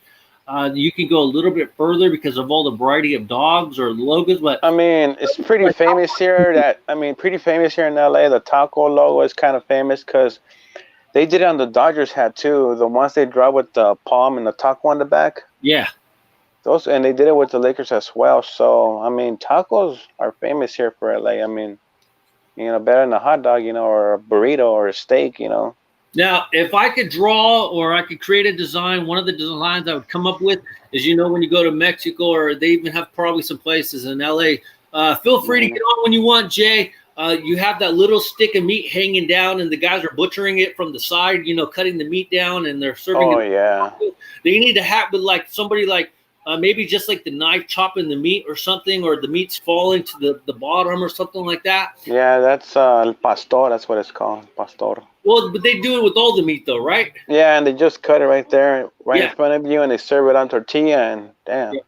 You can go a little bit further because of all the variety of dogs or logos. But I mean, it's pretty famous here. Pretty famous here in LA. The Taco logo is kind of famous because they did it on the Dodgers hat too. The ones they draw with the palm and the taco on the back. Yeah. Those, and they did it with the Lakers as well. So I mean, tacos are famous here for LA. I mean, better than a hot dog, or a burrito or a steak, Now, if I could draw or I could create a design, one of the designs I would come up with is, when you go to Mexico, or they even have probably some places in LA, feel free to get on when you want, Jay. You have that little stick of meat hanging down, and the guys are butchering it from the side, cutting the meat down, and they're serving it. Oh, yeah. They need to have with somebody maybe just like the knife chopping the meat or something, or the meat's falling to the bottom or something like that. Yeah, that's el pastor. That's what it's called, pastor. Well, but they do it with all the meat, though, right? Yeah, and they just cut it right there, in front of you, and they serve it on tortilla, and damn. Yeah.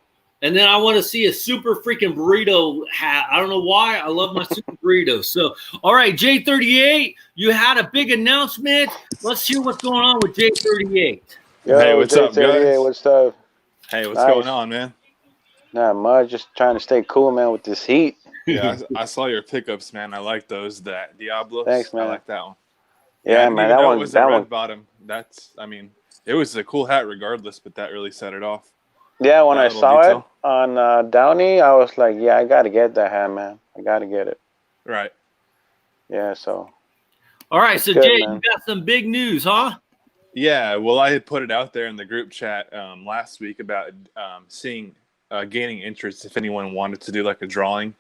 And then I want to see a super freaking burrito hat. I don't know why. I love my super burritos. So, all right, J38, you had a big announcement. Let's hear what's going on with J38. Yo, hey, what's up, guys? What's up? Hey, what's going on, man? Not much. Just trying to stay cool, man, with this heat. Yeah, I saw your pickups, man. I like those. That Diablos. Thanks, man. I like that one. Yeah, man. That one was the red bottom. It was a cool hat regardless, but that really set it off. Yeah, when I saw it on Downey, I was like, yeah, I got to get that hat, man. I got to get it. Right. Yeah, so. All right, so Jay, you got some big news, huh? Yeah, well, I had put it out there in the group chat last week about gaining interest if anyone wanted to do like a drawing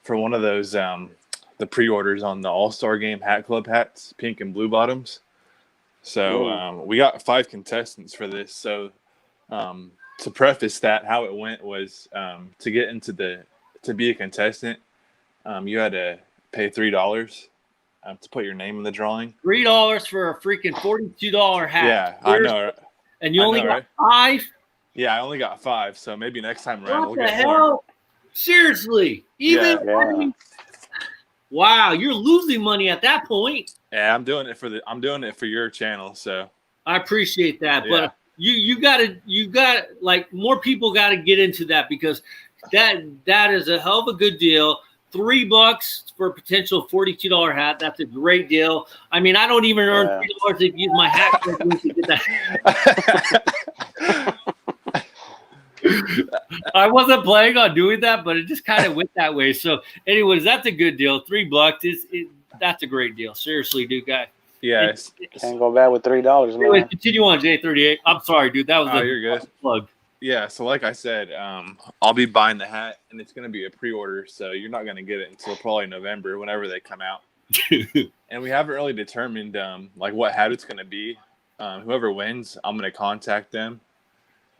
for one of those the pre-orders on the All-Star Game Hat Club hats, pink and blue bottoms. So we got 5 contestants for this. So to preface that, how it went was to get to be a contestant, you had to pay $3 to put your name in the drawing. $3 for a freaking $42 hat. Yeah, I know. And you only got 5? Yeah, I only got 5. So maybe next time around what we'll the get hell? more. Seriously? Wow, you're losing money at that point. Yeah, I'm doing it for your channel. So I appreciate that, but you got like more people got to get into that, because that is a hell of a good deal. $3 for a potential $42 hat. That's a great deal. I mean, I don't even earn $3 if you use my hat to get that. I wasn't planning on doing that, but it just kind of went that way. So, anyways, that's a good deal. $3 that's a great deal. Seriously, dude, guy. Yeah, can't go bad with $3. Anyway, continue on, J38. I'm sorry, dude. That was you're good. Plug. Yeah, so like I said, I'll be buying the hat, and it's going to be a pre-order, so you're not going to get it until probably November, whenever they come out. And we haven't really determined what hat it's going to be. Whoever wins, I'm going to contact them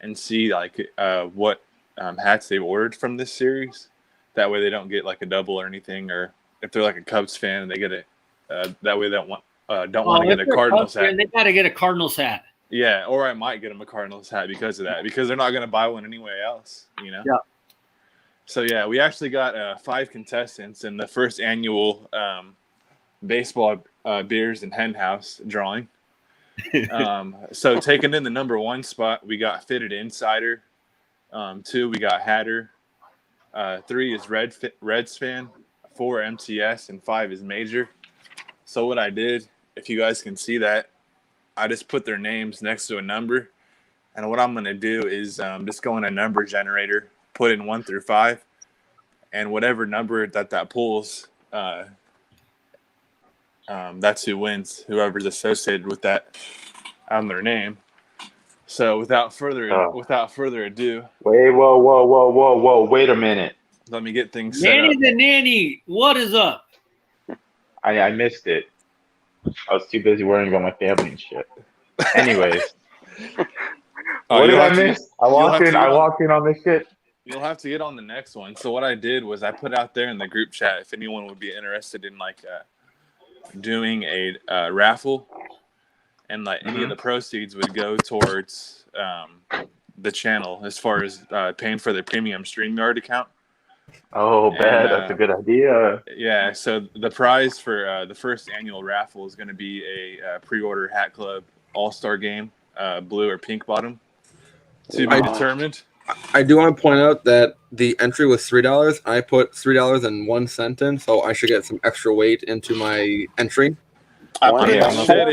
and see what hats they've ordered from this series. That way they don't get like a double or anything, or if they're like a Cubs fan and they get it, that way they don't want to get a Cardinals hat. They got to get a Cardinals hat. Yeah, or I might get them a Cardinals hat because of that, because they're not going to buy one anywhere else, Yeah. So, yeah, we actually got 5 contestants in the first annual baseball beers and hen house drawing. So taking in the number 1 spot, we got Fitted Insider. 2, we got Hatter. 3 is Reds fan. 4 MTS, and 5 is Major. So what I did, if you guys can see that, I just put their names next to a number, and what I'm going to do is just go in a number generator, put in 1 through 5, and whatever number that pulls, that's who wins, whoever's associated with that on their name. So without further ado, Wait, whoa, wait a minute. Let me get things set Nanny up. the nanny, what is up? I missed it. I was too busy worrying about my family and shit. Anyways, what did I miss? I walked in on this shit. You'll have to get on the next one. So what I did was I put out there in the group chat if anyone would be interested in like doing a raffle, and like any of the proceeds would go towards the channel as far as paying for the premium StreamYard account. Oh, bad. That's a good idea. Yeah, so the prize for the first annual raffle is going to be a pre-order Hat Club All-Star Game, blue or pink bottom, to be determined. I do want to point out that the entry was $3. I put $3.01 in, so I should get some extra weight into my entry. I put it in shit.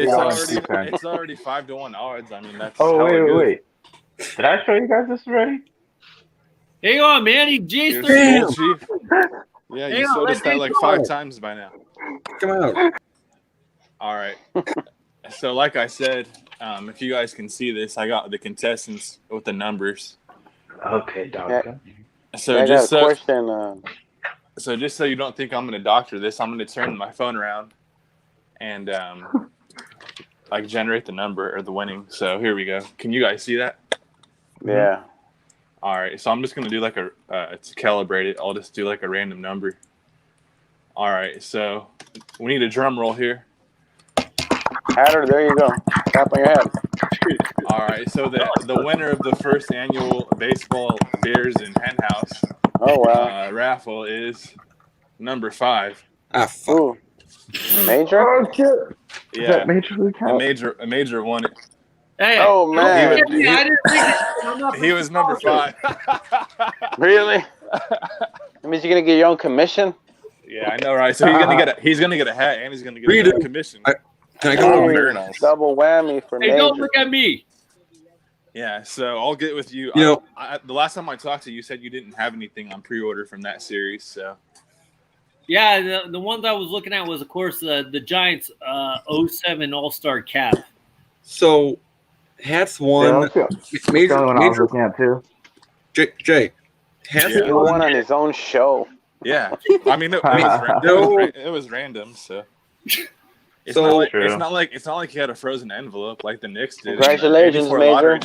It's already 5-1 odds. I mean, that's wait. Did I show you guys this already? Hang on, man. Chief. Yeah, you showed us that like 5 times by now. Come out. All right. So, like I said, if you guys can see this, I got the contestants with the numbers. Okay, doctor. So I just got a question. So just so you don't think I'm going to doctor this, I'm going to turn my phone around and like generate the number or the winning. So here we go. Can you guys see that? Yeah. All right. So I'm just going to do like to calibrate it. I'll just do like a random number. All right. So we need a drum roll here. Hatter, there you go. Tap on your head. All right. So the winner of the first annual baseball beers and henhouse raffle is number 5. Ah, fuck. Ooh. Major? Oh, shit. Yeah. Is that major league count? A major won it. Hey, oh man, he was number 5. Really? That means you're gonna get your own commission. Yeah, I know, right? So he's gonna get a hat and he's gonna get a commission. Can I go? Very nice. Double whammy for Hey, Major. don't look at me. Yeah, so I'll get with you. The last time I talked to you, you said you didn't have anything on pre-order from that series. So yeah, the ones I was looking at was, of course, the Giants 07 All-Star cap. So hats won. Major one I was looking at too. Jay, hats won on his own show. Yeah, I mean it was random. So. It's not like he had a frozen envelope like the Knicks did. Congratulations, Major.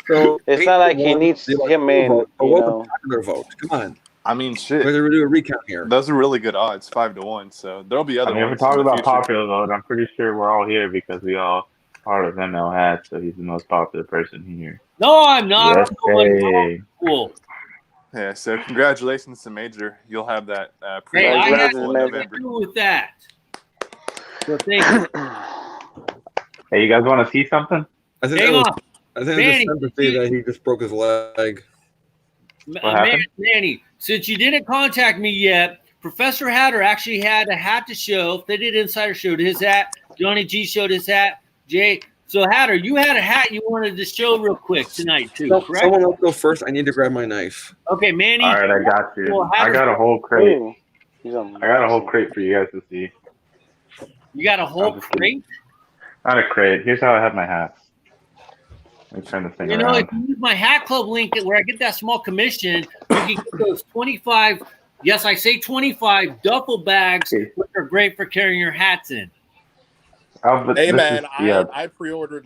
So it's not like he needs him in. Popular vote. Come on. I mean, shit. We're gonna do a recount here. Those are really good odds, 5-1. So there'll be other. If we're talking about popular vote, I'm pretty sure we're all here because we all part of ML Hats, so he's the most popular person here. No, I'm not. Yes, I'm cool. Yeah, so congratulations to Major. You'll have that. Hey, I have nothing to do with that. So thank you. Hey, you guys want to see something? I think sympathy that he just broke his leg. Manny, since you didn't contact me yet, Professor Hatter actually had a hat to show. They did Insider showed his hat. Johnny G showed his hat. Jay. So, Hatter, you had a hat you wanted to show real quick tonight, too, correct? Someone else go first. I need to grab my knife. Okay, Manny. All right, I got you. Well, I got a whole crate. I got a whole crate for you guys to see. You got a whole crate? Not a crate. Here's how I have my hats. Let me turn this thing around. If you use my Hat Club link where I get that small commission, you can get those 25, yes, I say 25 duffel bags, which are great for carrying your hats in. Hey man, I pre-ordered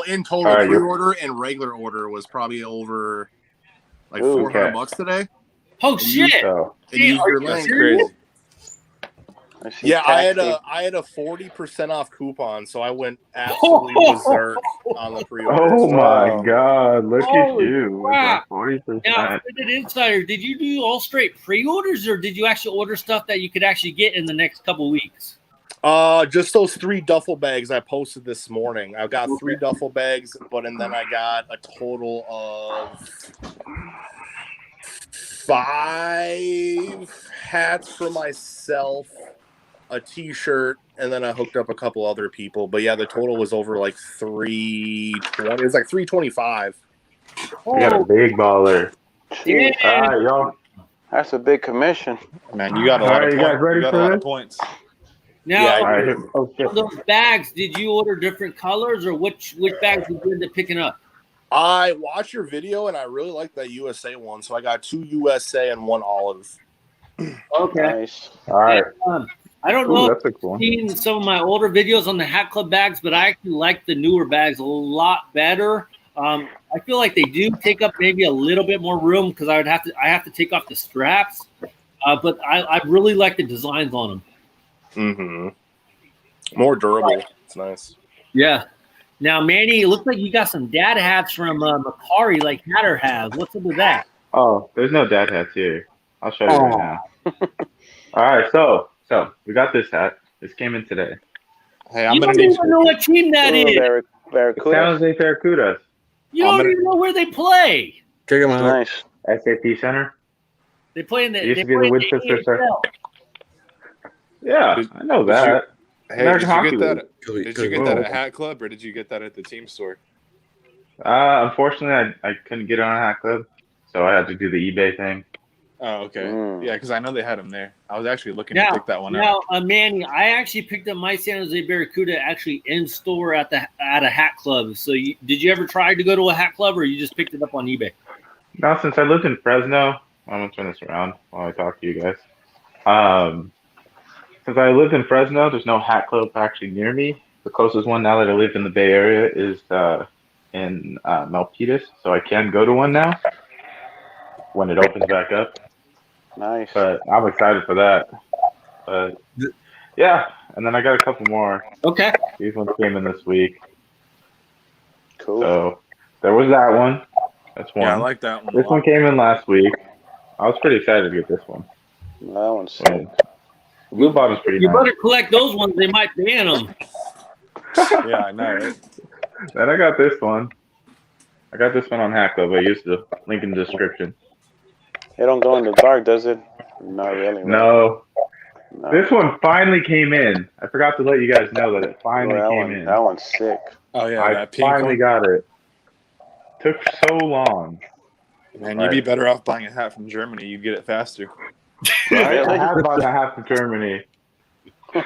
in total pre-order and regular order was probably over $400 today. Oh shit! That's crazy. Yeah, I had a 40% off coupon, so I went absolutely berserk on the pre-order. Oh my god! Look at you! 40%. Now, Insider, did you do all straight pre-orders, or did you actually order stuff that you could actually get in the next couple weeks? Just those 3 duffel bags I posted this morning. I've got 3 duffel bags, and then I got a total of 5 hats for myself, a t-shirt, and then I hooked up a couple other people. But yeah, the total was over $320. It was $325. You got a big baller. Yeah. All right, y'all. That's a big commission. Man, you got a lot of points. Now, those bags, did you order different colors, or which bags did you end up picking up? I watched your video and I really like that USA one. So I got 2 USA and 1 olive. Okay. Nice. All right. I don't Ooh, know that's if a cool one. you've seen some of my older videos on the Hat Club bags, but I actually like the newer bags a lot better. I feel like they do take up maybe a little bit more room because I have to take off the straps. But I really like the designs on them. Mm-hmm. More durable. It's nice. Yeah. Now, Manny, it looks like you got some dad hats from Macari, like Hatter has. What's up with that? Oh, there's no dad hats here. I'll show you right now. All right, so we got this hat. This came in today. Hey, I'm You gonna don't need even know what team that is. Barracuda. San Jose Barracudas. You don't even know where they play. Kick him out. Nice. SAP Center. They play in the. It used They to be the play in Winchester Center. AHL. Yeah, I know that. Hey, American Hockey did you get League. that? Did you get that at Hat Club or did you get that at the team store? Unfortunately, I couldn't get on a Hat Club, so I had to do the eBay thing. Oh, okay. Yeah, because I know they had them there. I was actually looking Now, to pick that one up. now, Manny, I actually picked up my San Jose Barracuda actually in store at a hat club. So, did you ever try to go to a hat club, or you just picked it up on eBay? Now, since I lived in Fresno, I'm gonna turn this around while I talk to you guys. Since I lived in Fresno, there's no hat club actually near me. The closest one now that I live in the Bay Area is in Milpitas, so I can go to one now when it opens back up. Nice. But I'm excited for that. But yeah, and then I got a couple more. Okay. These ones came in this week. Cool. So there was that one. That's one. Yeah, I like that one. This one came in last week. I was pretty excited to get this one. That one's sick. The blue bottom's pretty You nice. better collect those ones. They might ban them. Yeah, I know. Right? Then I got this one. I got this one on Hat Club. I used the link in the description. It don't go in the dark, does it? Not really. Right? No. No. This one finally came in. I forgot to let you guys know that it finally came in. That one's sick. Oh, yeah, I that pink finally one. got it. Took so long. Man, you'd be better off buying a hat from Germany. You'd get it faster. Right? I have bought a hat from Germany.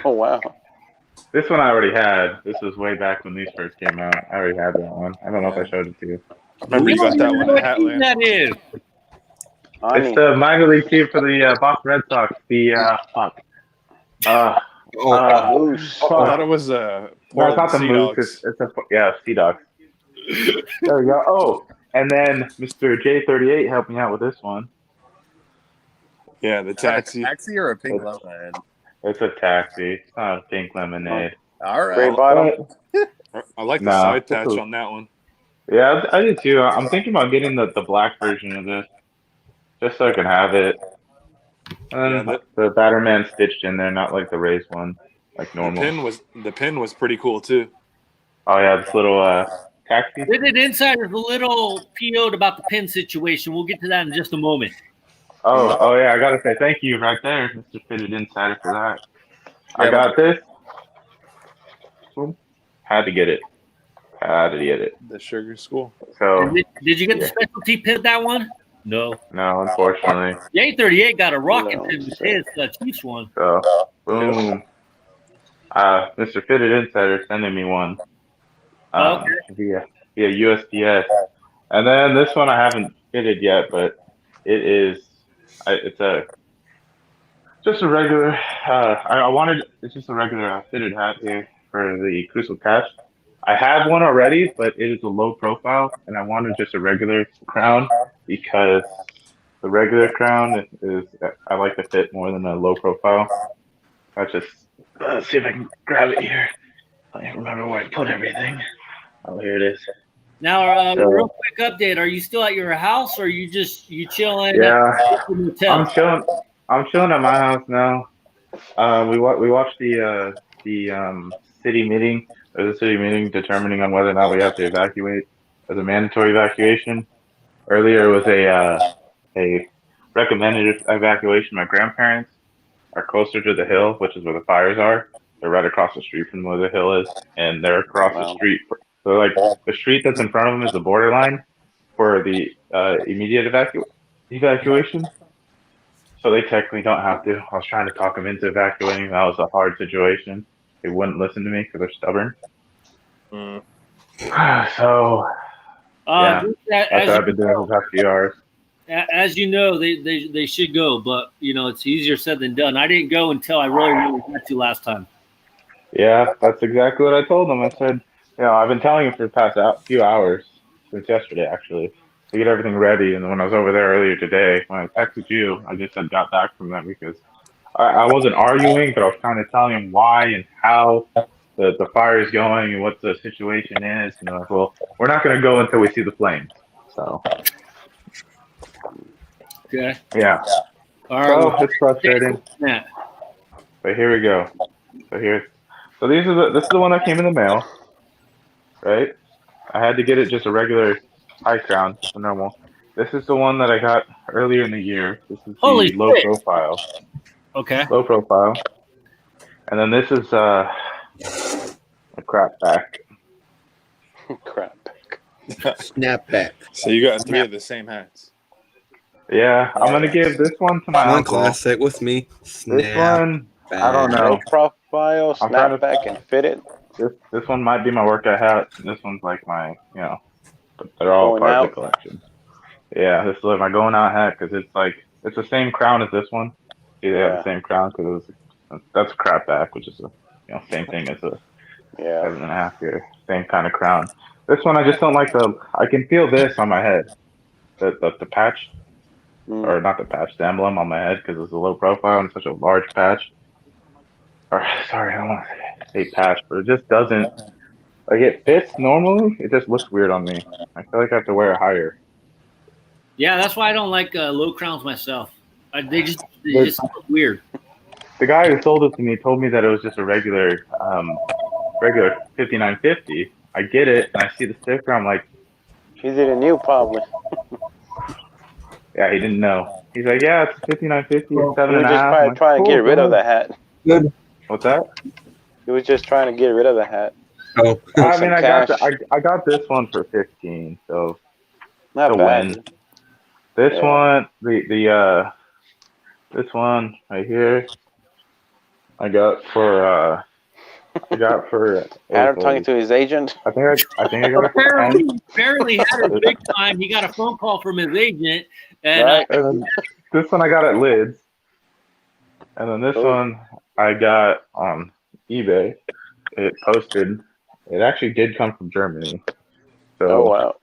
Oh, wow. This one I already had. This was way back when these first came out. I already had that one. I don't know if I showed it to you. Remember you got that one at Hatland? That is. It's the minor league team for the Boston Red Sox. The fuck. Moose. I thought it was No, it's not the Moose. It's Sea Dogs. There we go. Oh, and then Mr. J38 helped me out with this one. Yeah, the taxi. A taxi or a pink lemonade? It's a taxi. It's not a pink lemonade. All right. Gray bottom. I like the side patch on that one. Yeah, I do too. I'm thinking about getting the black version of this, just so I can have it. And the Batterman stitched in there, not like the Rays one, like normal. The pin was pretty cool too. Oh yeah, this little taxi. Fitted Insider's a little PO'd about the pin situation. We'll get to that in just a moment. Oh yeah, I gotta say thank you right there, Mr. Fitted Insider, for that. I got this. Had to get it. The Sugar School. So Did you get the specialty pin that one? No, unfortunately. The A38 got a rocket pin with his Chiefs one. So boom. Mr. Fitted Insider sending me one. Via USPS. And then this one I haven't fitted yet, but it is. It's just a regular. It's just a regular fitted hat here for the Crucial Cash. I have one already, but it is a low profile, and I wanted just a regular crown because the regular crown is I like the fit more than a low profile. Let's see if I can grab it here. I don't remember where I put everything. Oh, here it is. Now, real quick update: are you still at your house, or you chilling? Yeah, I'm chilling. I'm chilling at my house now. We watched the city meeting. There's a city meeting determining on whether or not we have to evacuate as a mandatory evacuation. Earlier, it was a recommended evacuation. My grandparents are closer to the hill, which is where the fires are. They're right across the street from where the hill is, and they're across the street. So, like, the street that's in front of them is the borderline for the immediate evacuation. So they technically don't have to. I was trying to talk them into evacuating. That was a hard situation. They wouldn't listen to me because they're stubborn. So That's what I've been doing for the past few hours. As you know, they should go, but it's easier said than done. I didn't go until I really had to last time. Yeah, that's exactly what I told them. I said, I've been telling him for the past few hours, since yesterday actually, to get everything ready. And when I was over there earlier today, when I texted you, I just had got back from them because I wasn't arguing, but I was trying to tell him why and how the fire is going and what the situation is. And they're like, well, we're not going to go until we see the flames. So. Okay. Yeah. All right. So it's frustrating. But here we go. So this is the one that came in the mail, right? I had to get it just a regular high crown, the normal. This is the one that I got earlier in the year. This is the low profile. Okay. Low profile. And then this is a crap back. Crap back. Snapback. So you got 3 of the same hats. Yeah, I'm gonna give this one to my One uncle. classic with me. This one, I don't know. Low profile, snapback, and fitted. This one might be my workout hat. This one's like my, but they're all part of the collection. Yeah, this is like my going out hat because it's the same crown as this one. See, they have the same crown because that's a crap back, which is same thing as a 7.5 year, same kind of crown. This one I just don't like I can feel this on my head, the patch, or not the patch, the emblem on my head because it's a low profile and such a large patch. Or sorry, I don't want to say patch, but it just doesn't. Like it fits normally, it just looks weird on me. I feel like I have to wear it higher. Yeah, that's why I don't like low crowns myself. They just look weird. The guy who sold it to me told me that it was just a regular 5950. I get it, and I see the sticker. I'm like, he didn't know probably. Yeah, he didn't know. He's like, yeah, it's 5950, 7.5. He was just probably trying to get rid of the hat. Good. What's that? He was just trying to get rid of the hat. Oh, I mean, I got this one for 15, so not bad. Win. This one, this one right here, I got for Adam talking to his agent. I think I got it for 10. Apparently had it big time. He got a phone call from his agent, and and this one I got at Lids, and then this one I got on eBay. It posted. It actually did come from Germany. So, wow.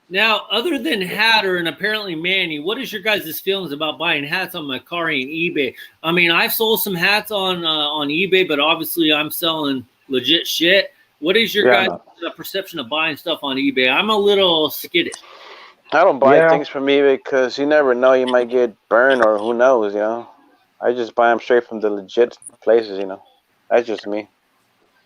Now, other than Hatter and apparently Manny, what is your guys' feelings about buying hats on Mercari and eBay? I mean, I've sold some hats on eBay, but obviously I'm selling legit shit. What is your guys' perception of buying stuff on eBay? I'm a little skittish. I don't buy things from eBay because you never know. You might get burned or who knows, I just buy them straight from the legit places, That's just me.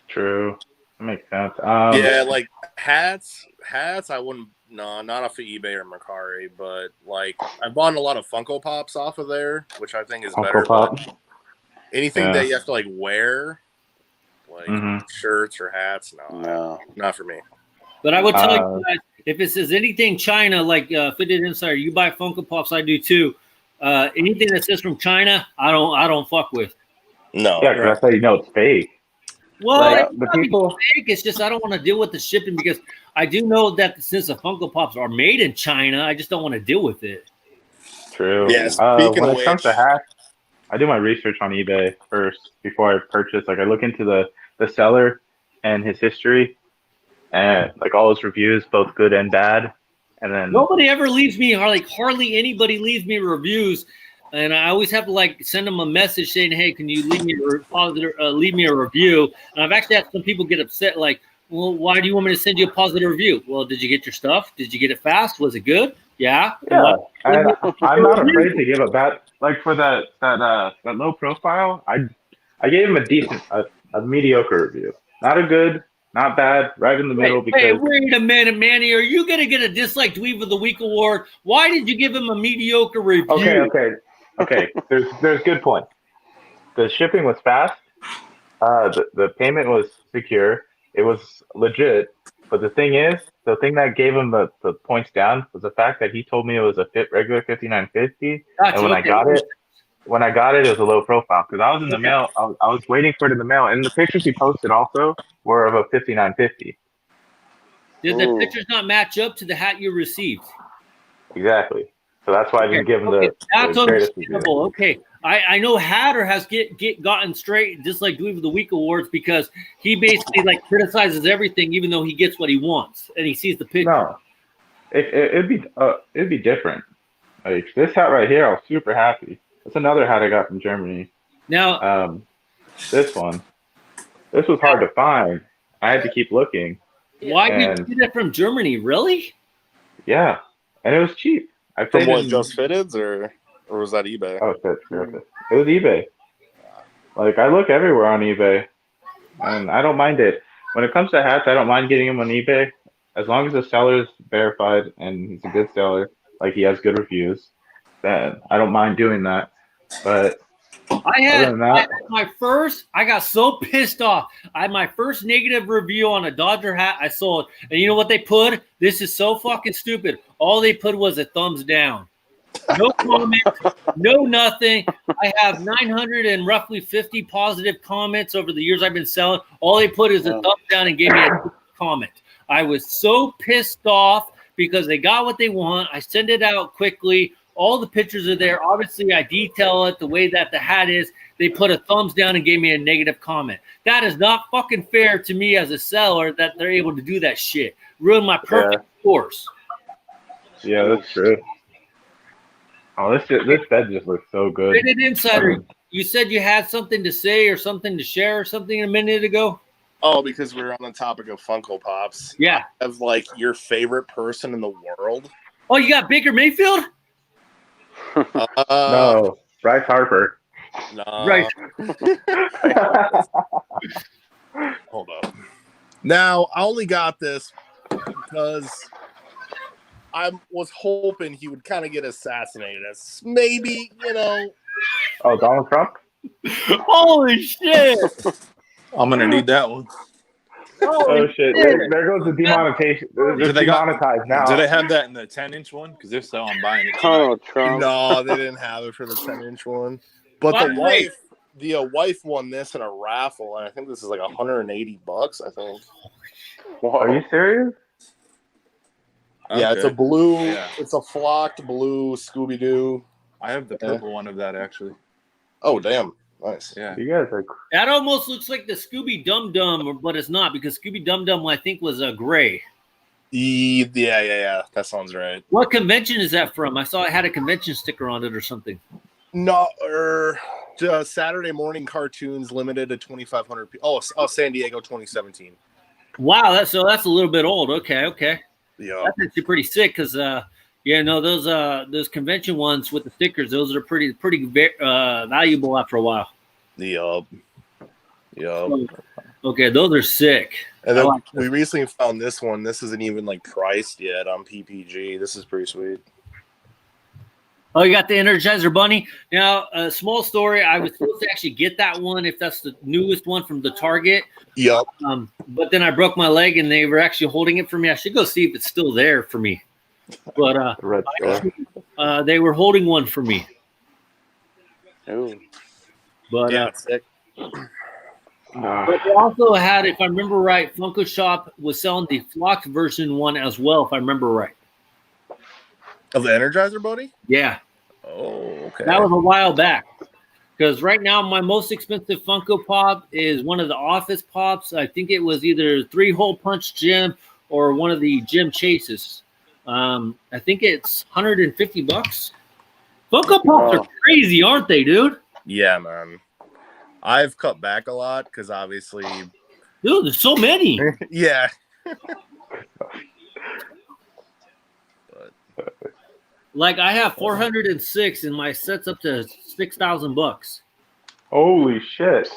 True. That makes sense. Yeah, like hats, I wouldn't. No, not off of eBay or Mercari, but like I bought a lot of Funko Pops off of there, which I think is better. Anything that you have to like wear, like shirts or hats, no, not for me. But I would tell you guys, if it says anything China, like Fitted Insider, you buy Funko Pops, I do too. Anything that says from China, I don't fuck with. No, yeah, because that's how you know it's fake. Well, the people fake. It's just I don't want to deal with the shipping because I do know that since the Funko Pops are made in China, I just don't want to deal with it. True. Yeah. When it comes to hats, I do my research on eBay first before I purchase. Like I look into the seller and his history, and like all his reviews, both good and bad. And then nobody ever leaves me, or like hardly anybody leaves me reviews. And I always have to like send them a message saying, "Hey, can you leave me a review?" And I've actually had some people get upset, like, "Well, why do you want me to send you a positive review?" Well, did you get your stuff? Did you get it fast? Was it good? Yeah. Yeah. And I'm not afraid to give a bad, like for that low profile. I gave him a decent, a mediocre review. Not a good, not bad, right in the middle. Hey, wait a minute, Manny. Are you gonna get a Dislike Dweeb of the Week award? Why did you give him a mediocre review? Okay. There's good points. The shipping was fast. The payment was secure. It was legit. But the thing that gave him the points down was the fact that he told me it was a regular 5950. Gotcha, and when I got it, it was a low profile because I was in the mail. I was waiting for it in the mail, and the pictures he posted also were of a 5950. Did the pictures not match up to the hat you received? Exactly. So that's why I didn't give him the That's greatest understandable. Okay. I know Hatter has gotten straight, just like Dweeb of the Week awards, because he basically like criticizes everything, even though he gets what he wants and he sees the picture. No, it'd be different. Like this hat right here, I was super happy. It's another hat I got from Germany. Now, this was hard to find. I had to keep looking. Why did you get it from Germany? Really? Yeah, and it was cheap. From what, Just Fitteds, or was that eBay? Oh, it was eBay. Like I look everywhere on eBay, and I don't mind it. When it comes to hats, I don't mind getting them on eBay as long as the seller's verified and he's a good seller, like he has good reviews. Then I don't mind doing that. But I got so pissed off. I had my first negative review on a Dodger hat I sold. And you know what they put? This is so fucking stupid. All they put was a thumbs down. No comment, no nothing. I have 950 positive comments over the years I've been selling. All they put is a thumbs down and gave me a comment. I was so pissed off because they got what they want. I send it out quickly. All the pictures are there. Obviously, I detail it the way that the hat is. They put a thumbs down and gave me a negative comment. That is not fucking fair to me as a seller that they're able to do that shit. Ruin my perfect course. Yeah, that's true. Oh, this bed just looks so good. Rated Insider, you said you had something to say or something to share or something a minute ago? Oh, because we were on the topic of Funko Pops. Yeah. Of like your favorite person in the world. Oh, you got Baker Mayfield? No, Bryce Harper. No. Right. Hold up. Now, I only got this because I was hoping he would kind of get assassinated. As maybe, Oh, Donald Trump? Holy shit. I'm going to need that one. Oh, shit. There goes the demonetization. They're demonetized now. Do they have that in the 10-inch one? Because if so, I'm buying it. Donald Trump. No, they didn't have it for the 10-inch one. But the wife won this in a raffle, and I think this is like $180, I think. Are you serious? Yeah, it's a blue. Yeah. It's a flocked blue Scooby-Doo. I have the purple one of that, actually. Oh, damn. Nice. Yeah. You guys are... That almost looks like the Scooby Dum Dum, but it's not because Scooby Dum Dum, I think, was gray. Yeah. That sounds right. What convention is that from? I saw it had a convention sticker on it or something. No, Saturday morning cartoons limited to 2,500 people. Oh, San Diego 2017. Wow, that's a little bit old. Okay. Yeah, that's actually pretty sick because those convention ones with the stickers, those are pretty valuable after a while. Yup. Okay, those are sick. And then we recently found this one. This isn't even like priced yet on PPG. This is pretty sweet. Oh, you got the Energizer Bunny. Now, a small story. I was supposed to actually get that one if that's the newest one from the Target. Yep. But then I broke my leg and they were actually holding it for me. I should go see if it's still there for me. But they were holding one for me. Ooh. But yeah, sick. But they also had, if I remember right, Funko Shop was selling the flocked version one as well, if I remember right. Of the Energizer Bunny? Yeah. Oh, okay. That was a while back. Because right now, my most expensive Funko Pop is one of the Office Pops. I think it was either 3-hole punch gym or one of the gym chases. I think it's $150. Funko Pops are crazy, aren't they, dude? Yeah, man. I've cut back a lot because obviously... Dude, there's so many. Yeah. Like I have 406 and my set's up to $6,000. Holy shit!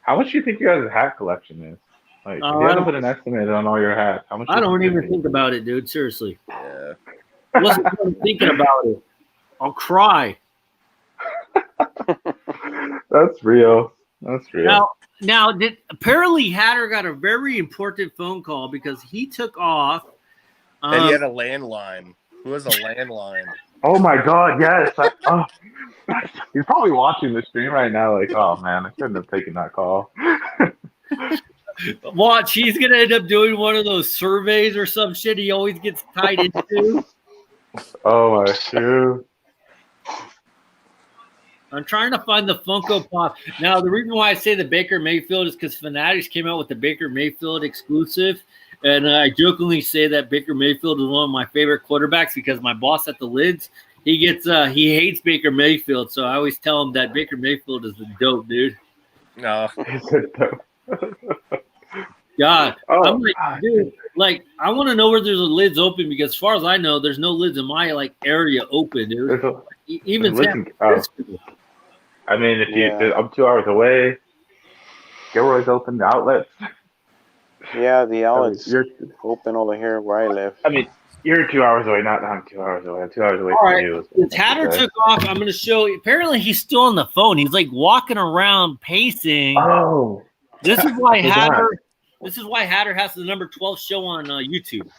How much do you think you guys' hat collection is? Like, if you had to put an estimate on all your hats, how much? I don't even think about it, dude. Seriously. Yeah. I wasn't even thinking about it. I'll cry. That's real. Now, apparently Hatter got a very important phone call because he took off. And he had a landline. Who has a landline? Oh my God! Yes. He's probably watching the stream right now. Like, oh man, I shouldn't have taken that call. Watch, he's gonna end up doing one of those surveys or some shit he always gets tied into. Oh my shoe. I'm trying to find the Funko Pop. Now, the reason why I say the Baker Mayfield is because Fanatics came out with the Baker Mayfield exclusive. And I jokingly say that Baker Mayfield is one of my favorite quarterbacks because my boss at the Lids, he hates Baker Mayfield. So I always tell him that Baker Mayfield is the dope, dude. No. He's a dope. God. Oh, I'm like, dude, like, I want to know where there's a Lids open because as far as I know, there's no Lids in my, like, area open, dude. Even San Francisco. I mean, I'm 2 hours away. Gilroy's open, the outlets. Yeah, the outlets you're open over here where I live. I mean, you're 2 hours away, not I'm 2 hours away. I'm 2 hours away All from right. you. The Tatter took off. I'm going to show you. Apparently, he's still on the phone. He's like walking around, pacing. Oh, This is why Hatter. This is why Hatter has the number 12 show on YouTube.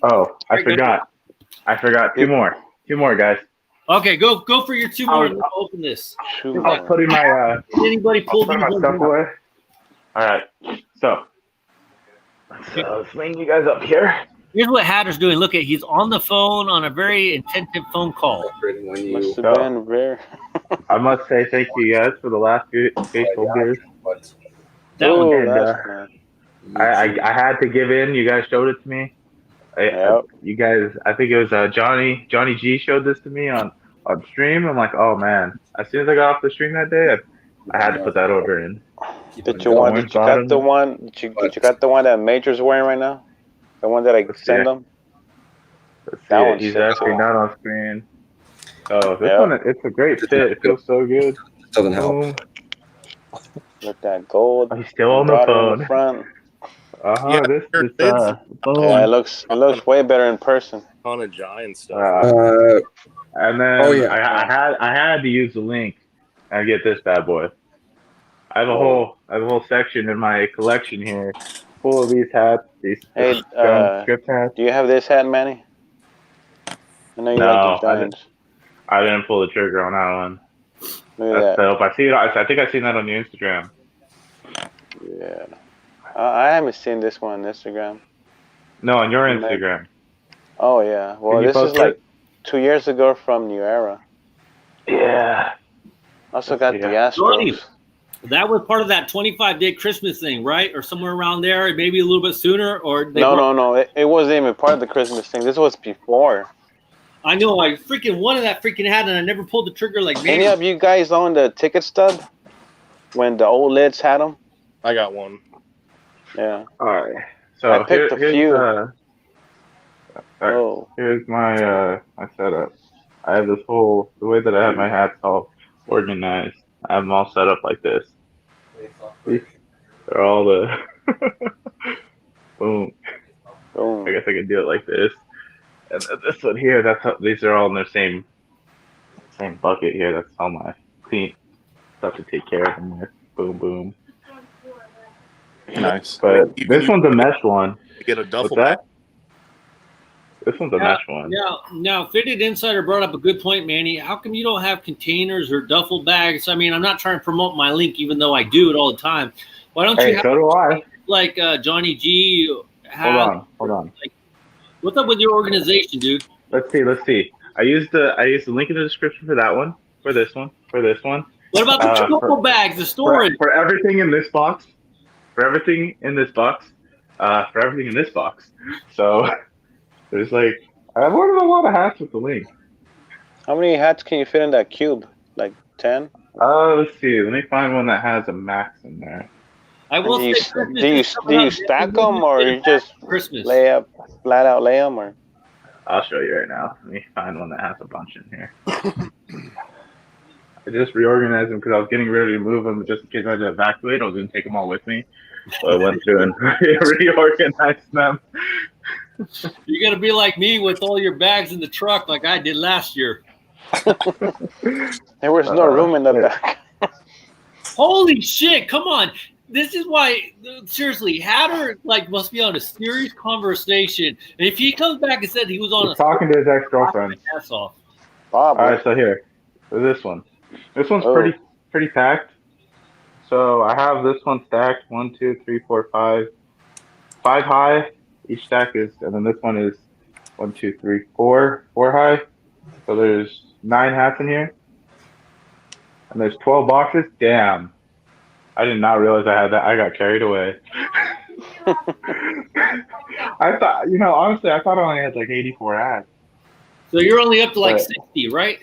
Oh, I forgot. Two more. Two more, guys. Okay, go for your two more. And I'll open this. I'm putting my Anybody pull my stuff away. All right. So swing you guys up here. Here's what Hatter's doing. Look at he's on the phone on a very intensive phone call. Must have been rare. I must say thank you guys for the last few faithful beers. That Oh, one, that's I had to give in. You guys showed it to me. You guys, I think it was Johnny G showed this to me on stream. I'm like, oh man! As soon as I got off the stream that day, I had to put that order in. Did you got the one that Major's wearing right now? The one that I sent them? That one's he's actually not on screen. Oh, this one, it's a great fit. It feels so good. Doesn't help. With that gold. He's still on the phone. The front. Yeah, it looks way better in person. On a giant stuff. And then I had to use the link and get this bad boy. I have a whole section in my collection here full of these hats. These script hats. Do you have this hat, Manny? I know you like the Giants. I didn't pull the trigger on that one. Look at that. Dope. I see it. I think I seen that on your Instagram. Yeah. I haven't seen this one on Instagram. No, on your Instagram. Oh, yeah. Well, this is like 2 years ago from New Era. Yeah. Also got the Astros. That was part of that 25-day Christmas thing, right? Or somewhere around there, maybe a little bit sooner? Or No. It wasn't even part of the Christmas thing. This was before. I know. I freaking wanted that freaking hat, and I never pulled the trigger like me. Any of you guys own the ticket stub? When the old Lids had them? I got one. Yeah. All right. So I picked a few. Here's my my setup. I have the way that I have my hats all organized. I have them all set up like this. They're all the boom. I guess I can do it like this. And this one here, these are all in the same bucket here. That's all my clean stuff to take care of them with. Boom, boom. Nice. But this one's a mesh one. You get a duffel bag. This one's a mesh one. Yeah. Now, Fitted Insider brought up a good point, Manny. How come you don't have containers or duffel bags? I mean, I'm not trying to promote my link, even though I do it all the time. Why don't you have so do I. Like Johnny G? Hold on. Like, what's up with your organization, dude? Let's see. I used the link in the description for that one, for this one. What about the duffel bags, the storage? For everything in this box. For everything in this box. So there's like I've ordered a lot of hats with the link. How many hats can you fit in that cube? Like 10? Let's see. Let me find one that has a max in there. I will do say, you stack them or you just flat out lay them? Or I'll show you right now. Let me find one that has a bunch in here. I just reorganized them because I was getting ready to move them just in case I had to evacuate. I was going to take them all with me. So I went through and reorganized them. You're going to be like me with all your bags in the truck like I did last year. There was no room in the back. Holy shit, come on. This is why, seriously, Hatter must be on a serious conversation. And if he comes back and said he was on talking to his ex-girlfriend. Ass off. Bob, all right, so here. So this one. This one's pretty packed. So I have this one stacked 1, 2, 3, 4, 5. 5 high. Each stack is, and then this one is 1, 2, 3, 4. 4 high. So there's 9 hats in here. And there's 12 boxes. Damn. I did not realize I had that. I got carried away. I thought, honestly, I thought I only had like 84 hats. So you're only up to like 60, right?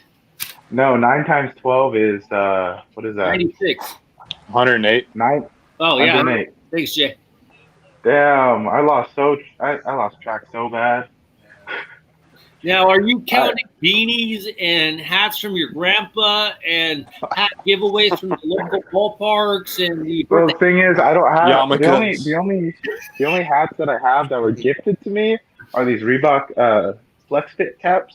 No, 9 times 12 is, what is that? 96. 108. 9. Oh, yeah. 108. Thanks, Jay. Damn, I lost track so bad. Now, are you counting beanies and hats from your grandpa and hat giveaways from the local ballparks and the Well, birthday? the thing is, I don't have Yarmulkes. the only hats that I have that were gifted to me are these Reebok Flex Fit caps.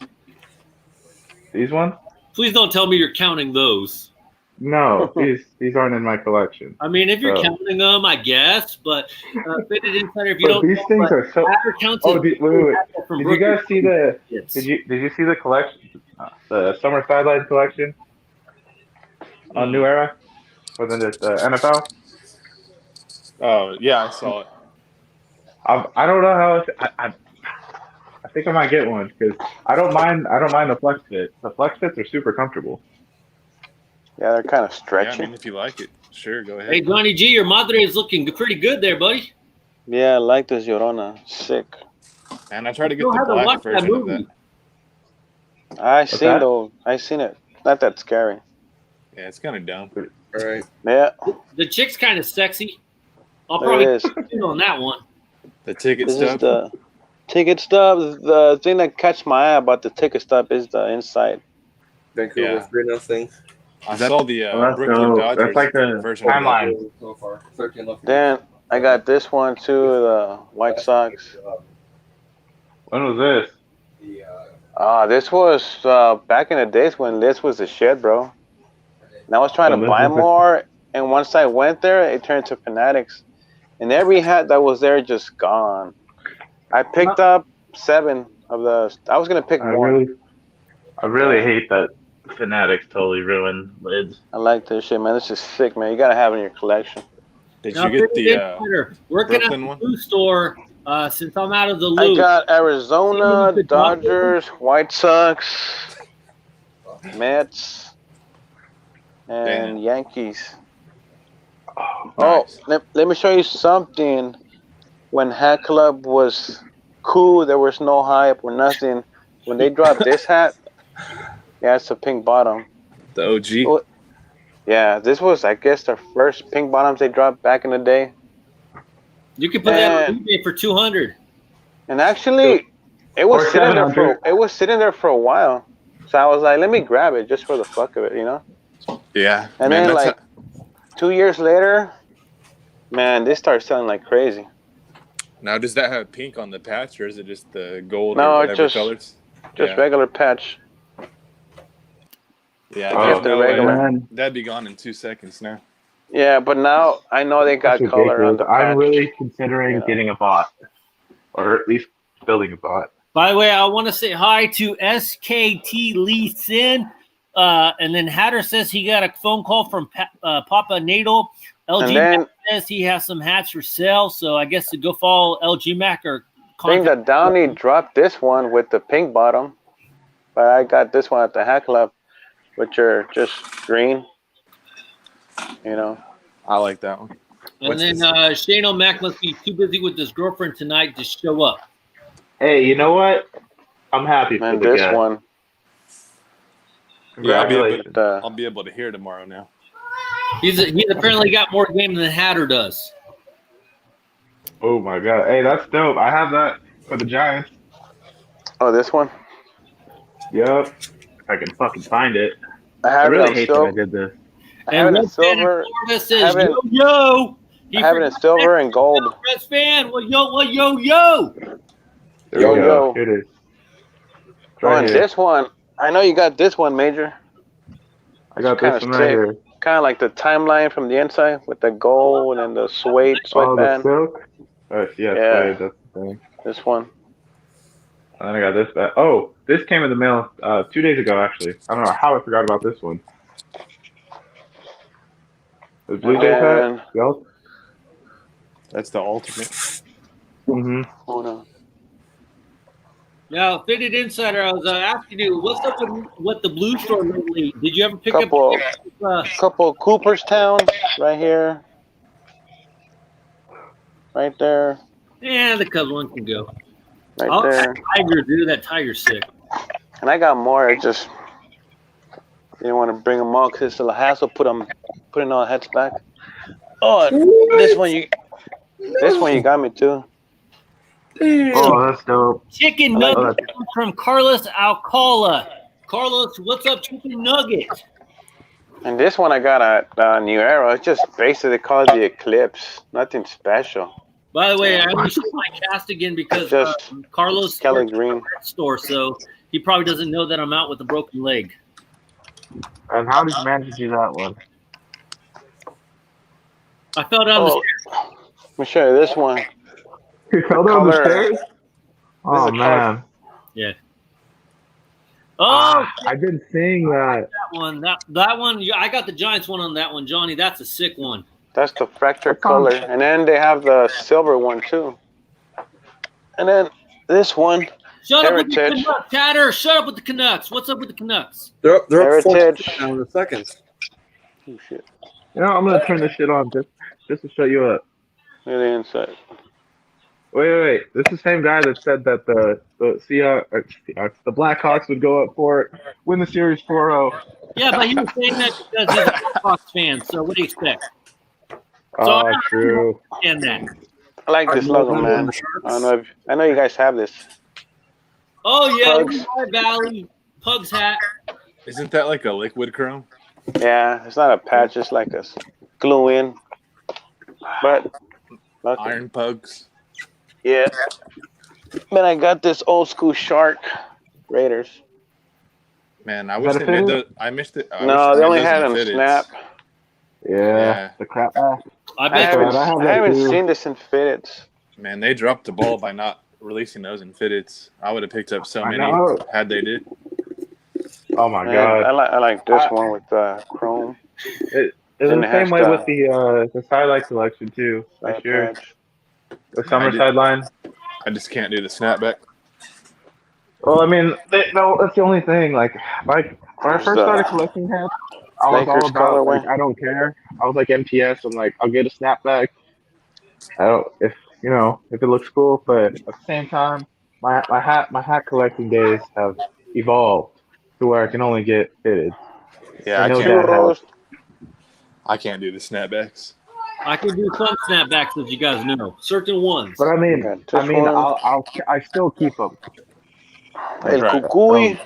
These ones? Please don't tell me you're counting those. No, these aren't in my collection. I mean, if you're So- counting them, I guess, but Fitted Insider, if you But don't these know, things but are so. Hatter counts Oh, as wait. from Did you guys see the? Yes. Did you see the collection? The summer sideline collection on New Era for the NFL. Oh yeah, I saw it. I don't know how. I think I might get one because I don't mind the flex fit. The flex fits are super comfortable. Yeah, they're kind of Yeah, stretchy. I mean, if you like it, sure, go ahead. Hey, Johnny G, your madre is looking pretty good there, buddy. Yeah, I like this Llorona. Sick. And I tried to get You'll the have to black watch that version of movie. that. I seen it. Not that scary. Yeah, it's kind of dumb. All right. Yeah, The chick's kind of sexy. I'll it probably is. get on that one. The ticket This stuff. is the ticket stub. The thing that catch my eye about the ticket stub is the inside. Vancouver Yeah. 3-0. I saw the that's Brooklyn dope. Dodgers That's like the version of that. timeline. So far, 13 left. Then I got this one too. The White Sox. When was this? This was back in the days when this was a shed, bro. And I was trying So to this buy is the- more, and once I went there, it turned to Fanatics, and every hat that was there just gone. I picked up 7 of the. I was gonna pick I one. really hate that Fanatics totally ruined lids. I like this shit, man. This is sick, man. You gotta have it in your collection. Did Now, you get Fitted the Insider, working at Brooklyn the one? food store since I'm out of the I loop. got Arizona, Good job. Dodgers, White Sox, Mets, and Damn. Yankees. Oh, Oh, Nice. let me show you something. When Hat Club was cool, there was no hype or nothing. When they dropped this hat, yeah, it's a pink bottom. The OG? Oh, yeah, this was, I guess, the first pink bottoms they dropped back in the day. You can put that on Man. eBay for $200. And actually, it was Or sitting there $700. for a while. So I was like, let me grab it just for the fuck of it, you know. Yeah. And man, then that's like 2 years later, man, they started selling like crazy. now, does that have pink on the patch, or is it just the gold No, or it's whatever just- colors? Just Yeah. regular patch. Yeah, Oh, there's no way. regular. man, That'd be gone in 2 seconds now. Yeah, but now I know they got that's color on ridiculous. the patch. I'm really considering Yeah. getting a bot, or at least building a bot. By the way, I want to say hi to SKT Lee Sin. And then Hatter says he got a phone call from Papa Natal. LG And then Mac says he has some hats for sale. So I guess to go follow LG Mac or I think that Downey dropped this one with the pink bottom. But I got this one at the Hat Club, which are just green. You know. I like that one. And What's then this? Shane O'Mac must be too busy with his girlfriend tonight to show up. Hey, you know what? I'm happy for And the this guy. one. Yeah, Congratulations. I'll be able to hear tomorrow now. He's apparently got more game than Hatter does. Oh my god. Hey, that's dope. I have that for the Giants. Oh, this one? Yup. If I can fucking find it. I I have it really in hate that I silver. did this. I have it in Red Fan in silver. Florida says, have it- yo, yo. He I have it in forgot silver and gold. Red Fan. Well, yo, yo. There Yo, we go. yo. Here it is. It's Oh, right and here. this one. I know you got this one, Major. I got kinda this one right sick. here. Kind of like the timeline from the inside with the gold and the suede Oh, the sweatband. silk? Oh, yeah, Yeah. suede, that's the thing. This one. And then I got this back. Oh, this came in the mail 2 days ago, actually. I don't know how I forgot about this one. The Blue Jays And hat? Yep. That's the ultimate. Mm-hmm. hold on. Now, Fitted Insider, I was asking you, what's up with the Blue Store lately? Did you ever pick Couple up? of Cooperstown right here, right there, Yeah, the Cubs one can go. right Oh, there. that Tiger, dude, that Tiger's sick. And I got more. I just didn't want to bring them all because it's a hassle putting all the heads back. Oh, and this one you got me too. Oh, that's dope. Chicken I like nugget from Carlos Alcala. Carlos, what's up, chicken nugget? And this one I got at New Era. It's just basically called the Eclipse. Nothing special. By the way, I only show my cast again because Just Carlos Kelly works at Green. the red store, so he probably doesn't know that I'm out with a broken leg. And how did you manage to do that one? I fell down the Oh, stairs. let me show you this one. You fell down the Color. stairs? Oh, a man. Yeah. Oh, I've been seeing that. that one. That one. I got the Giants one on that one, Johnny. That's a sick one. That's the fracture color. And then they have the silver one too. And then this one, Shut up with the Heritage. Canucks, Chatter. Shut up with the Canucks. What's up with the Canucks? They're up Heritage. 4 now in a second. Oh, shit. You know, I'm going to turn this shit on just to shut you up. Look at the inside. Wait. This is the same guy that said that the Seahawks, the Blackhawks would go up for it, win the series 4-0. Yeah, but he was saying that because he's a Blackhawks fan. So what do you expect? Oh, true. And that. I like this logo, man. I know you guys have this. Oh yeah, Pugs. Lehigh Valley Pugs hat. Isn't that like a liquid chrome? Yeah, it's not a patch. It's like a glue in. But okay. Iron pugs. Yeah. Man, I got this old school Shark Raiders. Man, I Is wish that a they made fitted? I missed it. No, they only had them snap. Yeah, the crap. I I bet haven't seen this in fitteds. Man, they dropped the ball by not releasing those in fitteds. I would have picked up so I many know. had they did. Oh my Man, god. I like this one with chrome. It's And the it same has way the- with the Starlight collection too. This year, Patch. the summer I did. sideline. I just can't do the snapback. Well, I mean, no, that's the only thing. Like when I first started collecting hats, I was Lakers all about colorway. like I don't care. I was like MTS. I'm like I'll get a snapback. I don't if it looks cool, but at the same time, my hat collecting days have evolved to where I can only get fitted. Yeah, I know can't, that helps. I can't do the snapbacks. I can do some snapbacks, as you guys know, certain ones. But I mean, Got this one. I still keep them. El Right. Cucuy.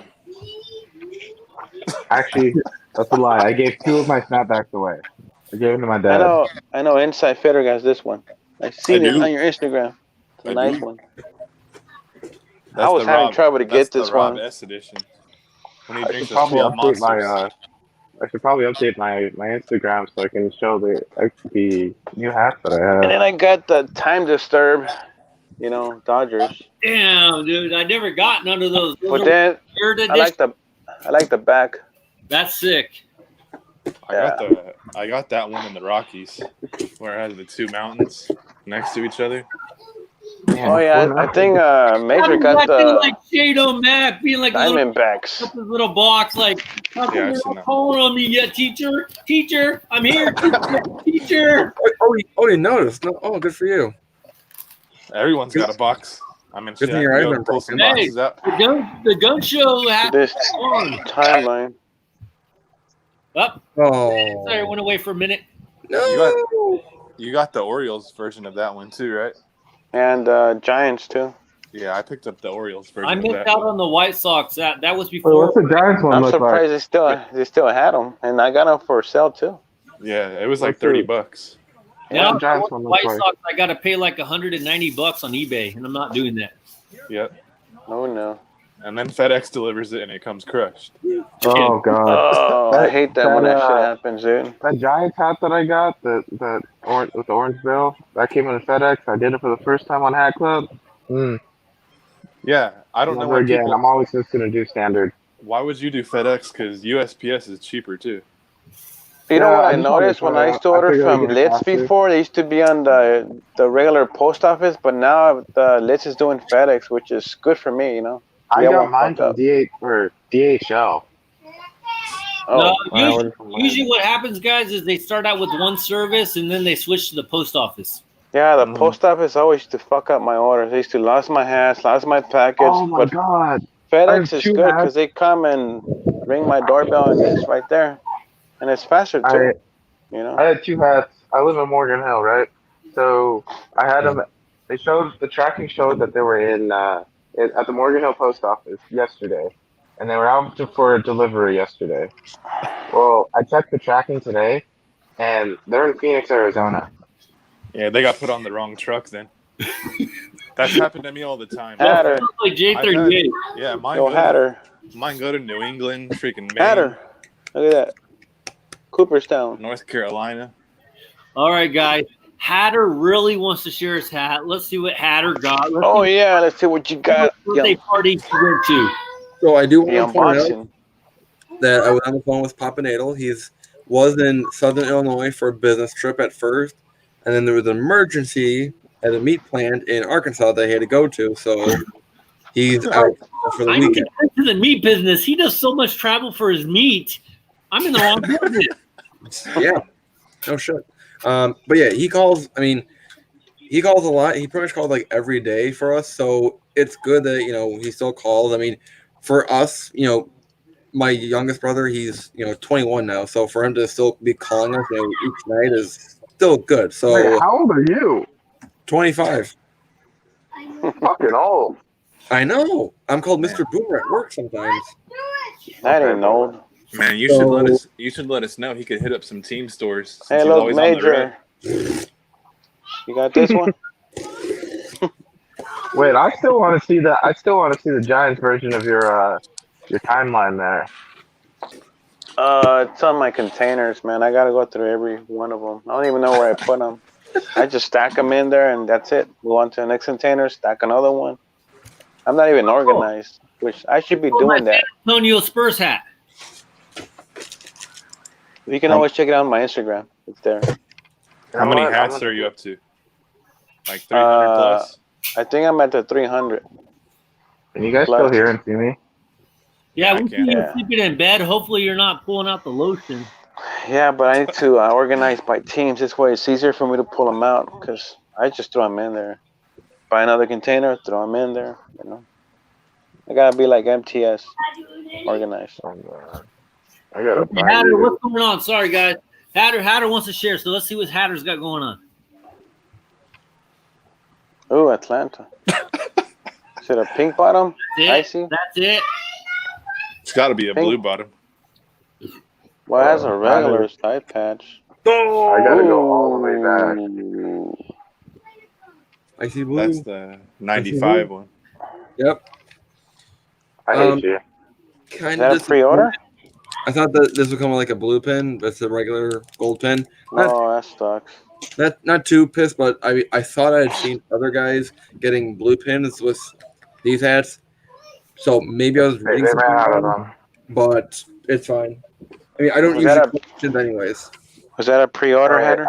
Actually, that's a lie. I gave 2 of my snapbacks away. I gave them to my dad. I know Inside Fitter has this one. I seen it do. on your Instagram. It's a I nice do. one. That's was the having Rob- trouble to that's get this the Rob one. S edition. When he I drinks should those probably 12 update monsters. I should probably update my Instagram so I can show the new hats that I And have. then I got the Time Disturb, Dodgers. Damn, dude, I never got none of those. Those But are then weird I like the back. That's sick. I got that one in the Rockies where it has the 2 mountains next to each other. Oh yeah, I think Major got acting the like Shade O'Mac, being like a little, Diamondbacks. up his little box, like, how come Yeah, I've you're seen not that. calling on me yet, teacher? Teacher, I'm here, teacher. Oh, you noticed? No, oh, good for you. Everyone's got a box. I mean, Good shit, thing I your can eyes go aren't pull some broken. boxes out. The gun show happened This on. timeline. Up. Oh. Sorry, I went away for a minute. No. You got the Orioles version of that one too, right? And Giants too. Yeah, I picked up the Orioles version I of missed that. out on the White Sox. That was Wait, before. what's the Giants one I'm look like? surprised they still had them, and I got them for sale too. Yeah, it was like What's the- $30. Now, the Giants one look White like? Sox, I got to pay like $190 on eBay, and I'm not doing that. Yep. Oh no. And then FedEx delivers it and it comes crushed. Oh god. Oh, I hate that when that shit happens, dude. That Giants hat that I got, that orange with the orange bill, that came in a FedEx. I did it for the first time on Hat Club. Yeah, I don't know Never why again. people. I'm always just gonna do standard. Why would you do FedEx? Because USPS is cheaper too. You know what I noticed when I used to order from Litz before? They used to be on the regular post office, but now the Litz is doing FedEx, which is good for me, you know. I got mine from DHL. No, usually what happens, guys, is they start out with one service and then they switch to the post office. Yeah, the post office always used to fuck up my orders. They used to lost my hats, lost my package. Oh my god! FedEx is good because they come and ring my doorbell and it's right there, and it's faster too. You know. I had 2 hats. I live in Morgan Hill, right? So I had them. They showed the tracking showed that they were at the Morgan Hill post office yesterday, and they were out for a delivery yesterday. Well, I checked the tracking today, and they're in Phoenix, Arizona. Yeah, they got put on the wrong truck then. That's happened to me all the time. Hatter. Like J38. Yeah, mine go to New England, freaking Maine. Hatter. Look at that. Cooperstown. North Carolina. All right, guys. Hatter really wants to share his hat. Let's see what Hatter got. Let's see what you got. What birthday party you went to. So I do want to point out that I was on the phone with Papa Nadal. He was in Southern Illinois for a business trip at first, and then there was an emergency at a meat plant in Arkansas that he had to go to, so he's out for the weekend. To the meat business. He does so much travel for his meat. I'm in the wrong business. Yeah, no shit. But yeah, he calls. I mean, he calls a lot. He pretty much calls like every day for us, so it's good that he still calls. I mean, for us, my youngest brother, he's 21 now, so for him to still be calling us each night is still good. So wait, how old are you? 25. Fucking old. I know. I'm called Mr. Boomer at work sometimes. That ain't old. Man, you should let us know. He could hit up some team stores. Hey, look, Major. You got this one? Wait, I still want to see that. I still want to see the Giants version of your timeline there. It's on my containers, man. I gotta go through every one of them. I don't even know where I put them. I just stack them in there, and that's it. Move on to the next container, stack another one. I'm not even organized, which I should be doing that. Antonio Spurs hat. You can always check it out on my Instagram. It's there. How many hats are you up to? Like 300 plus? I think I'm at the 300. Can you guys still hear and see me? Yeah, we see you sleeping in bed. Hopefully you're not pulling out the lotion. Yeah, but I need to organize by teams. This way it's easier for me to pull them out because I just throw them in there. Buy another container, throw them in there. I gotta be like MTS, organized. I gotta Hatter, what's going on? Sorry, guys. Hatter wants to share, so let's see what Hatter's got going on. Ooh, Atlanta. Is it a pink bottom? That's it. It's got to be a blue bottom. Well, it has a regular side patch. Oh, I gotta go all the way back. I see blue. That's the 95 one. Yep. I hate you. Is that a pre-order? I thought that this would come with like a blue pin. That's a regular gold pin. That sucks. Not too pissed, but I thought I had seen other guys getting blue pins with these hats. So maybe I was reading something out of them. But it's fine. I mean, I don't usually questions anyways. Was that a pre-order header?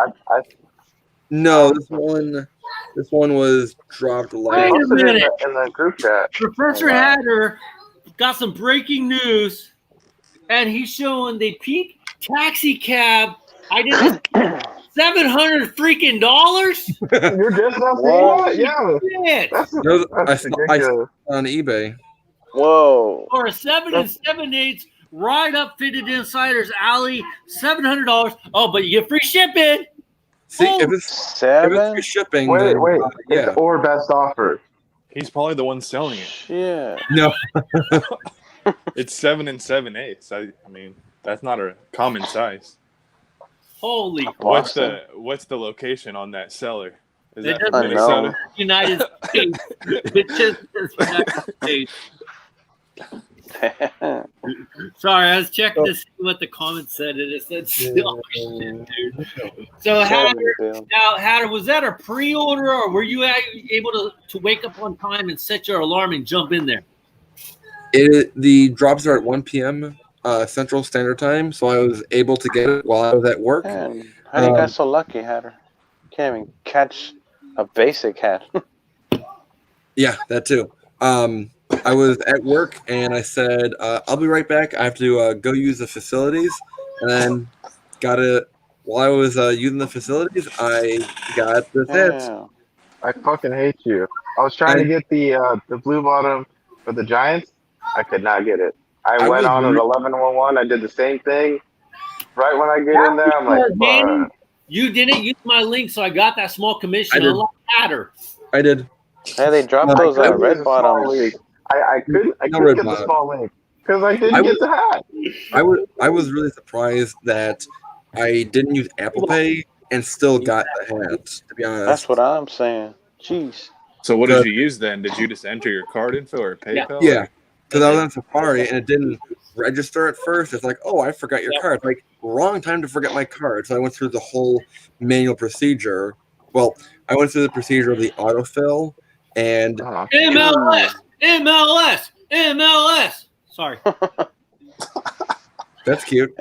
No, this one was dropped late. Wait a minute. In the group chat. Professor Hatter got some breaking news, and he's showing the pink taxi cab. I did $700 freaking dollars. You're just not seeing that? Yeah. That's ridiculous. On eBay. Whoa. For a 7 7/8 ride up fitted insider's alley, $700. Oh, but you get free shipping. See, if it's free shipping, wait, then, it's or best offer. He's probably the one selling it. Yeah. No. It's 7 7/8. I mean, that's not a common size. Holy. What's the location on that seller? Is it that Minnesota? United States. It just says United States. Sorry, I was checking to see what the comments said, and it said still shit, dude. So Hatter, was that a pre-order, or were you able to wake up on time and set your alarm and jump in there? The drops are at 1 p.m. Central Standard Time, so I was able to get it while I was at work. Man, how do you got so lucky, Hatter? Can't even catch a basic hat. Yeah, that too. I was at work and I said, I'll be right back. I have to go use the facilities. And then while I was using the facilities, I got this hit. Damn. I fucking hate you. I was trying to get the blue bottom for the Giants. I could not get it. I went on at 11-1-1. I did the same thing. Right when I get in there, I'm like, Danny, you didn't use my link, so I got that small commission. A lot matter. I did. Hey, they dropped those red bottoms. I couldn't get the small link because I didn't get the hat. I was really surprised that I didn't use Apple Pay and still got the hat, to be honest. That's what I'm saying. Jeez. So what did you use then? Did you just enter your card info or PayPal? Yeah, because I was on Safari and it didn't register at first. It's like, oh, I forgot your card. Like, wrong time to forget my card. So I went through the whole manual procedure. Well, I went through the procedure of the autofill and MLS. Sorry. That's cute.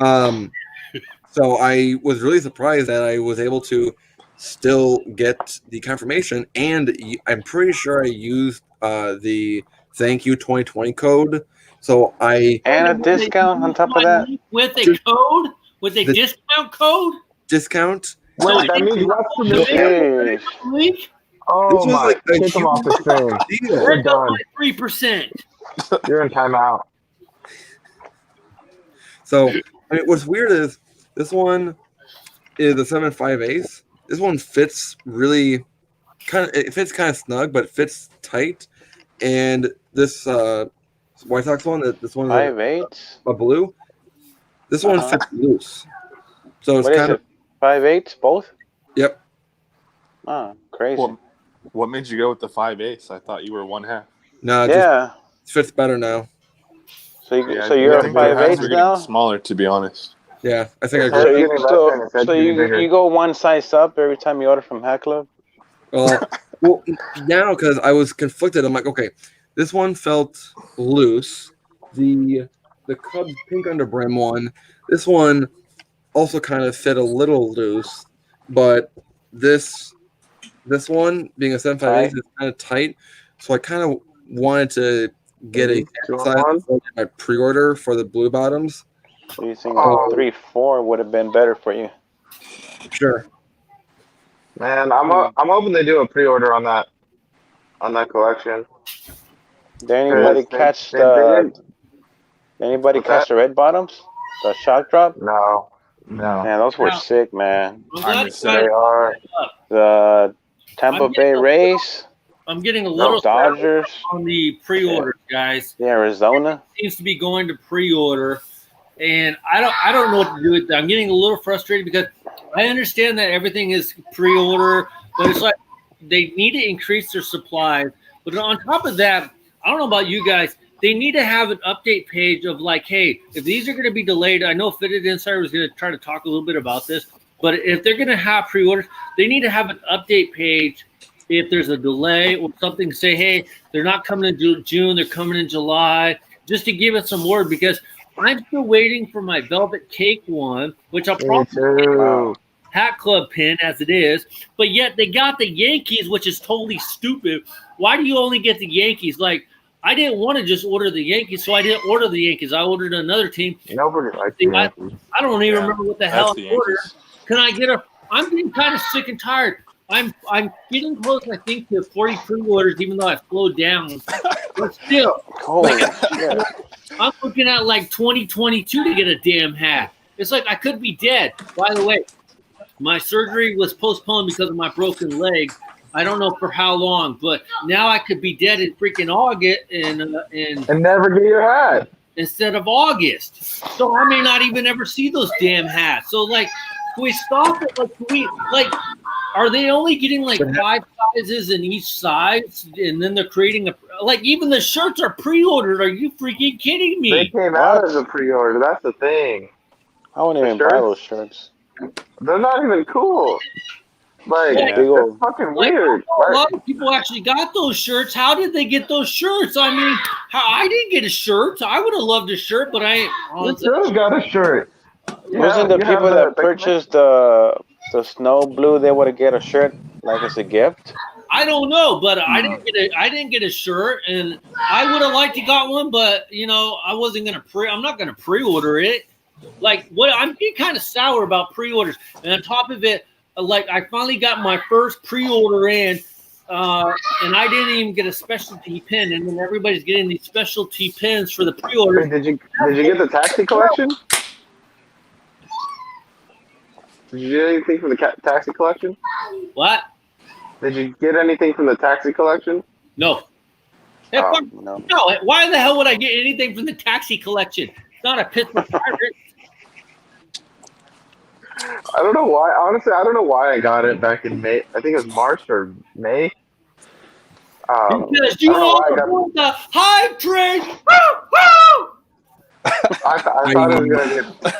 So I was really surprised that I was able to still get the confirmation, and I'm pretty sure I used the thank you 2020 code. So and a discount on top of that with a code, with a discount code. Discount. Wait, that means less commission. Oh my! Take them off the screen. You're done. 3%. You're in timeout. So I mean, what's weird is this one is a 7.5 ace. This one fits really it fits kind of snug, but it fits tight. And this White Sox one, this one 5/8, a blue. This one fits loose. So it's kind of 5/8 both. Yep. Oh, crazy. What made you go with the 5 ace? I thought you were 1/2. No, yeah, it fits better now. So you're a 5/8 now. Smaller, to be honest. Yeah, I think I agree. So you go one size up every time you order from Hat Club? Well, now because I was conflicted, I'm like, okay, this one felt loose. The Cubs pink under brim one, this one also kind of fit a little loose, but this one being a 7.5 is kind of tight, so I kind of wanted to get a size for my pre-order for the blue bottoms. So you think 3-4 would have been better for you? Sure. Man, I'm hoping they do a pre-order on that collection. Did anybody catch the red bottoms? The shock drop? No. Man, those were sick, man. They are. The Tampa Bay Rays. I'm getting a little Dodgers on the pre-orders, guys. Yeah, Arizona seems to be going to pre-order, and I don't know what to do with that. I'm getting a little frustrated because I understand that everything is pre-order, but it's like they need to increase their supplies. But on top of that, I don't know about you guys, they need to have an update page of like, hey, if these are going to be delayed, I know Fitted Insider was going to try to talk a little bit about this, but if they're going to have pre-orders, they need to have an update page. If there's a delay or something, say, hey, they're not coming in June, they're coming in July, just to give it some word, because I'm still waiting for my Velvet Cake one, which I'll probably Hat Club pin as it is, but yet they got the Yankees, which is totally stupid. Why do you only get the Yankees? Like, I didn't want to just order the Yankees, so I didn't order the Yankees. I ordered another team. Nobody likes the Yankees. I don't even remember what the hell I ordered. Can I get I'm getting kind of sick and tired. I'm getting close, I think, to 40 pre-orders, even though I slowed down. But still, I'm looking at like 2022 to get a damn hat. It's like I could be dead. By the way, my surgery was postponed because of my broken leg. I don't know for how long, but now I could be dead in freaking August and never get your hat instead of August. So I may not even ever see those damn hats. So like, can we stop it? Are they only getting like 5 sizes in each size, and then they're creating even the shirts are pre-ordered? Are you freaking kidding me? They came out as a pre-order. That's the thing. I wouldn't even buy those shirts. They're not even cool. Like, Yeah. that's fucking weird. A lot of people actually got those shirts. How did they get those shirts? I mean, I didn't get a shirt. I would have loved a shirt, but I. You still got a shirt. Wasn't the people that purchased the snow blue they would get a shirt like as a gift? I don't know, but I didn't get a shirt, and I would have liked to got one, but I wasn't gonna I'm not gonna pre-order it. Like I'm being kind of sour about pre-orders, and on top of it, like I finally got my first pre-order in, and I didn't even get a specialty pin, and then everybody's getting these specialty pins for the pre-order. Did you get the taxi collection? Did you get anything from the taxi collection? What? Did you get anything from the taxi collection? No. No. Why the hell would I get anything from the taxi collection? It's not a Pittsburgh Pirates. I don't know why. Honestly, I don't know why I got it back in May. I think it was March or May. Because you all want the hype train. Woo! I thought it was gonna be.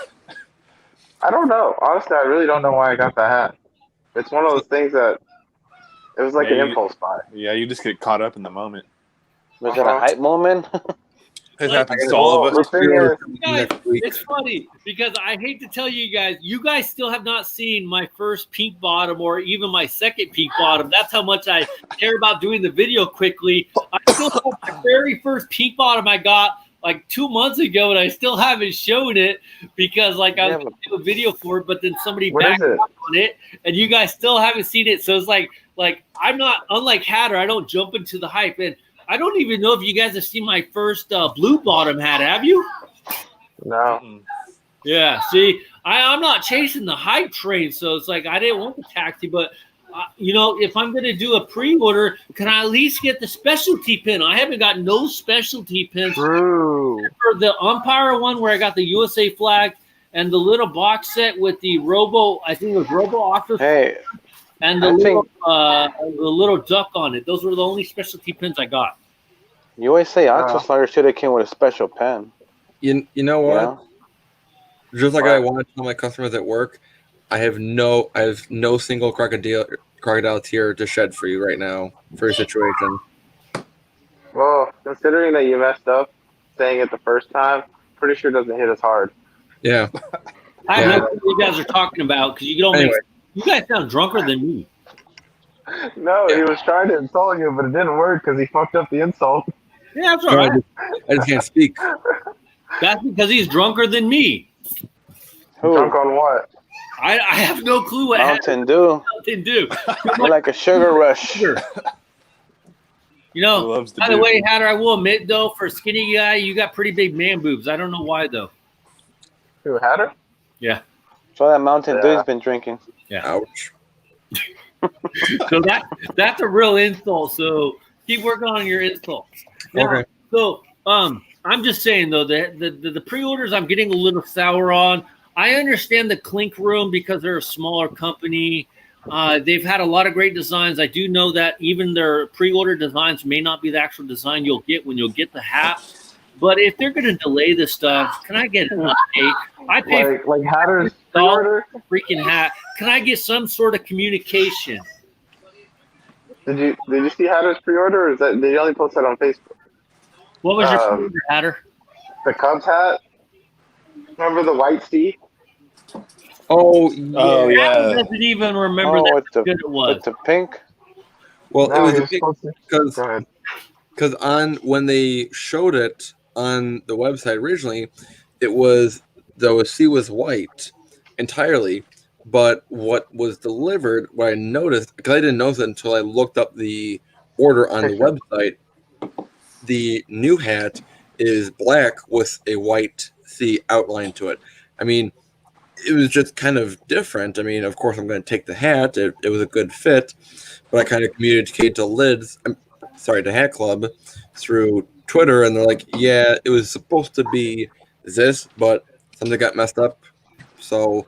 I don't know. Honestly, I really don't know why I got the hat. It's one of those things that it was like an impulse buy. Yeah, you just get caught up in the moment. Was it a hype moment? It happens to all of us. Guys, it's funny because I hate to tell you guys still have not seen my first pink bottom or even my second pink bottom. That's how much I care about doing the video quickly. I still have my very first pink bottom I got like 2 months ago, and I still haven't shown it because like I was going to do a video for it, but then somebody backed up on it, and you guys still haven't seen it. So it's like I'm not, unlike Hatter, I don't jump into the hype, and I don't even know if you guys have seen my first blue bottom hat. Have you? No. Yeah. See, I'm not chasing the hype train, so it's like I didn't want the taxi, but if I'm going to do a pre-order, can I at least get the specialty pin? I haven't got no specialty pins. True. For the umpire one where I got the USA flag and the little box set with the I think it was Robo Office. Hey. And the little duck on it. Those were the only specialty pins I got. USA Octo Slaughter should have came with a special pen. You know what? Yeah. Just like I want to tell my customers at work, I have no single crocodile tear to shed for you right now for your situation. Well, considering that you messed up saying it the first time, pretty sure it doesn't hit as hard. Yeah. I know what you guys are talking about because you don't you guys sound drunker than me. No, he was trying to insult you, but it didn't work because he fucked up the insult. Yeah, that's all right. I just can't speak. That's because he's drunker than me. Who? Drunk on what? I have no clue what Mountain Dew. Mountain Dew. More like a sugar rush. By the way, Hatter, I will admit, though, for a skinny guy, you got pretty big man boobs. I don't know why, though. Who, Hatter? Yeah. So that Mountain Dew's been drinking. Yeah. Ouch. So that's a real insult. So keep working on your insults. Now, okay. So I'm just saying though that the pre-orders I'm getting a little sour on. I understand the Clink Room because they're a smaller company. They've had a lot of great designs. I do know that even their pre-order designs may not be the actual design you'll get when you'll get the hat. But if they're going to delay this stuff, can I get an update? I pay like Hatter's pre-order? Freaking hat. Can I get some sort of communication? Did you see Hatter's pre-order, or did you only post that on Facebook? What was your pre-order, Hatter? The Cubs hat. Remember the white C? Oh yeah. I doesn't even remember that how good it was. With the pink. Well, No, it was because when they showed it on the website originally, the C was white entirely, but what was delivered, what I noticed, because I didn't notice it until I looked up the order on the website, the new hat is black with a white C outline to it. I mean, it was just kind of different. I mean, of course, I'm going to take the hat. It was a good fit, but I kind of communicated to Hat Club through Twitter, and they're like, yeah, it was supposed to be this, but something got messed up. So,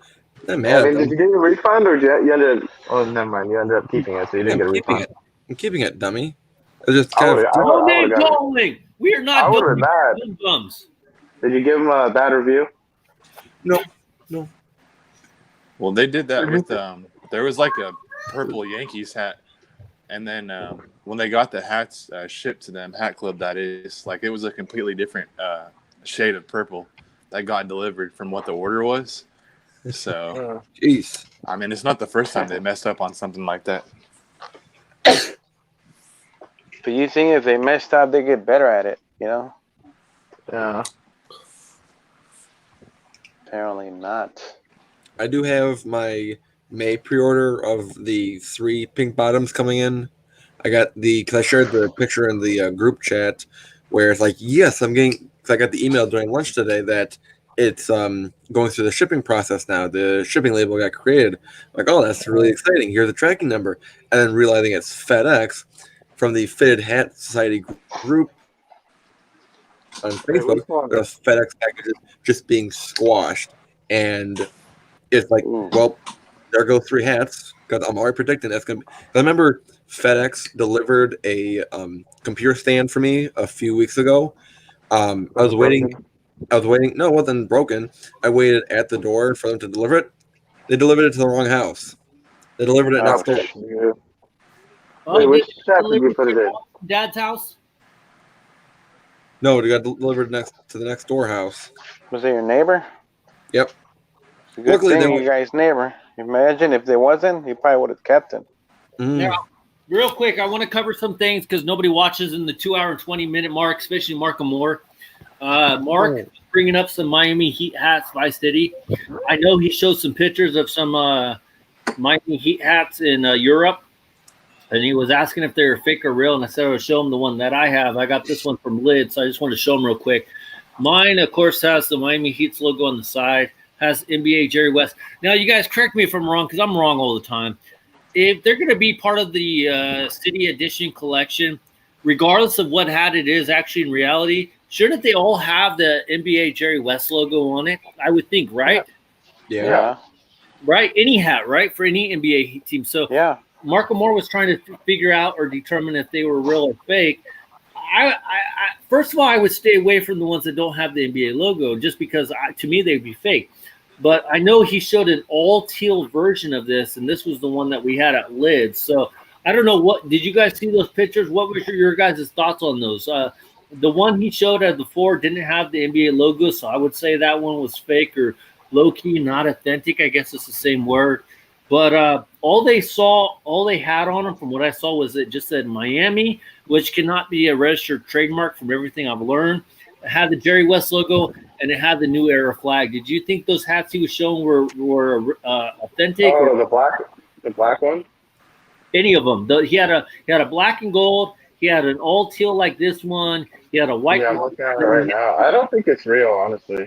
I'm mad. Did you get a refund, or you ended up, oh, never mind, you ended up keeping it, so you didn't get a refund? I'm keeping it, dummy. It was just kind of... No name calling! We are not dumb bums. Did you give him a bad review? No. Well, they did that with there was like a purple Yankees hat. And then when they got the hats shipped to them, Hat Club that is, like it was a completely different shade of purple that got delivered from what the order was. So, jeez. I mean, it's not the first time they messed up on something like that. But you think if they messed up, they get better at it, you know? Yeah. Apparently not. I do have my May pre-order of the 3 pink bottoms coming in. I got because I shared the picture in the group chat where it's like, yes, I'm getting, because I got the email during lunch today that it's going through the shipping process now. The shipping label got created. Like, oh, that's really exciting. Here's the tracking number. And then realizing it's FedEx from the Fitted Hat Society group on Facebook, because FedEx packages just being squashed. And it's like, well, there go 3 hats, because I'm already predicting that's going to be. I remember FedEx delivered a computer stand for me a few weeks ago. I was waiting. No, it wasn't broken. I waited at the door for them to deliver it. They delivered it to the wrong house. They delivered it next door. Wait, which chat did you put it in? Dad's house? No, it got delivered to the next door house. Was it your neighbor? Yep. Good Luckily, thing you guys' neighbor. Imagine if there wasn't, he probably would have kept him. Now, real quick, I want to cover some things because nobody watches in the 2 hour and 20-minute mark, especially Mark Moore. Mark bringing up some Miami Heat hats, Vice City. I know he showed some pictures of some Miami Heat hats in Europe, and he was asking if they were fake or real, and I said I would show him the one that I have. I got this one from Lid, so I just wanted to show him real quick. Mine, of course, has the Miami Heat's logo on the side, has NBA Jerry West. Now, you guys correct me if I'm wrong, because I'm wrong all the time. If they're going to be part of the City Edition collection, regardless of what hat it is actually in reality, shouldn't they all have the NBA Jerry West logo on it? I would think, right? Yeah. Right? Any hat, right? For any NBA team. So yeah. Marco Moore was trying to figure out or determine if they were real or fake. I first of all, I would stay away from the ones that don't have the NBA logo just because, to me, they'd be fake. But I know he showed an all-teal version of this, and this was the one that we had at Lids. So I don't know. What did you guys see those pictures? What were your guys' thoughts on those? The one he showed at the 4 didn't have the NBA logo, so I would say that one was fake or low-key, not authentic. I guess it's the same word. But all they had on them from what I saw was it just said Miami, which cannot be a registered trademark from everything I've learned. It had the Jerry West logo, and it had the New Era flag. Did you think those hats he was showing were authentic? Oh, or the black one? Any of them. He had a black and gold. He had an all teal like this one. He had a white. Yeah, I'm looking at it right now. I don't think it's real, honestly.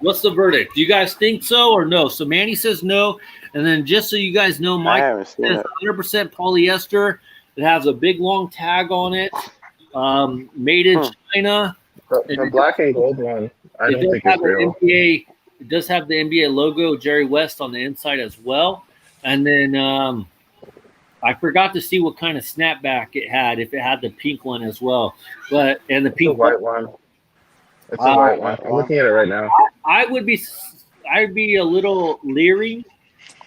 What's the verdict? Do you guys think so or no? So Manny says no, and then just so you guys know, Mike says 100% polyester. It has a big long tag on it. Made in China. The black and gold one, I don't think it's real. It does have the NBA logo, Jerry West, on the inside as well. And then I forgot to see what kind of snapback it had, if it had the pink one as well. And the pink white one. It's a white one. I'm looking at it right now. I'd be a little leery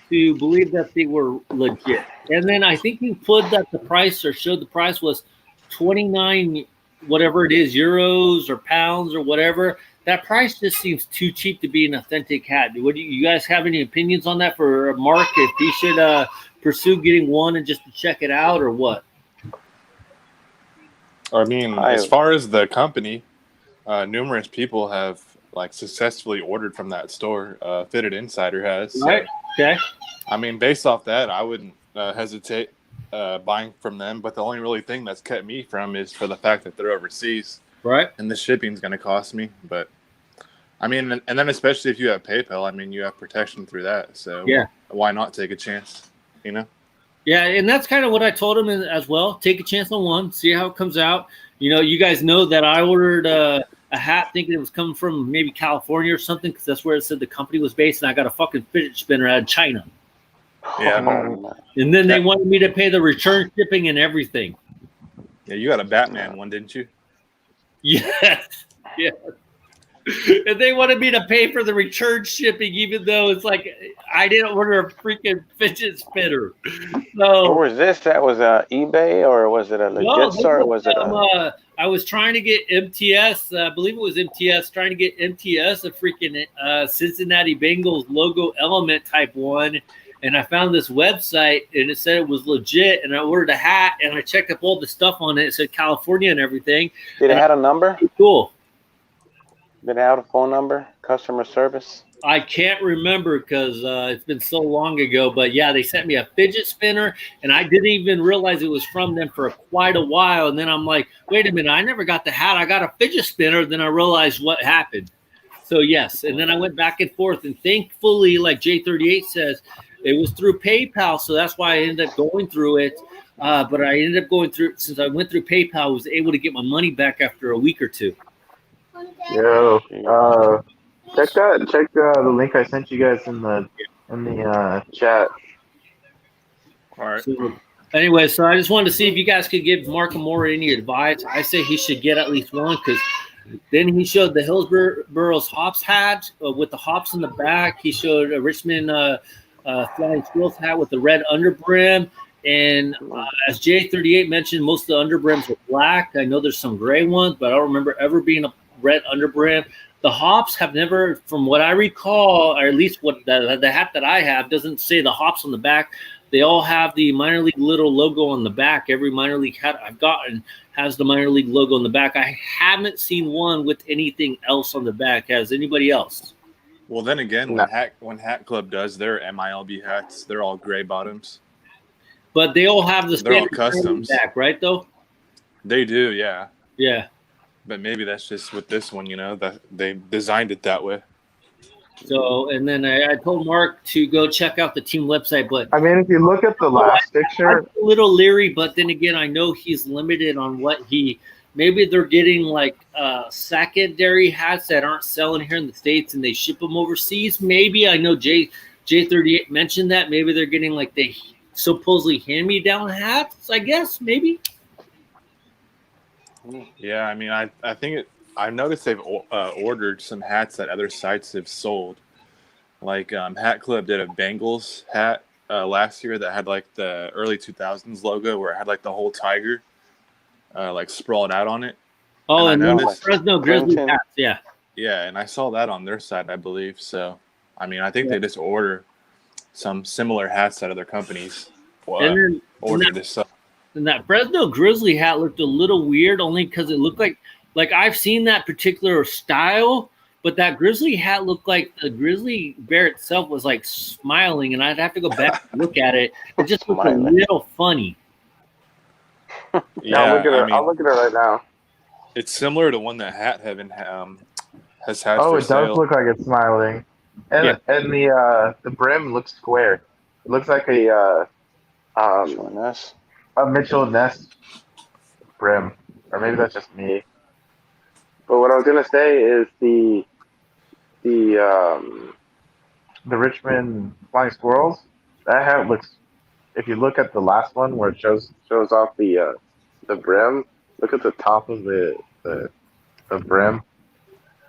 to believe that they were legit. And then I think he put that the price or showed the price was 29, whatever it is, euros or pounds or whatever. That price just seems too cheap to be an authentic hat. What do you guys have any opinions on that for Mark? If he should pursue getting one and just to check it out, or what? I mean, as far as the company, numerous people have successfully ordered from that store. Fitted Insider has. Right. Okay. I mean, based off that, I wouldn't hesitate buying from them. But the only really thing that's kept me from is for the fact that they're overseas. Right. And the shipping's going to cost me. But I mean, and then especially if you have PayPal, I mean, you have protection through that. So yeah, why not take a chance? You know? Yeah, and that's kind of what I told him as well. Take a chance on one, see how it comes out. You know, you guys know that I ordered a hat thinking it was coming from maybe California or something, because that's where it said the company was based, and I got a fucking fidget spinner out of China. Yeah. And then they wanted me to pay the return shipping and everything. Yeah, you got a Batman one, didn't you? Yes. Yeah. And they wanted me to pay for the return shipping, even though it's like I didn't order a freaking fidget spinner. So where was this? That was eBay, or was it a legit store? Or was it I was trying to get MTS. I believe it was MTS. Trying to get MTS, a freaking Cincinnati Bengals logo element type one. And I found this website, and it said it was legit. And I ordered a hat, and I checked up all the stuff on it. It said California and everything. Did it have a number? Cool. Did it have a phone number? Customer service? I can't remember because it's been so long ago. But, yeah, they sent me a fidget spinner, and I didn't even realize it was from them for quite a while. And then I'm like, wait a minute, I never got the hat. I got a fidget spinner. Then I realized what happened. So, yes, and then I went back and forth. And thankfully, like J38 says, it was through PayPal, so that's why I ended up going through it. But I ended up going through, since I went through PayPal, I was able to get my money back after a week or two. Yo, check the link I sent you guys in the chat. All right. So, anyway, so I just wanted to see if you guys could give Mark Amore any advice. I say he should get at least one, because then he showed the Hillsboro's hops hat with the hops in the back. He showed a Richmond Flying Squirrels hat with the red underbrim. And as J38 mentioned, most of the underbrims were black. I know there's some gray ones, but I don't remember ever being a red underbrim. The hops have never, from what I recall, or at least what the hat that I have doesn't say the hops on the back. They all have the minor league little logo on the back. Every minor league hat I've gotten has the minor league logo on the back. I haven't seen one with anything else on the back. Has anybody else? Well, then again, when Hat Club does their MILB hats, they're all gray bottoms. But they all have the standard customs back, right? Though they do, yeah. Yeah. But maybe that's just with this one, that they designed it that way. So, and then I told Mark to go check out the team website. But I mean, if you look at the last picture, I'm a little leery. But then again, I know he's limited on what he. Maybe they're getting like secondary hats that aren't selling here in the States, and they ship them overseas. Maybe I know J38 mentioned that. Maybe they're getting like the supposedly hand-me-down hats. I guess maybe. Yeah, I mean, I think I noticed they've ordered some hats that other sites have sold. Like Hat Club did a Bengals hat last year that had like the early 2000s logo where it had like the whole tiger like sprawled out on it. Oh, and noticed, Fresno Grizzly hats, yeah. Yeah, and I saw that on their site, I believe. So, I mean, I think they just order some similar hats that other companies order to sell. And that Fresno Grizzly hat looked a little weird only because it looked like I've seen that particular style, but that Grizzly hat looked like the grizzly bear itself was like smiling, and I'd have to go back and look at it. It just looked a little funny. Yeah, I'll look at it right now. It's similar to one that Hat Heaven has had. Oh, for it sale. does look like it's smiling, and the brim looks square. It looks like a Mitchell Ness brim, or maybe that's just me. But what I was gonna say is the Richmond Flying Squirrels. That hat looks. If you look at the last one where it shows off the brim, look at the top of the brim.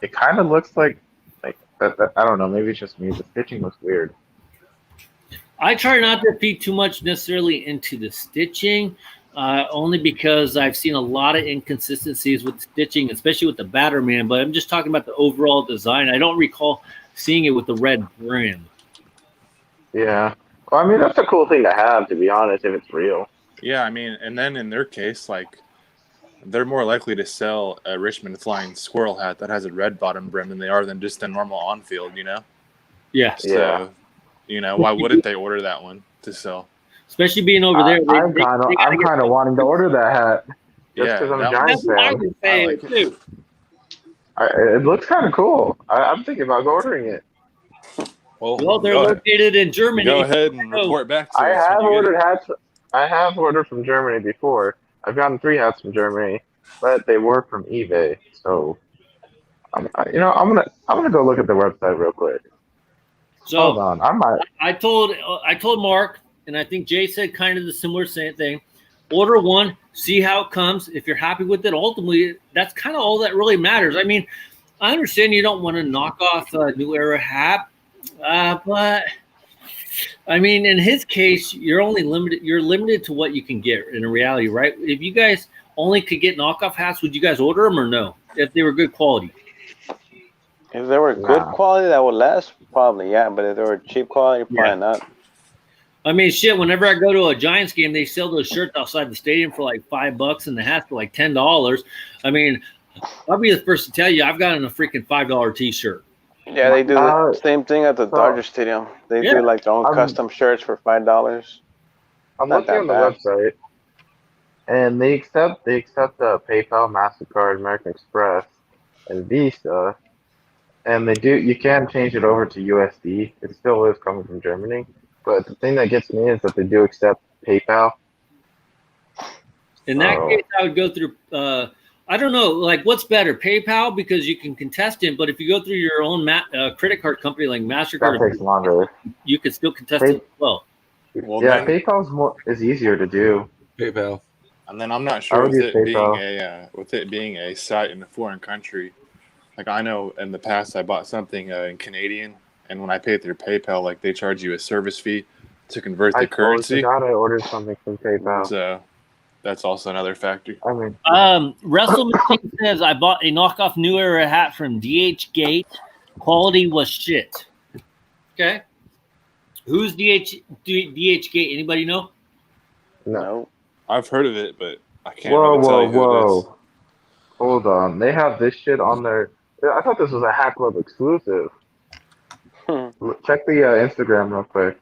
It kind of looks like that. I don't know. Maybe it's just me. The stitching looks weird. I try not to feed too much necessarily into the stitching, only because I've seen a lot of inconsistencies with stitching, especially with the Batterman. But I'm just talking about the overall design. I don't recall seeing it with the red brim. Yeah. Well, I mean, that's a cool thing to have, to be honest, if it's real. Yeah, I mean, and then in their case, like, they're more likely to sell a Richmond Flying Squirrel hat that has a red bottom brim than they are than just a normal on-field, Yeah. So, why wouldn't they order that one to sell? Especially being over there. I'm kind of wanting to order that hat. Just because I'm a Giants fan. It looks kind of cool. I'm thinking about ordering it. Well, they're located in Germany. Go ahead and report back to us. I have ordered from Germany before. I've gotten 3 hats from Germany, but they were from eBay. So, I'm gonna go look at the website real quick. So hold on, I told Mark, and I think Jay said kind of the similar same thing. Order one, see how it comes. If you're happy with it, ultimately, that's kind of all that really matters. I mean, I understand you don't want to knock off a New Era hat, but I mean, in his case, you're only limited. You're limited to what you can get in reality, right? If you guys only could get knockoff hats, would you guys order them or no? If they were good quality. If they were good quality that would last, probably yeah. But if they were cheap quality, probably not. I mean, shit. Whenever I go to a Giants game, they sell those shirts outside the stadium for like $5, and the hats for like $10. I mean, I'll be the first to tell you, I've gotten a freaking $5 T-shirt. Yeah, they do the same thing at the Dodger Stadium. They do like their own custom shirts for $5. I'm looking on the website, and they accept PayPal, MasterCard, American Express, and Visa, and they do. You can change it over to USD. It still is coming from Germany, but the thing that gets me is that they do accept PayPal. In that case, I would go through. I don't know, like what's better, PayPal because you can contest it, but if you go through your own credit card company like MasterCard, that takes longer. You can still contest it as well. Yeah, PayPal is easier to do. PayPal. And then I'm not sure with it being a site in a foreign country. Like I know in the past I bought something in Canadian, and when I paid through PayPal, like they charge you a service fee to convert the currency. I ordered something from PayPal. So that's also another factor. I mean, WrestleMania says I bought a knockoff New Era hat from DH Gate. Quality was shit. Okay. Who's DH Gate? Anybody know? No. I've heard of it, but I can't really tell you who it is. Hold on. They have this shit on their... I thought this was a Hat Club exclusive. Check the Instagram real quick.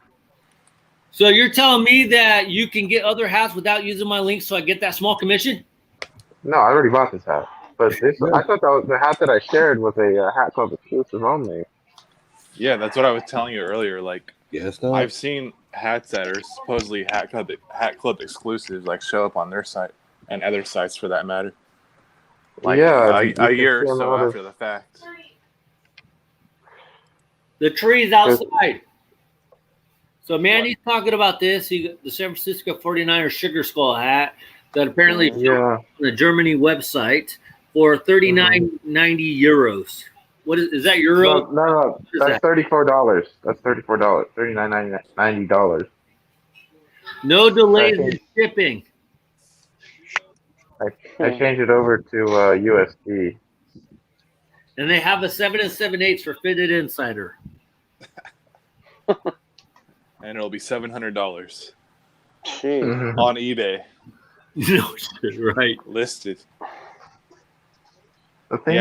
So you're telling me that you can get other hats without using my link so I get that small commission? No, I already bought this hat. But I thought the hat that I shared was a Hat Club exclusive only. Yeah, that's what I was telling you earlier. Like, I've seen hats that are supposedly Hat Club exclusives like show up on their site and other sites for that matter. Like a year or so after the fact. The tree's outside. So Manny's talking about this. The San Francisco 49ers Sugar Skull hat that apparently on the Germany website for €39.90. euros. What is that euro? No. That's $34. That's $34. $39.90. No delays in shipping. I changed it over to USD. And they have a 7 7/8 for Fitted Insider. And it'll be $700 on eBay. No shit, right? Listed. The thing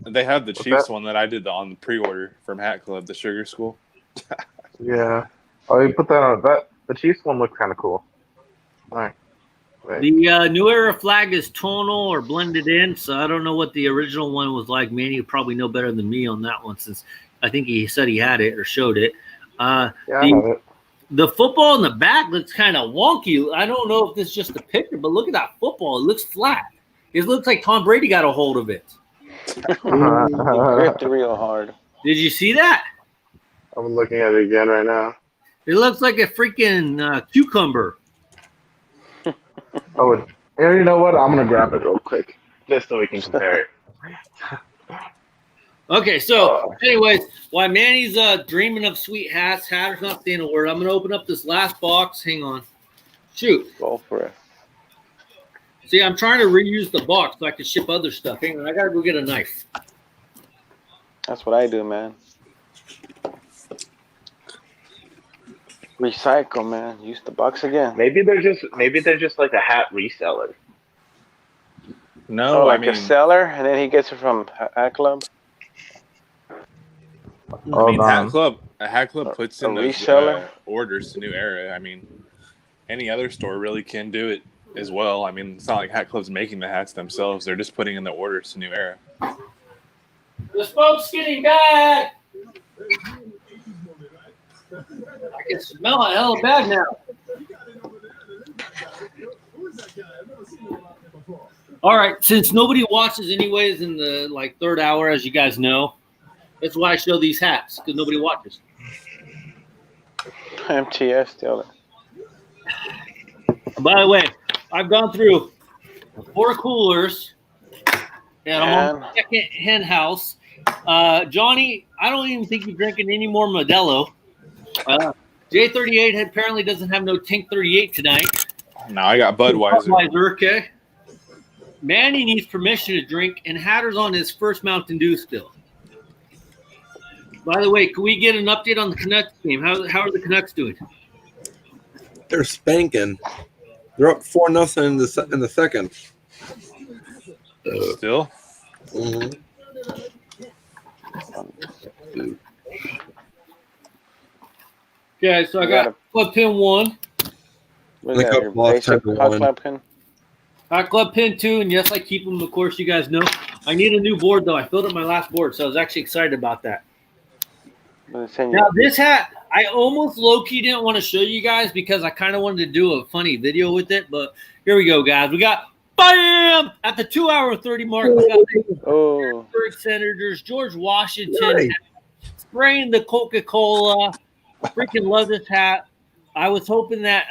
they have the Chiefs one that I did on the pre-order from Hat Club, the Sugar School. Yeah. Oh, you put that on. The Chiefs one looks kind of cool. All right. The New Era flag is tonal or blended in, so I don't know what the original one was like. Manny, you probably know better than me on that one, since I think he said he had it or showed it. I have it. The football in the back looks kind of wonky. I don't know if this is just a picture, but look at that football. It looks flat. It looks like Tom Brady got a hold of it. Gripped it real hard. Did you see that? I'm looking at it again right now. It looks like a freaking cucumber. Oh, you know what? I'm gonna grab it real quick just so we can compare it. Okay, so anyways, while Manny's dreaming of sweet hats, hatter's not saying a word. I'm gonna open up this last box. Hang on. Shoot. Go for it. See, I'm trying to reuse the box so I can ship other stuff. Hang on, I gotta go get a knife. That's what I do, man. Recycle, man. Use the box again. Maybe they're just like a hat reseller. No, like a seller, and then he gets it from Hat Club. I mean, Hat Club puts in those orders to New Era. I mean, any other store really can do it as well. I mean, it's not like Hat Club's making the hats themselves. They're just putting in the orders to New Era. The smoke's getting bad. I can smell it hella bad now. All right, since nobody watches anyways in the third hour, as you guys know, that's why I show these hats, because nobody watches. MTS still. By the way, I've gone through 4 coolers And I'm on the second hen house. Johnny, I don't even think you're drinking any more Modelo. J38 apparently doesn't have no Tank 38 tonight. No, I got Budweiser. Okay. Manny needs permission to drink, and Hatter's on his first Mountain Dew still. By the way, can we get an update on the Canucks game? How are the Canucks doing? They're spanking. They're up 4-0 in the second. Still? Mm-hmm. Okay, so I got Club Pin 1. Club Pin? Hot Club Pin 2, and yes, I keep them, of course, you guys know. I need a new board, though. I filled up my last board, so I was actually excited about that. Now, this hat, I almost low-key didn't want to show you guys because I kind of wanted to do a funny video with it, but here we go, guys. We got, bam! At the 2-hour 30 mark, we got the Senators, George Washington, spraying the Coca-Cola. Freaking love this hat. I was hoping that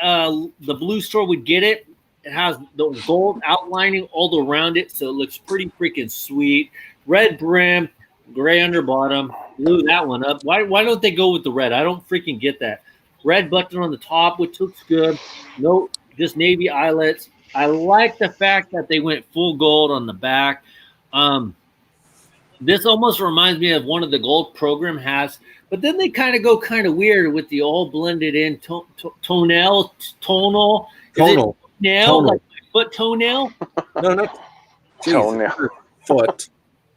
the blue store would get it. It has the gold outlining all around it, so it looks pretty freaking sweet. Red brim, gray underbottom. Blew that one up. Why don't they go with the red? I don't freaking get that. Red button on the top, which looks good. No, just navy eyelets. I like the fact that they went full gold on the back. This almost reminds me of one of the gold program hats, but then they kind of go kind of weird with the all blended in tonal. Nail, like my foot toenail? No, not toenail. Foot.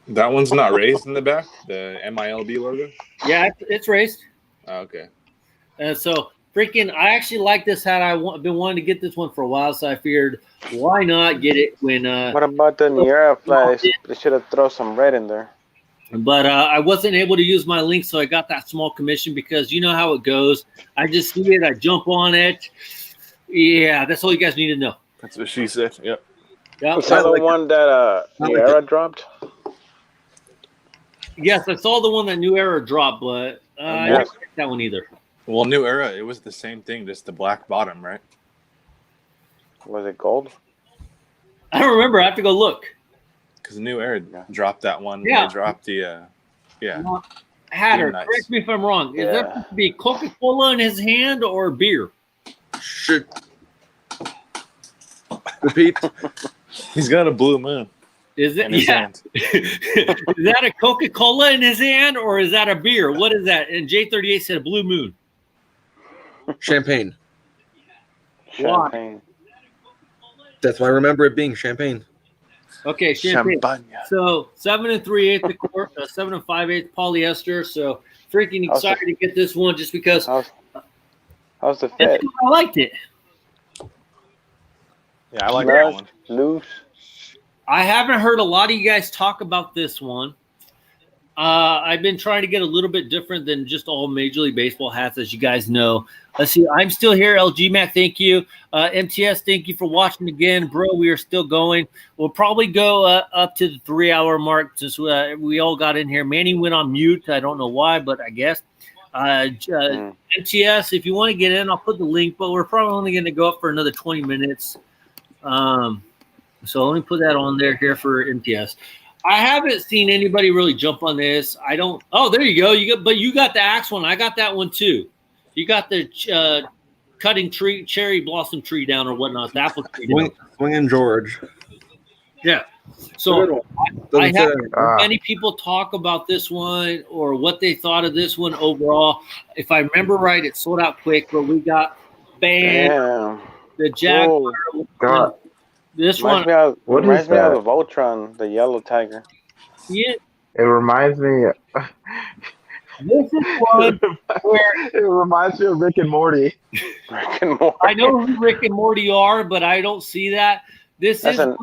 That one's not raised in the back, the MILB logo? Yeah, it's raised. Oh, okay. And so, freaking, I actually like this hat. I've been wanting to get this one for a while, so I figured, why not get it when... what about the New Era flies? They should have thrown some red in there. But I wasn't able to use my link, so I got that small commission because you know how it goes. I just see it, I jump on it. Yeah, that's all you guys need to know. That's what she said. Yep. Was that the one that New Era dropped? Yes, I saw the one that New Era dropped, but I didn't like that one either. Well, New Era, it was the same thing, just the black bottom, right? Was it gold? I don't remember. I have to go look. Because New Era dropped that one. Yeah. They dropped the, Hatter, nice. correct me if I'm wrong. Is that supposed to be Coca-Cola in his hand or beer? Shit. Repeat. He's got a blue moon. Is it? In his hand. Is that a Coca-Cola in his hand or is that a beer? What is that? And J38 said blue moon. Champagne. Champagne. That's why I remember it being champagne. Okay, champagne. So 7 3/8 the core, 7 5/8 polyester. So freaking excited to get this one just because. How's the fit? I liked it. Yeah, I like that one. Loose. I haven't heard a lot of you guys talk about this one. I've been trying to get a little bit different than just all Major League Baseball hats, as you guys know. Let's see. I'm still here. LG Mac, thank you. MTS, thank you for watching again. Bro, we are still going. We'll probably go up to the 3-hour mark since we all got in here. Manny went on mute. I don't know why, but I guess. MTS, if you want to get in, I'll put the link, but we're probably only going to go up for another 20 minutes. So let me put that on there here for MTS. I haven't seen anybody really jump on this. I don't. Oh, there you go. You got the axe one. I got that one too. You got the cutting tree, cherry blossom tree down or whatnot. The apple tree. Swinging George. Yeah. So I have many people talk about this one or what they thought of this one overall. If I remember right, it sold out quick, but we got the Jaguar. God. This reminds one reminds me of the Voltron, the yellow tiger. Yeah. It reminds me. This is one where it reminds me of Rick and Morty. Rick and Morty. I know who Rick and Morty are, but I don't see that. That's an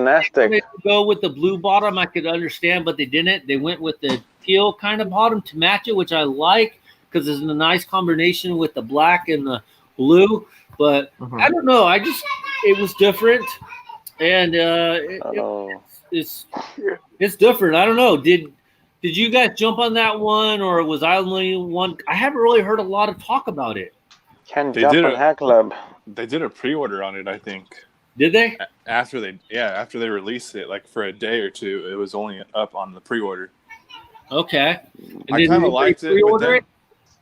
Aztec. Go with the blue bottom, I could understand, but they didn't. They went with the teal kind of bottom to match it, which I like because it's a nice combination with the black and the blue. But I don't know. It was different, and it's different. I don't know. Did you guys jump on that one, or was I the only one? I haven't really heard a lot of talk about it. Can jump on Hack Club. They did a pre-order on it, I think. Did they? After they released it, like for a day or two, it was only up on the pre-order. Okay. And I kind of liked it, it,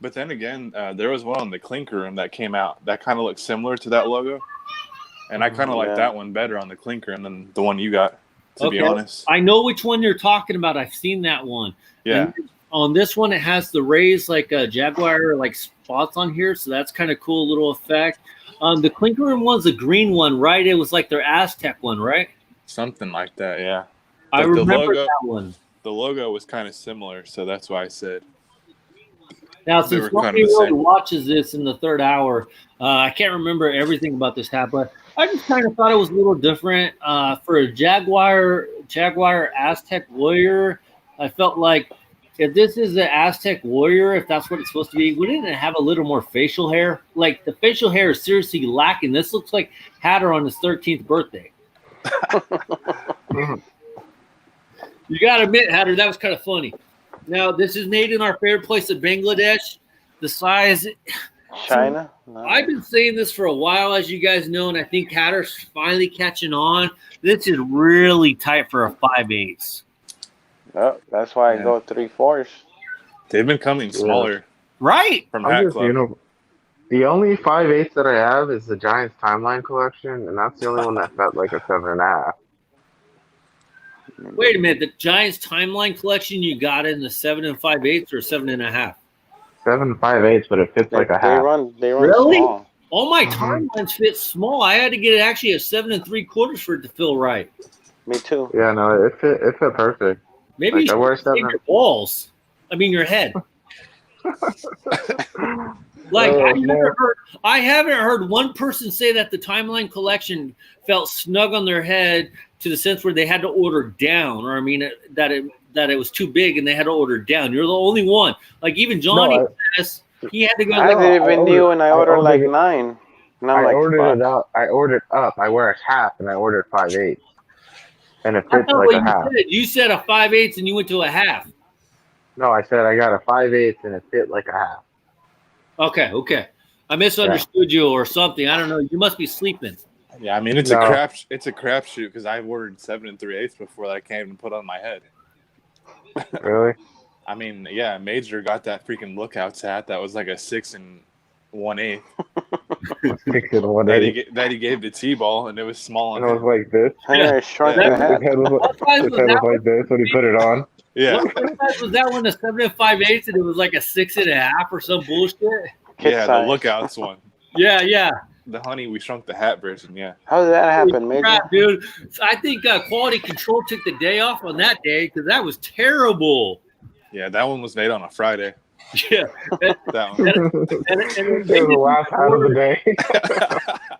but then again, there was one on the Clinker Room that came out that kind of looked similar to that logo, and I kind of like that one better on the Clinker Room than the one you got. To be honest, I know which one you're talking about. I've seen that one. Yeah. And on this one, it has the raised like Jaguar like spots on here, so that's kind of cool little effect. The Clinker Room one's a green one, right? It was like their Aztec one, right? Something like that, yeah. I But remember that one. The logo was kind of similar, so that's why I said. Now, since nobody really watches this in the third hour, I can't remember everything about this hat, but I just kind of thought it was a little different. For a Jaguar Aztec Warrior, I felt like if this is the Aztec Warrior, if that's what it's supposed to be, wouldn't it have a little more facial hair? Like, the facial hair is seriously lacking. This looks like Hatter on his 13th birthday. You got to admit, Hatter, that was kind of funny. Now, this is made in our favorite place of Bangladesh. The size... China? No. I've been saying this for a while, as you guys know, and I think Hatter's finally catching on. This is really tight for a 5/8. Oh, that's why I go 3/4. They've been coming smaller. Right. From Hat Club. The only 5/8 that I have is the Giants Timeline Collection, and that's the only one that felt like a 7.5. Wait a minute. The Giants Timeline Collection, you got in the 7 5/8 or 7.5? 7 5/8, but it fits like a half. They run really? small. All my timelines fit small. I had to get actually a 7 3/4 for it to feel right. Me too. Yeah, no, it fit perfect. Maybe you like, should save your balls. I mean, your head. Like, I haven't heard one person say that the Timeline Collection felt snug on their head to the sense where they had to order down, or I mean that it was too big and they had to order down. You're the only one. Like even Johnny says he had to go. I didn't even knew, and I ordered like 9. And I'm I like, ordered it out. I ordered up. I wear a half, and I ordered 5/8, and it fits like a half. You said a 5/8 and you went to a half. No, I said I got a 5/8 and it fit like a half. Okay. I misunderstood you or something. I don't know. You must be sleeping. Yeah, I mean it's a crapshoot because I've ordered 7 3/8 before that I can't even put on my head. Really? I mean, yeah, Major got that freaking Lookouts hat that was like a 6 1/8. 6 1/8. That he gave to T-Ball, and it was small. And it was like this. I shrunk the hat. His head was like this when he put it on. Yeah. What size was that one? A 7 5/8, and it was like a 6.5 or some bullshit. Yeah, the Lookouts one. Yeah. The Honey We Shrunk the Hat version. Yeah. How did that happen, Major? Crap, dude. I think Quality Control took the day off on that day because that was terrible. Yeah, that one was made on a Friday. Yeah. That one. It was the last hat of the day.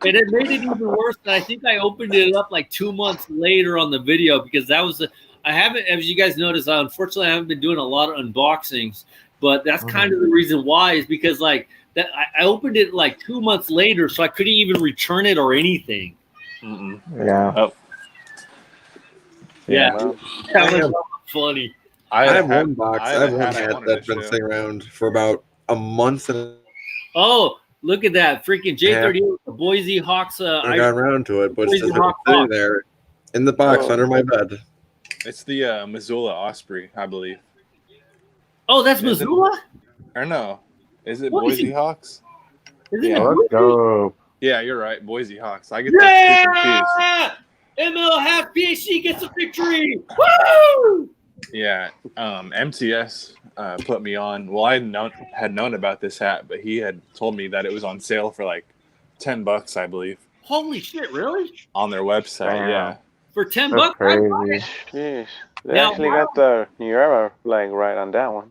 And it made it even worse. I think I opened it up like 2 months later on the video because that was I haven't, as you guys noticed, unfortunately I haven't been doing a lot of unboxings, but that's kind of the reason why is because like that I opened it like 2 months later, so I couldn't even return it or anything. Yeah. Oh. Yeah. That was funny. I have one box. I have one hat that's been sitting around for about a month. Oh, look at that. Freaking J38, the Boise Hawks. I got around to it, but it's just sitting there in the box under my bed. It's the Missoula Osprey, I believe. Oh, that's Missoula? Or no. Is it Boise Hawks? Let's go. Yeah, you're right. Boise Hawks. I get that confused. ML half PhD gets a victory. Woo! Yeah, MTS put me on. Well, I had known about this hat, but he had told me that it was on sale for like $10, I believe. Holy shit! Really? On their website, yeah. For $10, crazy. Jeez. They actually got the New Era like right on that one.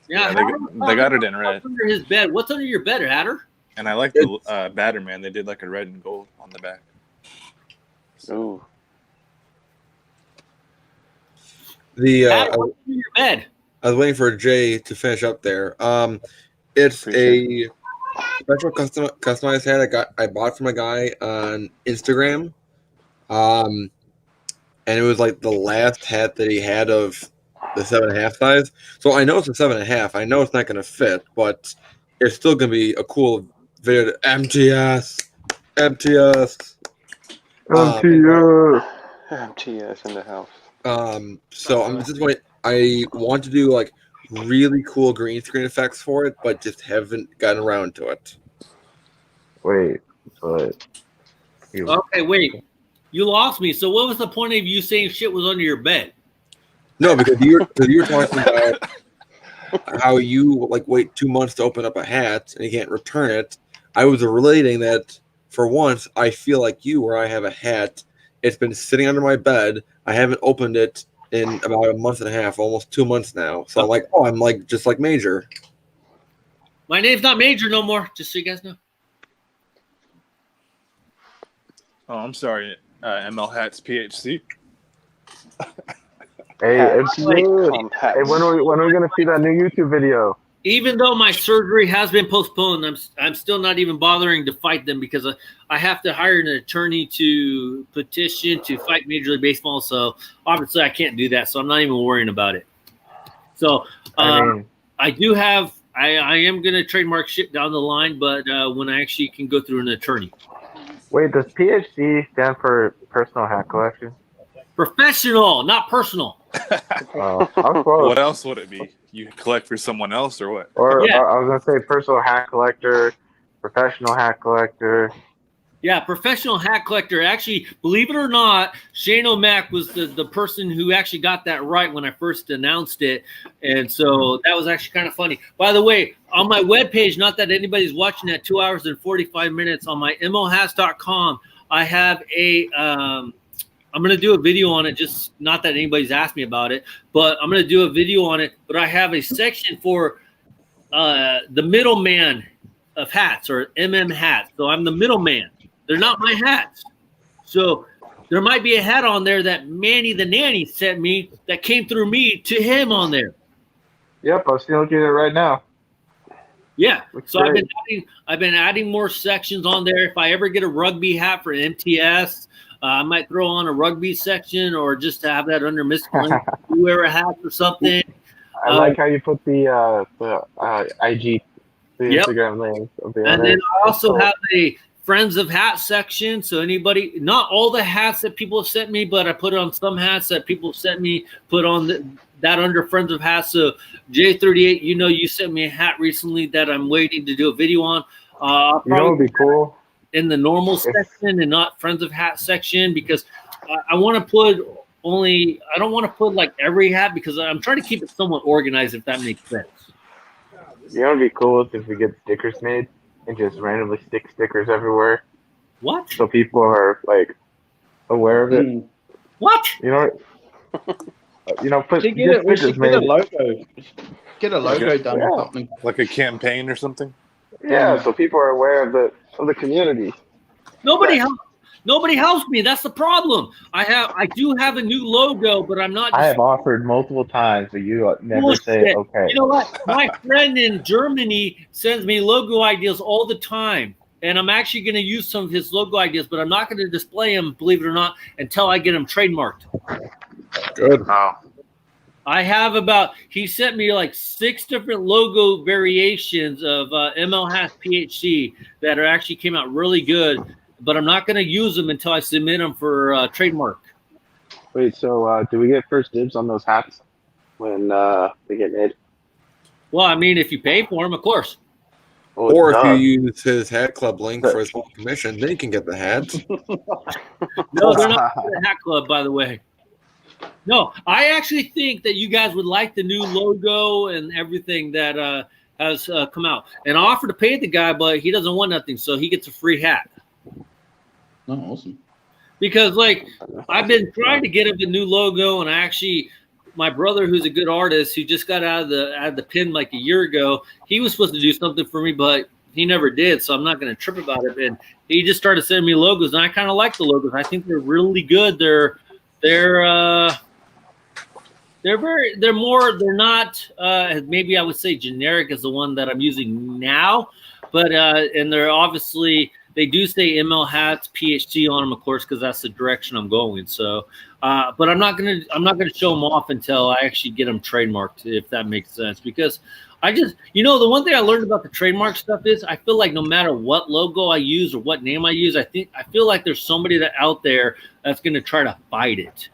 Yeah, they got it in red. What's under his bed? What's under your bed, Hatter? And I like the Batterman. They did like a red and gold on the back. Ooh. What's under your bed? I was waiting for Jay to finish up there. It's a special customized hat I bought from a guy on Instagram. And it was like the last hat that he had of the 7.5 size. So I know it's a 7.5. I know it's not going to fit, but it's still going to be a cool video. MTS. MTS in the house. So I'm just wait. I want to do like really cool green screen effects for it, but just haven't gotten around to it. Wait, but Okay, wait. You lost me. So what was the point of you saying shit was under your bed? No, because you were talking about how you like wait 2 months to open up a hat and you can't return it. I was relating that for once I feel like you, where I have a hat. It's been sitting under my bed. I haven't opened it in about a month and a half, almost 2 months now. So I'm like, oh, I'm like just like Major. My name's not Major no more, just so you guys know. Oh, I'm sorry. ML Hats PHC. hey, hey, when are we gonna see that new YouTube video? Even though my surgery has been postponed, I'm still not even bothering to fight them because I have to hire an attorney to petition to fight Major League Baseball. So obviously I can't do that. So I'm not even worrying about it. So I do have I am going to trademark shit down the line, but when I actually can go through an attorney. Wait, does PHC stand for Personal Hat Collection? Professional, not personal. Oh, I'm close. What else would it be? You collect for someone else or what? Or Yeah. I was gonna say personal hat collector, professional hat collector. Yeah, professional hat collector. Actually, believe it or not, Shane O'Mac was the person who actually got that right when I first announced it. And so that was actually kind of funny. By the way, on my webpage, not that anybody's watching at 2 hours and 45 minutes, on my mlhats.com, I have a I'm going to do a video on it, just not that anybody's asked me about it, but I'm going to do a video on it. But I have a section for the middleman of hats, or hats. So I'm the middleman. They're not my hats. So there might be a hat on there that Manny the Nanny sent me that came through me to him on there. Yep, I'm still looking at it right now. Yeah. Looks So great. I've been adding more sections on there. If I ever get a rugby hat for MTS, I might throw on a rugby section, or just to have that under miscellaneous wear a hat or something. I like how you put the IG, the Yep. Instagram link of the And then I also have a Friends of Hats section. So anybody, not all the hats that people have sent me, but I put on some hats that people have sent me, put on that under Friends of Hats. So J38, you sent me a hat recently that I'm waiting to do a video on. You know what would be cool? In the normal section and not Friends of Hat section, because I want to put I don't want to put like every hat, because I'm trying to keep it somewhat organized, if that makes sense. You know what would be cool if we get stickers made and just randomly stick stickers everywhere. What? So people are like aware of it. What? Put We should get a logo. Get a logo done Yeah. or something. Like a campaign or something? Yeah, so people are aware of the community. Nobody helps me. That's the problem. I do have a new logo, but I'm not. I have offered multiple times, but you never Bullshit. say okay. You know what? My friend in Germany sends me logo ideas all the time, and I'm actually going to use some of his logo ideas, but I'm not going to display them, believe it or not, until I get them trademarked. Good. Wow. He sent me like 6 different logo variations of ML Hats PHC that actually came out really good, but I'm not going to use them until I submit them for trademark. Wait, so do we get first dibs on those hats when they get made? Well, I mean, if you pay for them, of course. Oh, Or if duh. you use his hat club link for his commission, then you can get the hats. No, they're not for the Hat Club, by the way. No, I actually think that you guys would like the new logo and everything that has come out. And I offered to pay the guy, but he doesn't want nothing, so he gets a free hat. Oh, awesome. Because, like, I've been trying to get him the new logo, and my brother, who's a good artist, who just got out of the pen like a year ago, he was supposed to do something for me, but he never did, so I'm not going to trip about it. And he just started sending me logos, and I kind of like the logos. I think they're really good. They're not maybe I would say generic as the one that I'm using now, but and they're obviously they do say ML hats, PHC on them, of course, because that's the direction I'm going. So, but I'm not gonna show them off until I actually get them trademarked, if that makes sense. Because I just, the one thing I learned about the trademark stuff is I feel like no matter what logo I use or what name I use, I feel like there's somebody out there that's gonna try to fight it.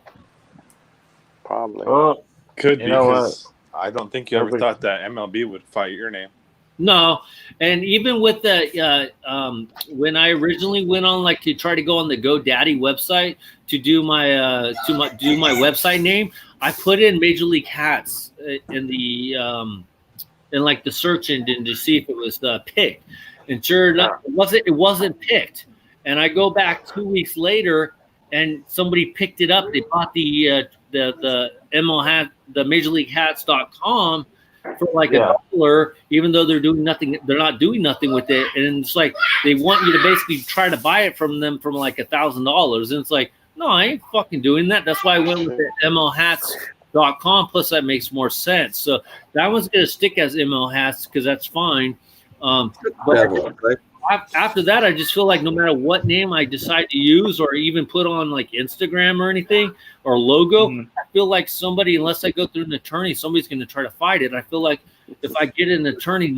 Probably. Well, Could be, you know what? because I don't think you ever thought that MLB would fight your name. No, and even with the when I originally went on to try to go on the GoDaddy website to do my website name, I put in Major League Hats in the in the search engine to see if it was picked, and sure enough, it wasn't picked. And I go back 2 weeks later, and somebody picked it up. They bought the ML hat, the MajorLeagueHats.com for $1, even though they're doing nothing. They're not doing nothing with it, and it's like they want you to basically try to buy it from them from $1,000, and it's like, no, I ain't fucking doing that. That's why I went with the MLHats.com. Plus, that makes more sense. So that one's gonna stick as ML Hats because that's fine. But after that, I just feel like no matter what name I decide to use or even put on Instagram or anything or logo, I feel like somebody, unless I go through an attorney, somebody's going to try to fight it. I feel like if I get an attorney,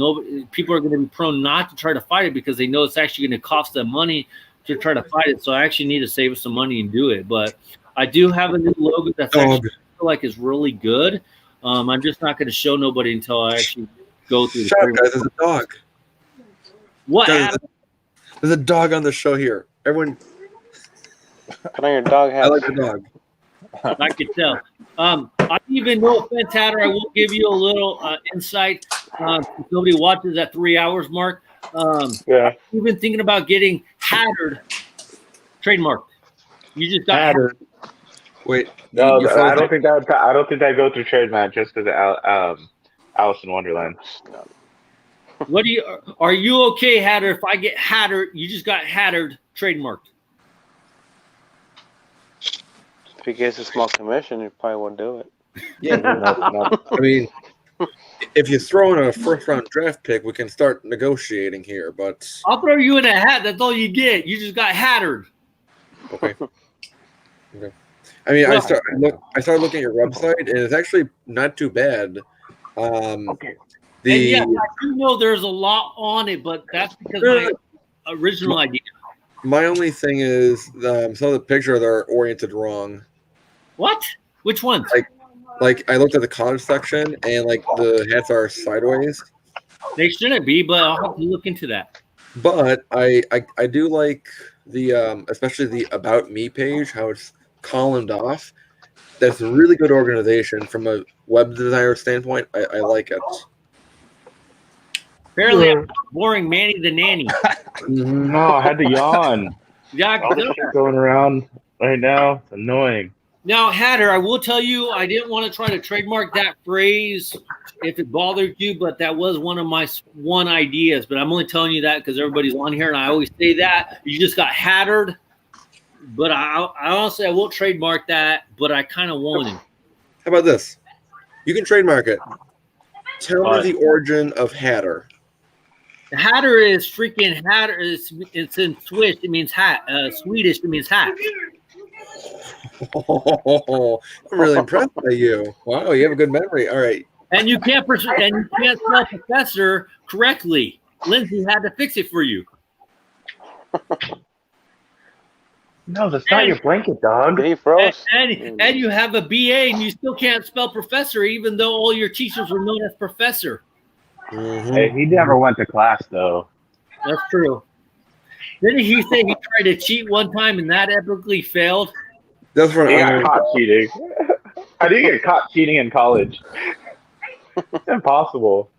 people are going to be prone not to try to fight it because they know it's actually going to cost them money to try to fight it. So I actually need to save some money and do it. But I do have a new logo that's actually I feel like is really good. I'm just not going to show nobody until I actually go through the guys, there's a dog. What? There's a dog on the show here. Everyone, put on your dog hat. I like the dog. I can tell. I even know offense, Hatter. I will give you a little insight. Nobody watches that 3 hours mark. Yeah. You've been thinking about getting Hattered trademarked. You just got Hattered. Wait, no, I don't think that go through trademark just because Alice in Wonderland. What are you okay, Hatter? If I get Hattered, you just got Hattered trademarked. If he gets a small commission, he probably won't do it. Yeah, no. I mean, if you throw in a first-round draft pick, we can start negotiating here. But I'll throw you in a hat. That's all you get. You just got Hattered. Okay. I mean, I started looking at your website, and it's actually not too bad. Okay. And yeah, I do know there's a lot on it, but that's because my original idea. My only thing is some of the pictures are oriented wrong. What? Which ones? Like I looked at the college section, and the hats are sideways. They shouldn't be, but I'll have to look into that. But I do like the especially the About Me page, how it's columned off. That's a really good organization from a web designer standpoint. I like it. Apparently, I'm boring Manny the Nanny. No, I had to yawn. Yeah, all this shit going around right now. It's annoying. Now, Hatter, I will tell you, I didn't want to try to trademark that phrase if it bothered you, but that was one of my ideas. But I'm only telling you that because everybody's on here, and I always say that. You just got Hattered. But I honestly, I won't trademark that, but I kind of want it. How about this? You can trademark it. Tell me the origin of Hatter. Hatter is freaking Hatter. It's in Swiss. It means hat. Swedish. It means hat. Oh, I'm really impressed by you. Wow, you have a good memory. All right. And you can't spell professor correctly. Lindsay had to fix it for you. No, that's not your blanket, dog. He froze. And you have a BA, and you still can't spell professor, even though all your teachers were known as professor. Mm-hmm. Hey, he never went to class, though. That's true. Didn't he say he tried to cheat one time and that epically failed? That's right. He got caught cheating. How do you get caught cheating in college? It's impossible.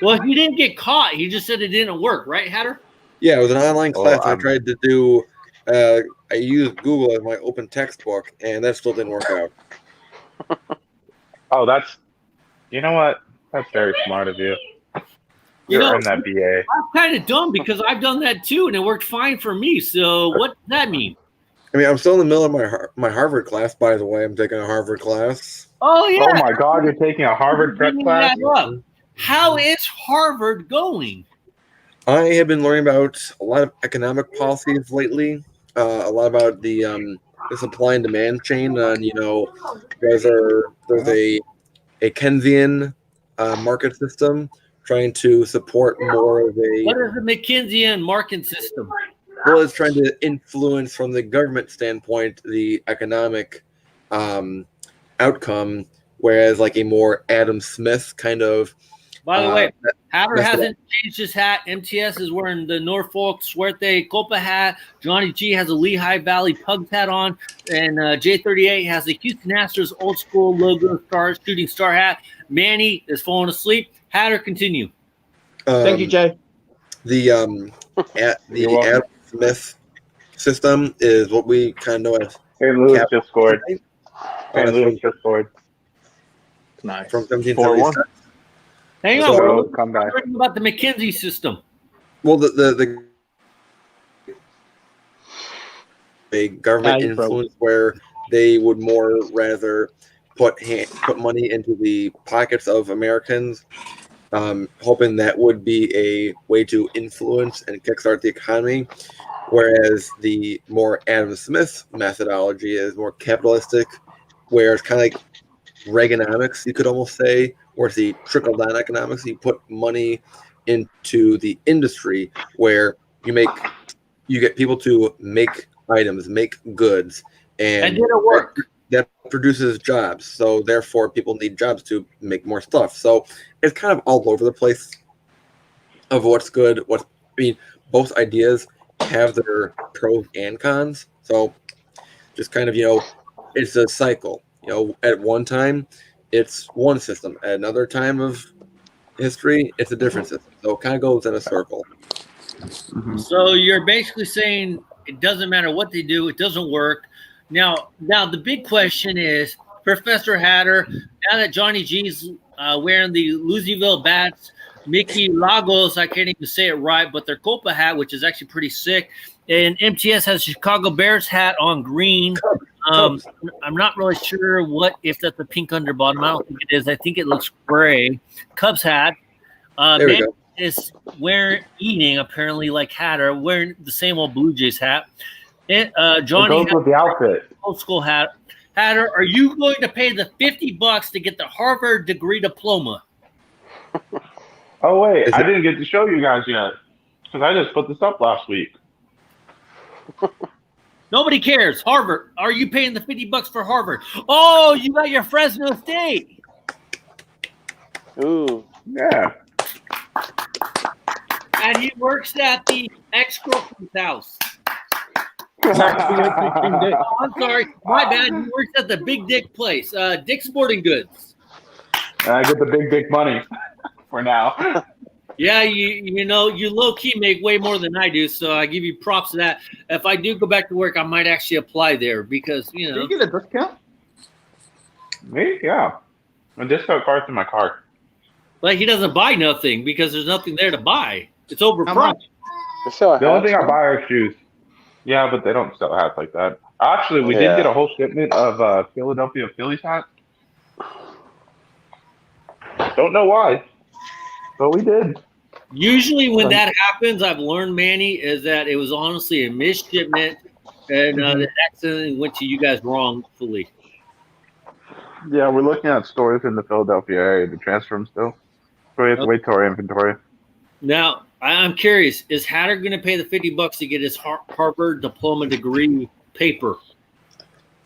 Well, he didn't get caught. He just said it didn't work, right, Hatter? Yeah, it was an online class. I tried to do. I used Google as my open textbook, and that still didn't work out. Oh, you know what? That's very smart of you. You're in that BA. I'm kind of dumb because I've done that too, and it worked fine for me. So what does that mean? I mean, I'm still in the middle of my Harvard class, by the way. I'm taking a Harvard class. Oh, yeah. Oh, my God. You're taking a Harvard prep class? How is Harvard going? I have been learning about a lot of economic policies lately. A lot about the supply and demand chain. And there's a Keynesian market system trying to support more of a. What is the McKinsey market system? Well, it's trying to influence from the government standpoint the economic outcome, whereas like a more Adam Smith kind of. By the way, Hatter hasn't changed his hat. MTS is wearing the Norfolk Suerte Copa hat. Johnny G has a Lehigh Valley Pugs hat on. And J38 has the Houston Astros old school logo shooting star hat. Manny is falling asleep. Hatter, continue. Thank you, Jay. The Adam Smith system is what we kind of know as. St. Louis just scored. St. Louis just scored. Nice. From 1776. Hang on, we're talking about the McKinsey system. Well, the government influence where they would more rather put money into the pockets of Americans, hoping that would be a way to influence and kickstart the economy, whereas the more Adam Smith methodology is more capitalistic, where it's kind of like Reaganomics, you could almost say, or the trickle-down economics. You put money into the industry where you get people to make items, make goods, and did it work? That produces jobs. So therefore, people need jobs to make more stuff. So it's kind of all over the place of what's good. Both ideas have their pros and cons. So just kind of it's a cycle. At one time, it's one system. At another time of history, it's a different system. So it kind of goes in a circle. Mm-hmm. So you're basically saying it doesn't matter what they do, it doesn't work. Now the big question is, Professor Hatter, now that Johnny G's wearing the Louisville Bats, Mickey Lagos, I can't even say it right, but their Copa hat, which is actually pretty sick, and MTS has a Chicago Bears hat on green. I'm not really sure if that's a pink underbottom. I don't think it is. I think it looks gray. Cubs hat. There we go. Is eating apparently like Hatter, wearing the same old Blue Jays hat. And Johnny it goes with the outfit. Old school hat. Hatter, are you going to pay the $50 to get the Harvard degree diploma? Oh wait, I didn't get to show you guys yet because I just put this up last week. Nobody cares. Harvard. Are you paying the $50 for Harvard? Oh, you got your Fresno State. Ooh. Yeah. And he works at the ex-girlfriend's house. Oh, I'm sorry. My bad. He works at the Big Dick place. Dick Sporting Goods. I get the big dick money for now. Yeah, you low-key make way more than I do, so I give you props to that. If I do go back to work, I might actually apply there because, Do you get a discount? Me? Yeah. A discount card's in my car. Like, he doesn't buy nothing because there's nothing there to buy. It's overpriced. How much? The only thing I buy are shoes. Yeah, but they don't sell hats like that. Actually, we did get a whole shipment of Philadelphia Phillies hats. Don't know why, but we did. Usually when that happens, I've learned, Manny, is that it was honestly a misshipment and that accidentally went to you guys wrongfully. Yeah, we're looking at stores in the Philadelphia area to transfer them still. So we have to wait till our inventory. Now, I'm curious, is Hatter going to pay the $50 to get his Harvard diploma degree paper?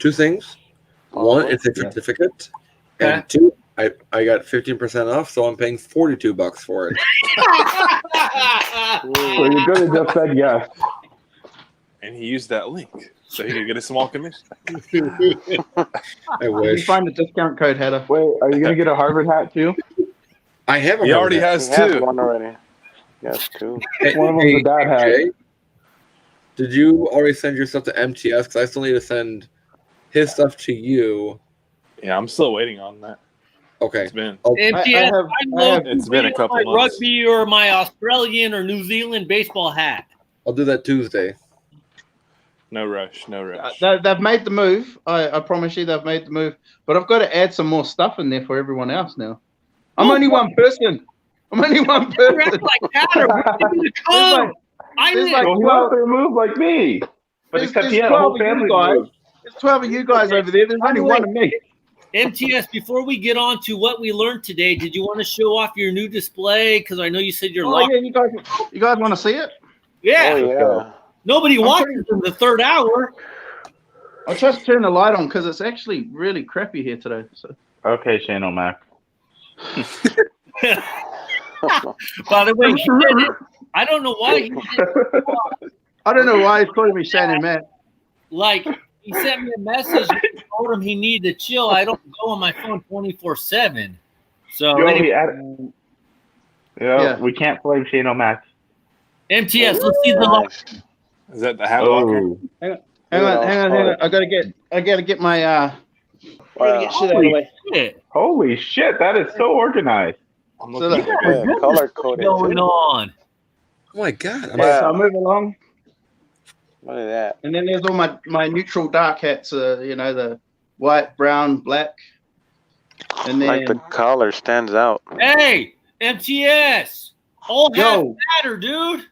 Two things. One, it's a certificate. And two, I got 15% off, so I'm paying $42 for it. So you could have just said yes. And he used that link so he could get a small commission. I wish. You find the discount code, Hatter. Wait, are you going to get a Harvard hat too? I have a He already hat. has He has two. one already. Yes, two. One of them's a dad hat. Jay, did you already send your stuff to MTS? Because I still need to send his stuff to you. Yeah, I'm still waiting on that. Okay. It's been. MTS, It's been a couple my months. rugby or my Australian or New Zealand baseball hat. I'll do that Tuesday. No rush. No rush. They've made the move. I promise you they've made the move. But I've got to add some more stuff in there for everyone else now. I'm only one person. I'm only one person. You're like Tanner. Give me the code. There's like Well, he wants to move like me. But except he had a whole family move. There's 12 of you guys over there. There's only one of me. MTS, before we get on to what we learned today, did you want to show off your new display? Because I know you said you're locked. Yeah, you guys want to see it? Yeah. Oh, yeah. Nobody watches in the third hour. I'll just turn the light on because it's actually really crappy here today. So. Okay, Channel Mac. By the way, he did it. I don't know why he did it. I don't know why he's calling me Shannon Matt. Like, he sent me a message and told him he needed to chill. I don't go on my phone 24/7. So, we can't blame Shane O'Mac. MTS, let's see the lock. Is that the hat locker? Hang on. I gotta get my get shit out of the way. Shit. Holy shit, that is so organized. I'm So looking at Yeah, color coded. Going on. Oh my god! So I'll move along. Look at that. And then there's all my neutral dark hats, the white, brown, black. And then Like the collar stands out. Hey, MTS. All hats Yo. matter, dude.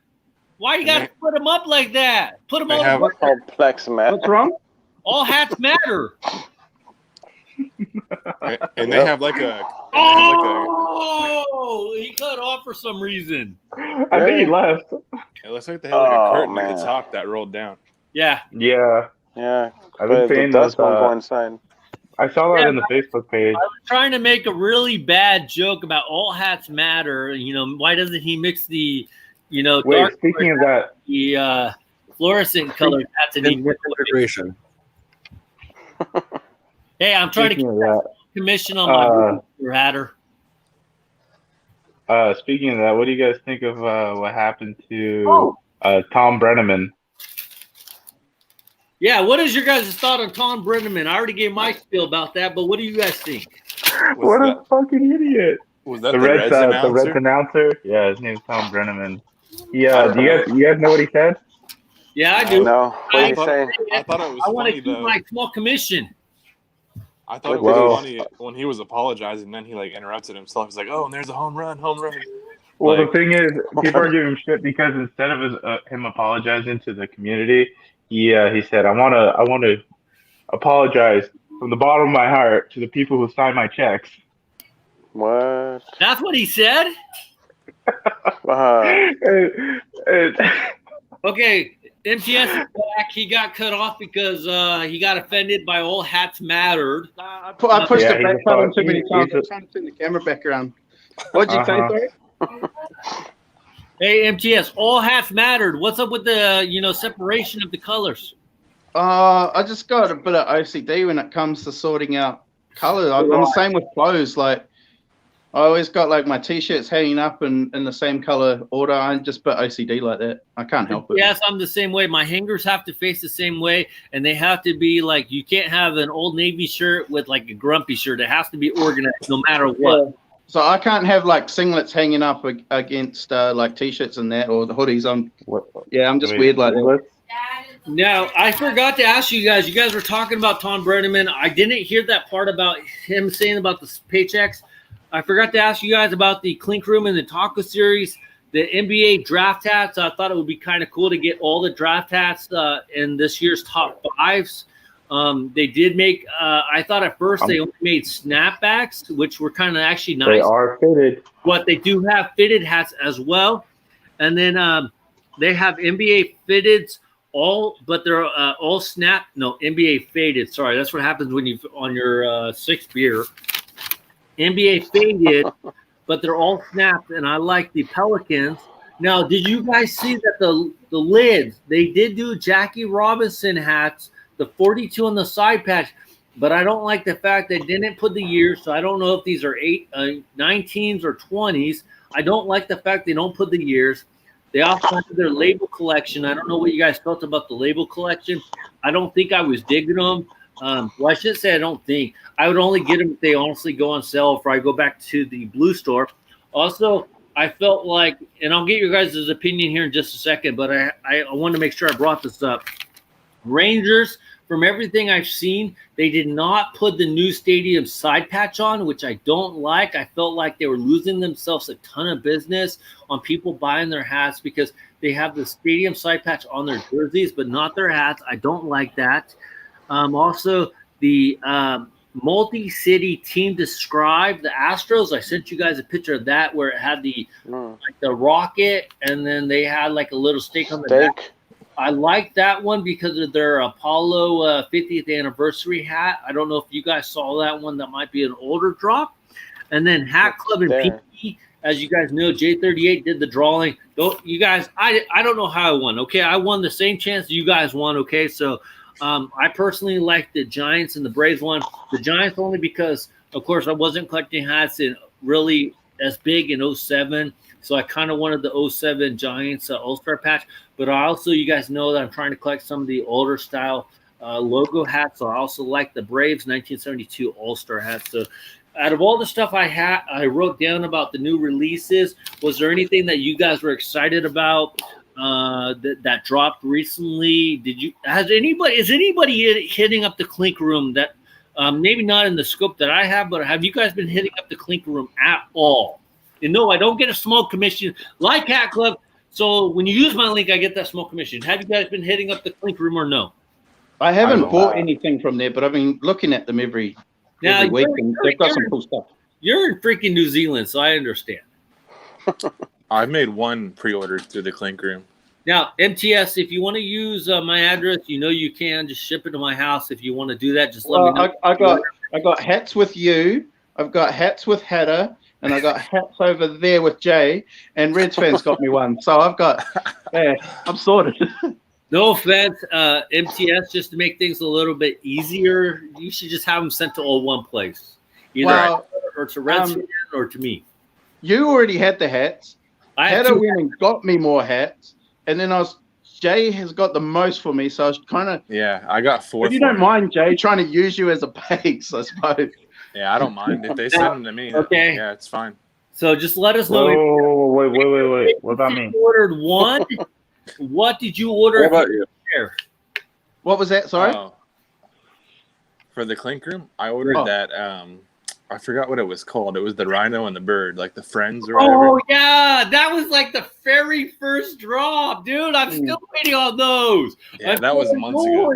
Why you gotta put them up like that? Put them They all have- over. Complex, man. what's wrong? All hats matter. and they have like a. Oh, he cut off for some reason. I think he left. It looks like they have like a Oh, curtain at man. the top that rolled down. Yeah. Yeah. Yeah. I've been The saying dust those, won't go inside. I saw that in the Facebook page. I was trying to make a really bad joke about all hats matter. Why doesn't he mix the, Wait, dark speaking of that, the fluorescent colored hats and he Integration. Hey, I'm trying speaking to of get that, commission on my hatter. speaking of that, what do you guys think of what happened to Tom Brenneman? Yeah, what is your guys' thought on Tom Brenneman? I already gave my spiel about that, but what do you guys think? What a fucking idiot! Was that The the Reds announcer? announcer? Yeah, his name's Tom Brenneman. Yeah, do you guys know what he said? Yeah, I do. No. What are you thought- saying? I thought it was I want to funny keep though. my small commission. I thought it Well- was funny when he was apologizing, then he like interrupted himself. He's like, "Oh, and there's a home run." Well, Like- the thing is, people are giving him shit because instead of him apologizing to the community, he said, "I want to apologize from the bottom of my heart to the people who signed my checks." What? That's what he said? Okay, MTS is back. He got cut off because he got offended by all hats mattered. I pushed Yeah, the back he's button a- too many he's times. a- I'm trying to turn the camera back around. What'd you say, sorry? Hey, MTS, all hats mattered. What's up with the separation of the colors? I just got a bit of OCD when it comes to sorting out colors. I'm the same with clothes. Like, I always got like my t-shirts hanging up in the same color order. I'm just a bit OCD like that. I can't help it. Yes, I'm the same way. My hangers have to face the same way, and they have to be like, you can't have an Old Navy shirt with like a grumpy shirt. It has to be organized no matter what. Yeah. So I can't have like singlets hanging up against like t-shirts and that, or the hoodies. I'm just weird like that. Now, I forgot to ask you guys. You guys were talking about Tom Brenneman. I didn't hear that part about him saying about the paychecks. I forgot to ask you guys about the Clink Room and the Taco Series, the NBA draft hats. I thought it would be kind of cool to get all the draft hats in this year's top fives. They did make, I thought at first they only made snapbacks, which were kind of actually nice. They are fitted. But they do have fitted hats as well. And then they have NBA fitteds, but they're all NBA faded. Sorry, that's what happens when you on your sixth beer. NBA faded, but they're all snapped, and I like the Pelicans. Now, did you guys see that the lids, they did do Jackie Robinson hats, the 42 on the side patch, but I don't like the fact they didn't put the years, so I don't know if these are 19s or 20s. I don't like the fact they don't put the years. They also have their label collection. I don't know what you guys felt about the label collection. I don't think I was digging them. Well, I shouldn't say I don't think. I would only get them if they honestly go on sale if I go back to the Blue Store. Also, I felt like, and I'll get your guys' opinion here in just a second, but I wanted to make sure I brought this up. Rangers from everything I've seen, they did not put the new stadium side patch on, which I don't like. I felt like they were losing themselves a ton of business on people buying their hats because they have the stadium side patch on their jerseys, but not their hats. I don't like that. Also, the multi-city team described the Astros. I sent you guys a picture of that where it had the like the rocket, and then they had like a little stake on the back. I like that one because of their Apollo 50th anniversary hat. I don't know if you guys saw that one. That might be an older drop. And then Hat Club and Pinky, as you guys know, J38 did the drawing. You guys, I don't know how I won. Okay, I won the same chance you guys won. Okay, so I personally like the Giants and the Braves one. The Giants only because, of course, I wasn't collecting hats in really as big in 07. So I kind of wanted the 07 Giants All-Star patch. But I also, you guys know that I'm trying to collect some of the older style logo hats. So I also like the Braves 1972 All-Star hats. So out of all the stuff I wrote down about the new releases, was there anything that you guys were excited about that dropped recently? Is anybody hitting up the Clink Room that maybe not in the scope that I have, but have you guys been hitting up the Clink Room at all? And no, I don't get a small commission like Hat Club. So when you use my link, I get that small commission. Have you guys been hitting up the Clink Room or no? I haven't bought anything from there, but I've been looking at them every week, and they've got some cool stuff. You're in freaking New Zealand, so I understand. I've made one pre-order through the Clink Room. Now, MTS, if you want to use my address, you can just ship it to my house. If you want to do that, just let me know. I got hats with you. I've got hats with Hatter. And I got hats over there with Jay, and Reds fans got me one. So I'm sorted. No offense, MTS, just to make things a little bit easier, you should just have them sent to all one place. Either or to Reds or to me. You already had the hats. Hatter went and got me more hats. And then Jay has got the most for me, so I was kind of... Yeah, I got 4. If you don't mind, Jay, trying to use you as a base, I suppose. Yeah, I don't mind if they send them to me. Okay. Yeah, it's fine. So just let us know. Wait. What about me? You ordered one. What did you order? What about you? What was that? Sorry? For the Clink Room, I ordered that. I forgot what it was called. It was the Rhino and the Bird, like the Friends or whatever. Oh, yeah. That was like the very first drop, dude. I'm still waiting on those. Yeah, that was months ago.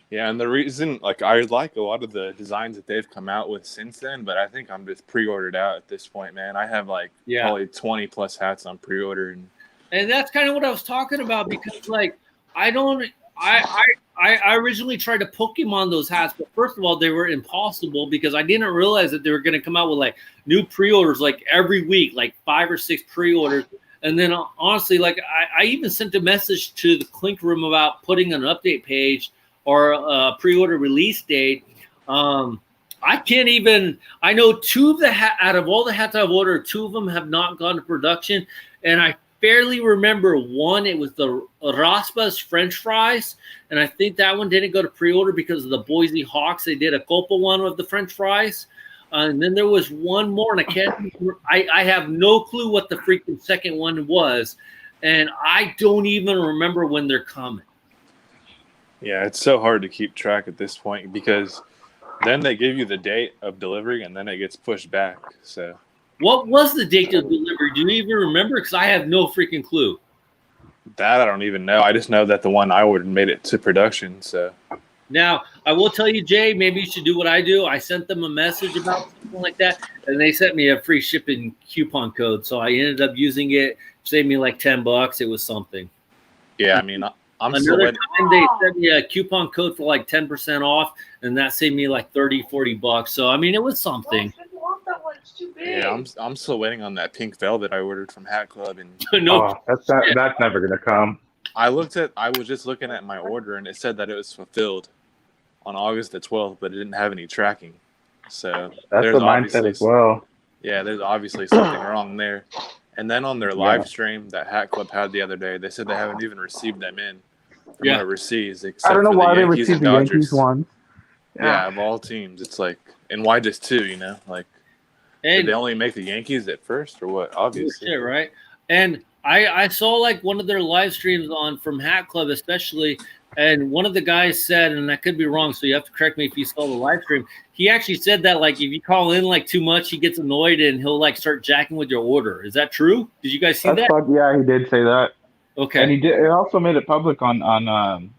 Yeah, and the reason, I like a lot of the designs that they've come out with since then, but I think I'm just pre-ordered out at this point, man. I have probably 20 plus hats on pre-order, and that's kind of what I was talking about because I originally tried to Pokemon those hats, but first of all, they were impossible because I didn't realize that they were going to come out with new pre-orders every week, 5 or 6 pre-orders. And then honestly, I even sent a message to the Clink Room about putting an update page or a pre-order release date. I can't even. I know 2 of the out of all the hats I've ordered, 2 of them have not gone to production, and I barely remember one. It was the Raspa's French fries, and I think that one didn't go to pre-order because of the Boise Hawks. They did a Copa one of the French fries, and then there was one more, and I can't. I have no clue what the freaking second one was, and I don't even remember when they're coming. Yeah, it's so hard to keep track at this point because then they give you the date of delivery and then it gets pushed back. So, what was the date of delivery? Do you even remember? Because I have no freaking clue. That I don't even know. I just know that the one I ordered made it to production. So now I will tell you, Jay, maybe you should do what I do. I sent them a message about something like that, and they sent me a free shipping coupon code. So I ended up using it. Saved me $10. It was something. Yeah, I mean. Another time they sent me a coupon code for 10% off, and that saved me $30-$40. So I mean, it was something. Yeah, I'm still waiting on that pink velvet I ordered from Hat Club, and that's never gonna come. I was just looking at my order, and it said that it was fulfilled on August the 12th, but it didn't have any tracking. So that's the mindset as well. Yeah, there's obviously something wrong there. And then on their live stream that Hat Club had the other day, they said they haven't even received them in from overseas. Except I don't know for why the they Yankees received the Yankees one. Yeah, of all teams, it's and why just 2? Did they only make the Yankees at first, or what? Obviously, shit, right? And I saw one of their live streams from Hat Club, especially. And one of the guys said, and I could be wrong, so you have to correct me if you saw the live stream. He actually said that like if you call in like too much, he gets annoyed and he'll like start jacking with your order. Is that true? Did you guys see that? Yeah, he did say that. Okay. And he also made it public on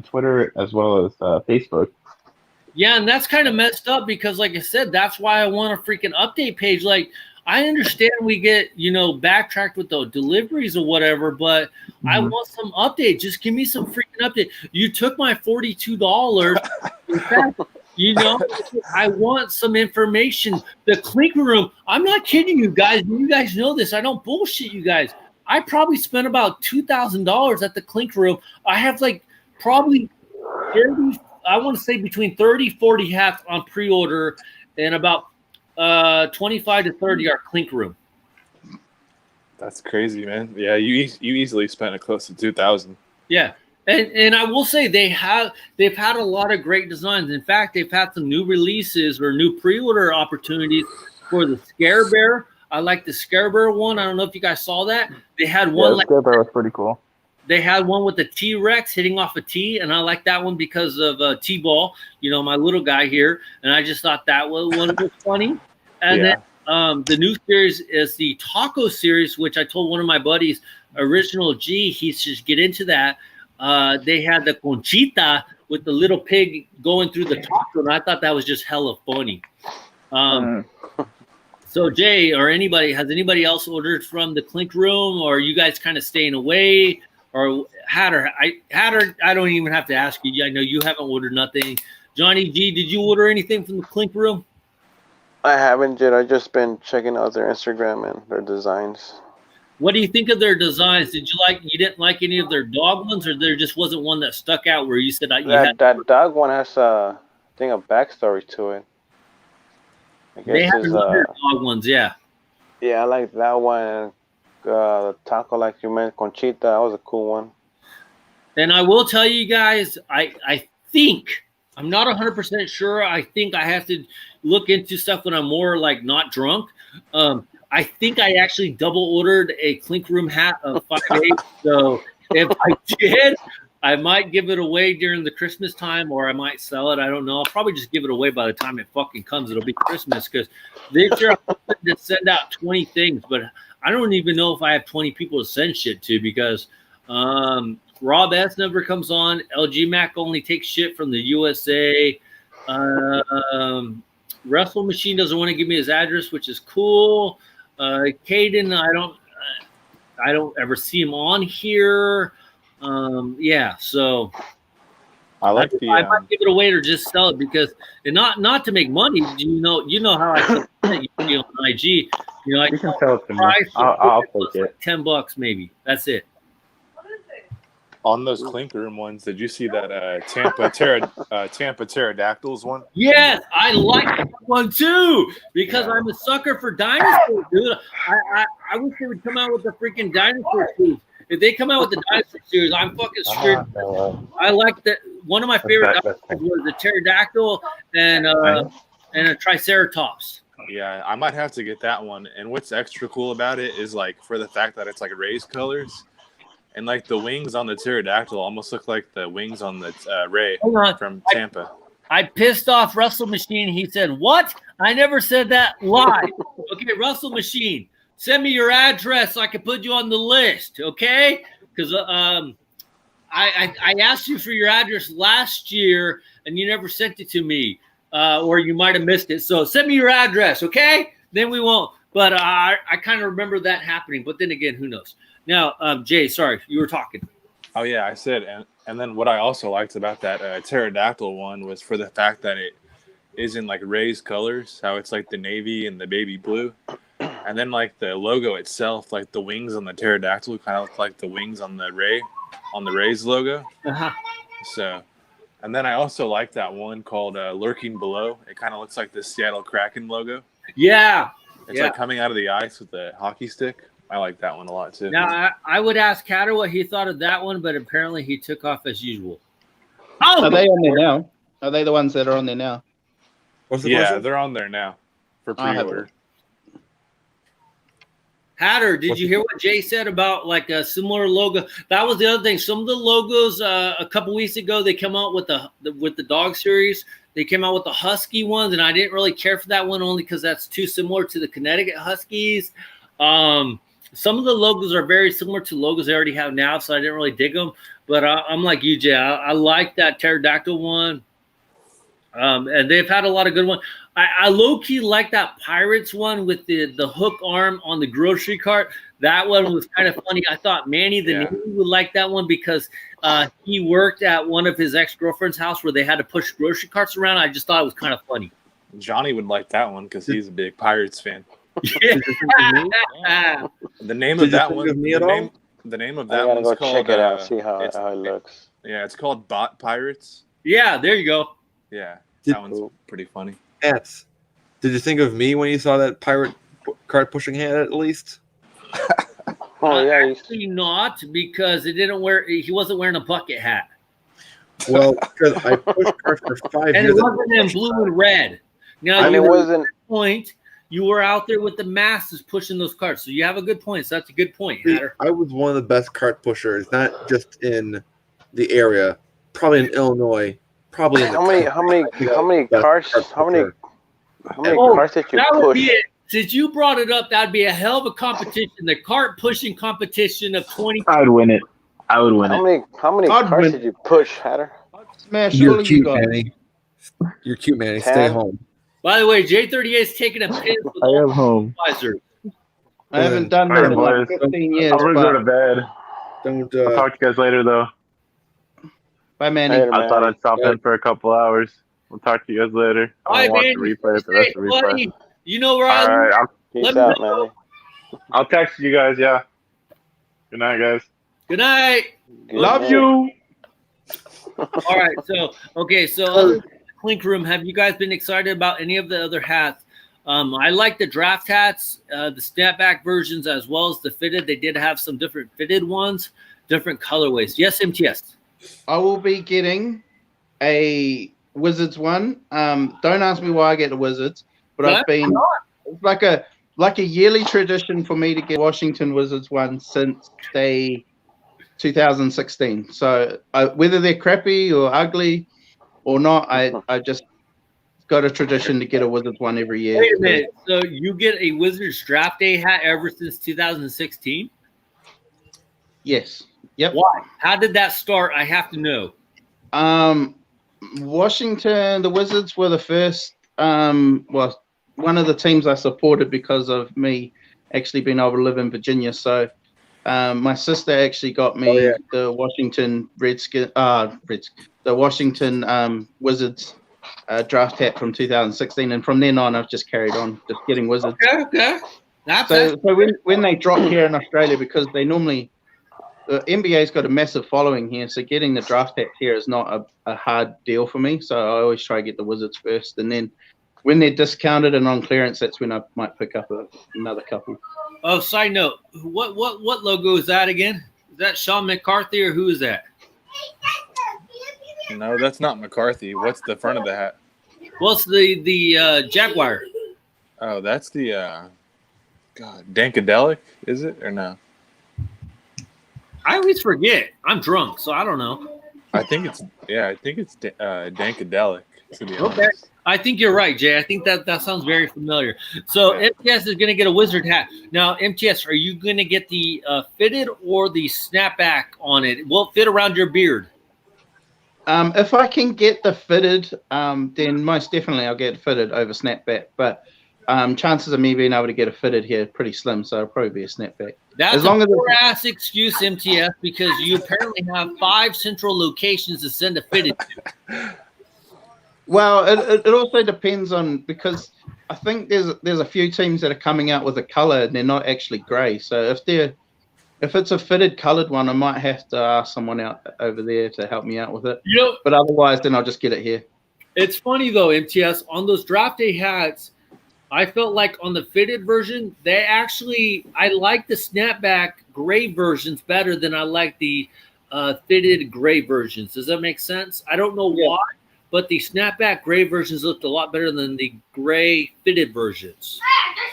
Twitter as well as Facebook. Yeah, and that's kind of messed up because, like I said, that's why I want a freaking update page. Like, I understand we get, backtracked with the deliveries or whatever, but I want some update. Just give me some freaking update. You took my $42. In fact, I want some information. The clink room, I'm not kidding you guys. You guys know this. I don't bullshit you guys. I probably spent about $2,000 at the clink room. I have like probably 30, I want to say between 30, 40 hats on pre-order and about 25 to 30 are clink room. That's crazy, man. Yeah, you easily spent close to 2,000. Yeah, and I will say they've had a lot of great designs. In fact, they've had some new releases or new pre-order opportunities for the Scare Bear. I like the Scare Bear one. I don't know if you guys saw that. They had one. The Scare Bear was pretty cool. They had one with the T-Rex hitting off a T, and I like that one because of T-Ball, my little guy here, and I just thought that one was funny. And then the new series is the Taco series, which I told one of my buddies, Original G, he should get into that. They had the Conchita with the little pig going through the taco, and I thought that was just hella funny. So Jay or has anybody else ordered from the clink room, or are you guys kind of staying away? Or Hatter, I don't even have to ask you. I know you haven't ordered nothing. Johnny G, did you order anything from the clink room? I haven't yet. I've just been checking out their Instagram and their designs. What do you think of their designs? You didn't like any of their dog ones, or there just wasn't one that stuck out where you said that dog one has a backstory to it. I guess they have other dog ones, yeah. Yeah, I like that one. The taco, like you mentioned, Conchita, that was a cool one. And I will tell you guys, I think, I'm not 100% sure. I think I have to look into stuff when I'm more like not drunk. I think I actually double ordered a clink room hat of 5'8". So if I did, I might give it away during the Christmas time, or I might sell it. I don't know. I'll probably just give it away by the time it fucking comes. It'll be Christmas because this year I'm going to send out 20 things, but I don't even know if I have 20 people to send shit to because Rob S never comes on. LG Mac only takes shit from the USA. Wrestle Machine doesn't want to give me his address, which is cool. Caden, I don't ever see him on here. So I might give it away or just sell it because not to make money. You know how I feel on IG. You can sell it to me. I'll take it. $10 maybe. That's it. On those clink room ones, did you see that Tampa Pterodactyls one? Yes, I like that one too because I'm a sucker for dinosaurs, dude. I wish they would come out with the freaking dinosaur shoes. If they come out with the dinosaur series, I'm fucking screwed. I like that. One of my favorite dinosaurs was the pterodactyl and a triceratops. Yeah, I might have to get that one. And what's extra cool about it is like for the fact that it's like raised colors, and like the wings on the pterodactyl almost look like the wings on the Ray from Tampa. I pissed off Russell Machine. He said, "What? I never said that live." Okay, Russell Machine. Send me your address so I can put you on the list, okay? Because I asked you for your address last year, and you never sent it to me, or you might have missed it. So send me your address, okay? Then we won't. But I kind of remember that happening. But then again, who knows? Now, Jay, sorry, you were talking. Oh, yeah, I said. And then what I also liked about that pterodactyl one was for the fact that it is in, like, raised colors, how it's, like, the navy and the baby blue. And then, like, the logo itself, like, the wings on the pterodactyl kind of look like the wings on the Rays logo. Uh-huh. So, and then I also like that one called Lurking Below. It kind of looks like the Seattle Kraken logo. Yeah. It's like coming out of the ice with the hockey stick. I like that one a lot, too. Now, I would ask Catter what he thought of that one, but apparently he took off as usual. Oh! Are they on there now? Are they the ones that are on there now? What's the question? They're on there now for pre-order. Hatter, did you hear what Jay said about like a similar logo? That was the other thing. Some of the logos a couple weeks ago, they come out with the dog series. They came out with the Husky ones, and I didn't really care for that one only because that's too similar to the Connecticut Huskies. Some of the logos are very similar to logos they already have now, so I didn't really dig them. But I'm like you, Jay. I like that pterodactyl one. And they've had a lot of good ones. I low-key like that Pirates one with the hook arm on the grocery cart. That one was kind of funny. I thought Manny the Navy would like that one because he worked at one of his ex-girlfriend's house where they had to push grocery carts around. I just thought it was kind of funny. Johnny would like that one because he's a big Pirates fan. Yeah. The name of that one. The name of that one is called. Check it out. See how it looks. Yeah, it's called Bot Pirates. Yeah, there you go. Yeah, that one's pretty funny. Yes. Did you think of me when you saw that pirate cart pushing hat at least? Oh yeah, actually not because he wasn't wearing a bucket hat. Well, because I pushed carts for 5 years. And it wasn't in blue and red. Now it wasn't. Point. You were out there with the masses pushing those carts, so you have a good point. So that's a good point, Hatter. I was one of the best cart pushers, not just in the area, probably in Illinois. Probably in how many cars did you push? Since you brought it up, that'd be a hell of a competition. The cart pushing competition of 20. I would win it. How many cars did you push, Hatter? Smash. You're cute, Manny. You're cute, Manny. Stay home. By the way, J38 is taking a piss. I am home. I haven't done that in like 15 years. I'm gonna go to bed. I'll talk to you guys later, though. Bye, Manny. I thought I'd stop in for a couple hours. We'll talk to you guys later. Bye, watch the replay. The rest of the replay. You know where All right, Peace out, Manny. I'll text you guys. Yeah. Good night, guys. Good night. Love you. All right. So other than the Clink Room, have you guys been excited about any of the other hats? I like the draft hats, the snapback versions, as well as the fitted. They did have some different fitted ones, different colorways. Yes, MTS. I will be getting a Wizards one. Don't ask me why I get the Wizards, but I've been it's like a yearly tradition for me to get Washington Wizards one since 2016. So whether they're crappy or ugly or not, I just got a tradition to get a Wizards one every year. Wait a minute. So you get a Wizards draft day hat ever since 2016? Yes. Yep. Why? How did that start? I have to know. Washington, the Wizards were the first, one of the teams I supported because of me actually being able to live in Virginia. So my sister actually got me the Washington the Washington Wizards draft hat from 2016, and from then on I've just carried on just getting Wizards. Okay. So when they drop here in Australia, because they normally the NBA's got a massive following here, so getting the draft hats here is not a hard deal for me. So I always try to get the Wizards first, and then when they're discounted and on clearance, that's when I might pick up another couple. Oh, side note, what logo is that again? Is that Sean McCarthy or who is that? No, that's not McCarthy. What's the front of the hat? Well, it's the Jaguar. Oh, that's the Dankadelic, is it or no? I always forget. I'm drunk, so I don't know. I think it's Dankadelic, to be honest. Okay. I think you're right, Jay. I think that sounds very familiar. So MTS is going to get a Wizard hat. Now, MTS, are you going to get the fitted or the snapback on it? Will it fit around your beard? If I can get the fitted, then most definitely I'll get it fitted over snapback. But chances of me being able to get a fitted here are pretty slim, so it'll probably be a snapback. That's a poor-ass excuse, MTS, because you apparently have 5 central locations to send a fitted to. Well, it also depends on, because I think there's a few teams that are coming out with a color and they're not actually gray. So if it's a fitted colored one, I might have to ask someone out over there to help me out with it. Yep. But otherwise, then I'll just get it here. It's funny though, MTS, on those draft day hats, I felt like on the fitted version, I like the snapback gray versions better than I like the fitted gray versions. Does that make sense? I don't know why, but the snapback gray versions looked a lot better than the gray fitted versions.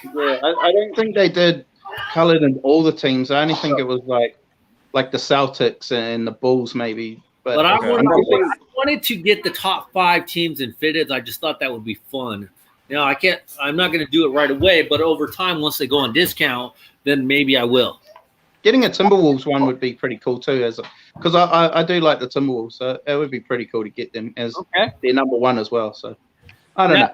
Yeah, I don't think they did colored in all the teams. I only think it was like the Celtics and the Bulls maybe. But I wanted to get the top 5 teams in fitted. I just thought that would be fun. I'm not going to do it right away, but over time, once they go on discount, then maybe I will. Getting a Timberwolves one would be pretty cool too, because I do like the Timberwolves, so it would be pretty cool to get them as their number 1 as well. So I don't know,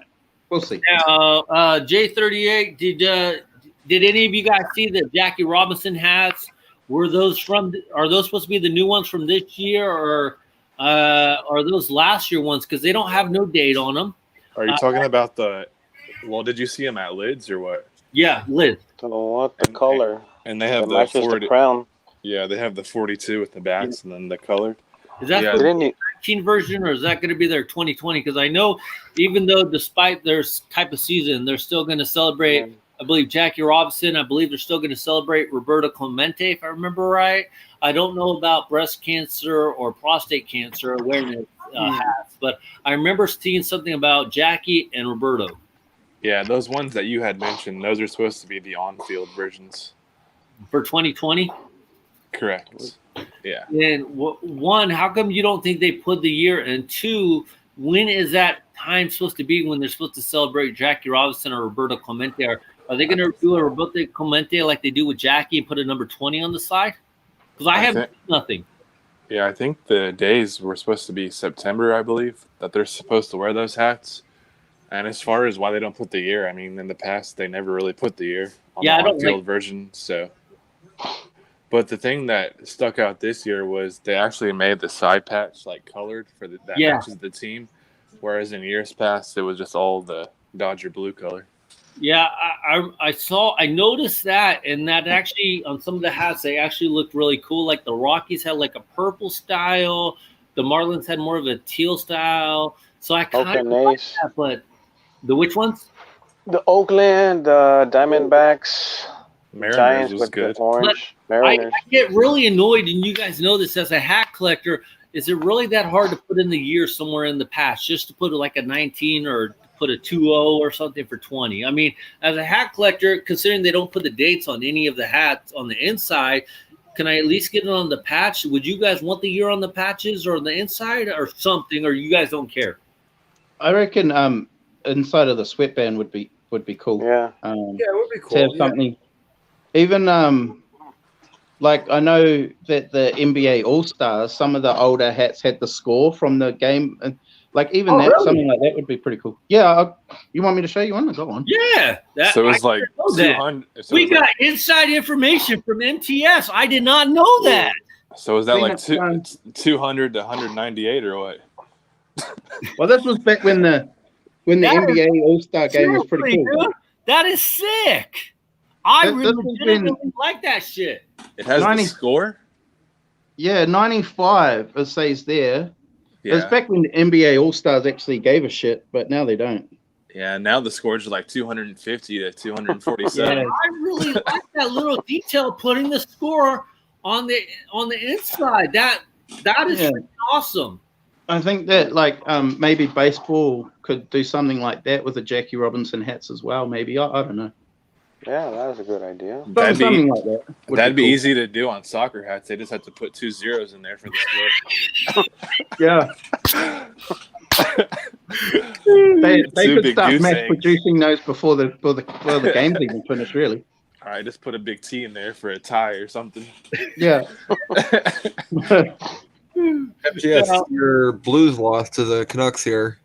we'll see. Now, J38, did any of you guys see the Jackie Robinson hats? Are those supposed to be the new ones from this year, or are those last year ones? Because they don't have no date on them. Are you talking about did you see them at Lids or what? Yeah, Lids. The color. And they have the 40, crown. Yeah, they have the 42 with the backs and then the color. Is that the 2019 version, or is that going to be their 2020? Because I know, even though despite their type of season, they're still going to celebrate, I believe, Jackie Robinson. I believe they're still going to celebrate Roberto Clemente, if I remember right. I don't know about breast cancer or prostate cancer awareness hats, but I remember seeing something about Jackie and Roberto. Yeah, those ones that you had mentioned, those are supposed to be the on-field versions. For 2020? Correct. Yeah. And one, how come you don't think they put the year? And 2, when is that time supposed to be when they're supposed to celebrate Jackie Robinson or Roberto Clemente? Are they going to do a Roberto Clemente like they do with Jackie and put a number 20 on the side? Because I have nothing. Yeah, I think the days were supposed to be September, I believe, that they're supposed to wear those hats. And as far as why they don't put the year, I mean, in the past, they never really put the year on the on-field version. So, but the thing that stuck out this year was they actually made the side patch colored for that matches the team, whereas in years past it was just all the Dodger blue color. Yeah, I noticed that, and that actually on some of the hats they actually looked really cool. Like the Rockies had like a purple style, the Marlins had more of a teal style. So I kind of like that, but the which ones? The Oakland, the Diamondbacks, Mariners Giants was with good. The orange. Mariners. I get really annoyed, and you guys know this as a hat collector. Is it really that hard to put in the year somewhere in the past, just to put like a 19 or put a 2-0 or something for 20? I mean, as a hat collector, considering they don't put the dates on any of the hats on the inside, can I at least get it on the patch? Would you guys want the year on the patches or on the inside or something, or you guys don't care? I reckon inside of the sweatband would be cool. Yeah. It would be cool. To have something, even like I know that the NBA All-Stars, some of the older hats had the score from the game, and like even something like that would be pretty cool. Yeah, you want me to show you one? I got one. Yeah. So it was like 200. So we got inside information from MTS. I did not know that. So is that like 200 to 198 or what? Well, this was back when the NBA All-Star game was pretty cool. Dude, that is sick. I really like that shit. It has the score? Yeah, 95, it says there. Yeah. It was back when the NBA All-Stars actually gave a shit, but now they don't. Yeah, now the scores are like 250 to 247. I really like that little detail, putting the score on the inside. That is awesome. I think that maybe baseball could do something like that with the Jackie Robinson hats as well. Maybe I don't know. Yeah, that's a good idea. Something like that. That'd be easy to do on soccer hats. They just have to put 2 zeros in there for the score. Yeah. they could start mass producing those before the game's even finished, really. All right, just put a big T in there for a tie or something. Yeah. Yes, your Blues lost to the Canucks here.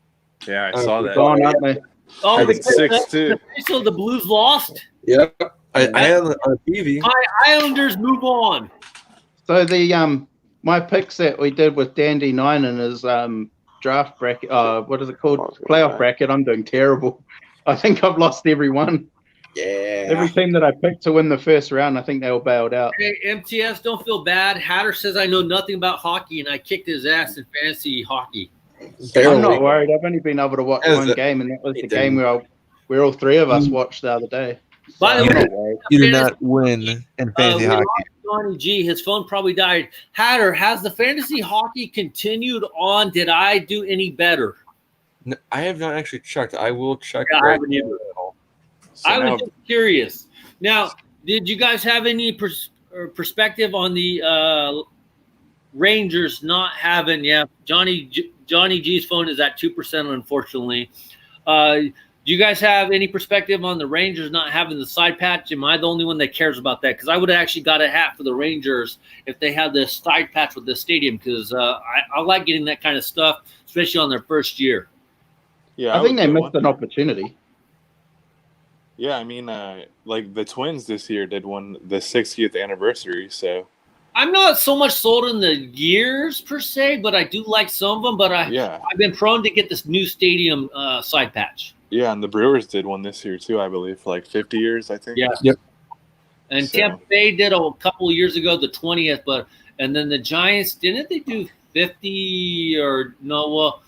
Yeah, I saw that. Gone, aren't they? Oh, the 6-2. So the Blues lost? Yep. I had it on TV. My Islanders move on. So the my picks that we did with Dandy 9 in his draft bracket, what is it called? Playoff bracket. I'm doing terrible. I think I've lost every one. Yeah. Every team that I picked to win the first round, I think they all bailed out. Hey, MTS, don't feel bad. Hatter says I know nothing about hockey, and I kicked his ass in fantasy hockey. I'm not worried. I've only been able to watch one game, and that was the game where all 3 of us watched the other day. By the way, you did not win in fantasy hockey. Donnie G, his phone probably died. Hatter, has the fantasy hockey continued on? Did I do any better? No, I have not actually checked. I will check. Yeah, I was just curious. Now, Did you guys have any perspective on the Rangers not having? Yeah, Johnny G's phone is at 2%, unfortunately. Do you guys have any perspective on the Rangers not having the side patch? Am I the only one that cares about that? Because I would have actually got a hat for the Rangers if they had this side patch with the stadium, because I like getting that kind of stuff, especially on their first year. Yeah, I think they missed an opportunity. Yeah, I mean, like the Twins this year did the 60th anniversary, so. I'm not so much sold on the years per se, but I do like some of them. But I've been prone to get this new stadium side patch. Yeah, and the Brewers did one this year too, I believe, for like 50 years, I think. Yeah. Yep. And Tampa Bay did a couple of years ago, the 20th, and then the Giants, didn't they do 50 or no?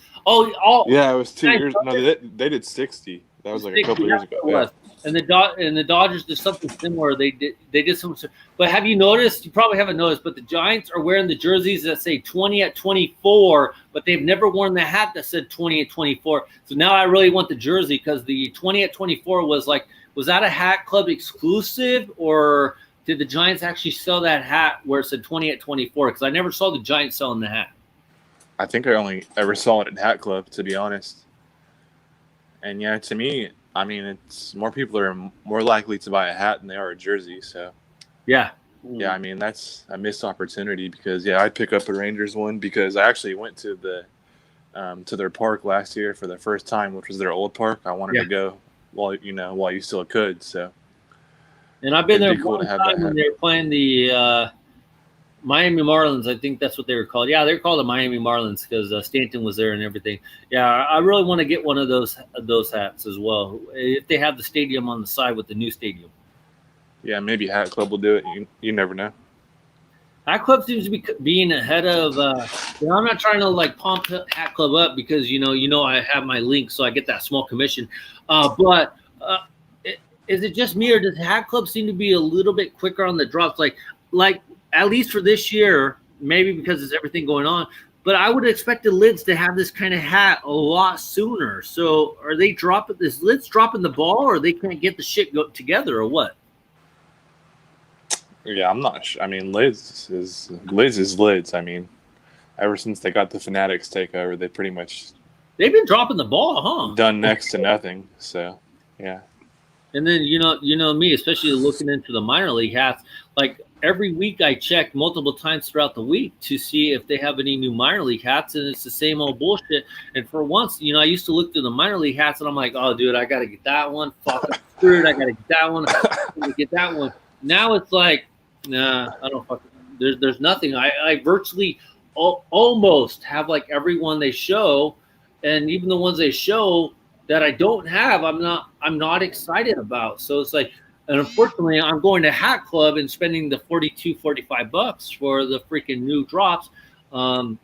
Yeah, it was 2 years. No, they did 60. That was like a couple years ago. Yeah. And the Dodgers did something similar. They did something. But have you noticed? You probably haven't noticed, but the Giants are wearing the jerseys that say 20 at 24, but they've never worn the hat that said 20 at 24. So now I really want the jersey, because the 20 at 24 was that a hat club exclusive, or did the Giants actually sell that hat where it said 20 at 24? Because I never saw the Giants selling the hat. I think I only ever saw it at Hat Club, to be honest. And yeah, to me, I mean, it's more people are more likely to buy a hat than they are a jersey. So, yeah, I mean, that's a missed opportunity, because I'd pick up a Rangers one, because I actually went to to their park last year for the first time, which was their old park. I wanted to go while you still could. So, and I've been there one time when they were playing the Miami Marlins. I think that's what they were called. Yeah, they're called the Miami Marlins because Stanton was there and everything. Yeah, I really want to get one of those hats as well, if they have the stadium on the side with the new stadium. Yeah, maybe Hat Club will do it. You never know. Hat Club seems to be being ahead of. I'm not trying to pump Hat Club up, because I have my link, so I get that small commission. But is it just me, or does Hat Club seem to be a little bit quicker on the drops? Like at least for this year, maybe because there's everything going on. But I would expect the Lids to have this kind of hat a lot sooner. So are they dropping this? Lids dropping the ball, or they can't get the shit together, or what? Yeah, I'm not sure. I mean, Lids is Lids. I mean, ever since they got the Fanatics takeover, they've been dropping the ball, huh? Done next to nothing. So, yeah. And then you know me, especially looking into the minor league hats. Every week I check multiple times throughout the week to see if they have any new minor league hats, and it's the same old bullshit. And for once, I used to look through the minor league hats, and I'm like, oh, dude, I got to get that one. Fuck, I'm screwed. I got to get that one. I got to get that one. Now it's like, nah, I don't fucking. There's nothing. I virtually almost have everyone they show, and even the ones they show that I don't have, I'm not excited about. So it's like. And unfortunately, I'm going to Hat Club and spending the $45 for the freaking new drops.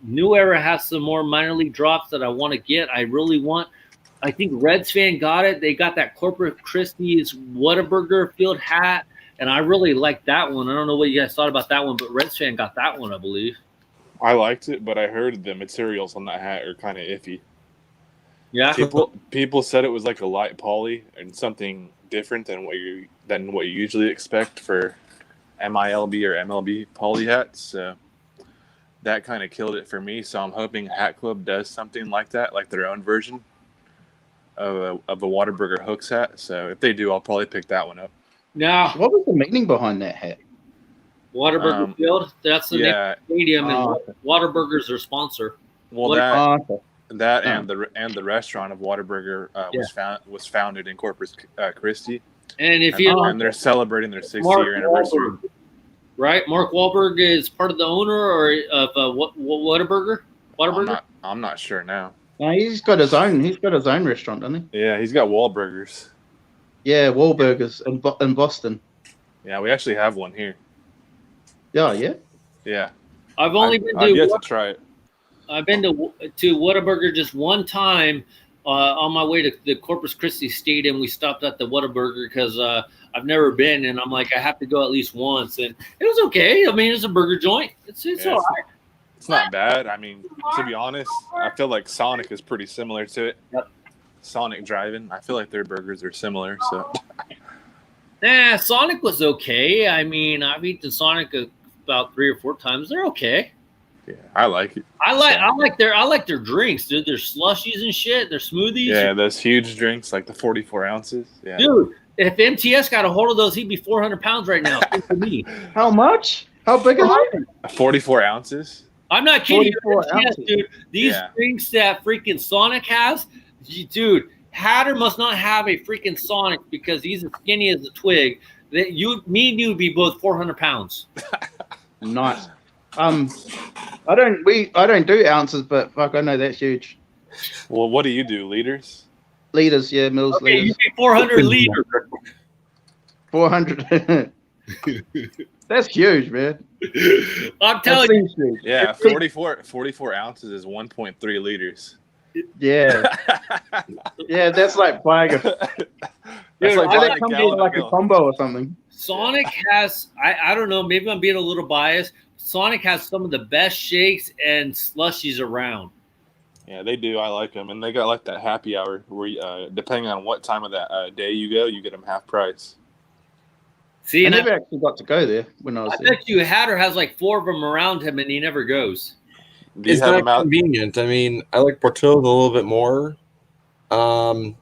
New Era has some more minor league drops that I want to get. I really want. I think Reds fan got it. They got that Corpus Christi's Whataburger Field hat, and I really like that one. I don't know what you guys thought about that one, but Reds fan got that one, I believe. I liked it, but I heard the materials on that hat are kind of iffy. Yeah, people said it was like a light poly and something different than what you usually expect for MILB or MLB poly hats. So that kind of killed it for me. So I'm hoping Hat Club does something like that, like their own version of a Whataburger Hooks hat. So if they do, I'll probably pick that one up. Now, what was the meaning behind that hat? Whataburger Field. That's the name of the stadium, and Whataburger's their sponsor. Well, that and the restaurant of Whataburger was founded in Corpus Christi, and they're celebrating their 60-year anniversary. Right, Mark Wahlberg is part of the owner of Whataburger. I'm not sure now. No, he's got his own restaurant, doesn't he? Yeah, he's got Wahlburgers. Yeah, Wahlburgers in Boston. Yeah, we actually have one here. Yeah. Yeah. I've yet to try it. I've been to Whataburger just one time on my way to the Corpus Christi Stadium. We stopped at the Whataburger because I've never been, and I'm like, I have to go at least once. And it was okay. I mean, it's a burger joint. It's all right. It's not bad. I mean, to be honest, I feel like Sonic is pretty similar to it. Yep. Sonic Drive-In. I feel like their burgers are similar. So Nah, Sonic was okay. I mean, I've eaten Sonic about 3 or 4 times. They're okay. Yeah, I like it. I like their drinks, dude. Their slushies and shit. Their smoothies. Yeah, those huge drinks, like the 44 ounces. Yeah. Dude, if MTS got a hold of those, he'd be 400 pounds right now. For me. How much? How big are they? 44 ounces. I'm not kidding you, 44 MTS, ounces. dude. These drinks that freaking Sonic has, dude. Hatter must not have a freaking Sonic because he's as skinny as a twig. That me and you would be both 400 pounds. Nice. I don't do ounces, but fuck, I know that's huge. Well, what do you do? Liters? Liters, yeah, mils, Okay, liters. you be 400 liters. 400. That's huge, man. I'm telling you. Huge. Yeah, 44 ounces is 1.3 liters. Yeah. Yeah, that's like buying a. That's like I buying think a come gallon like of a milk. combo or something. Sonic has, I don't know, maybe I'm being a little biased. Sonic has some of the best shakes and slushies around. Yeah, they do. I like them, and they got like that happy hour where, depending on what time of that day you go, you get them half price. See, I and never actually got to go there when I was I there. bet you Hatter has like 4 of them around him, and he never goes. Do you It's have not them out? convenient. I mean, I like Portillo's a little bit more. I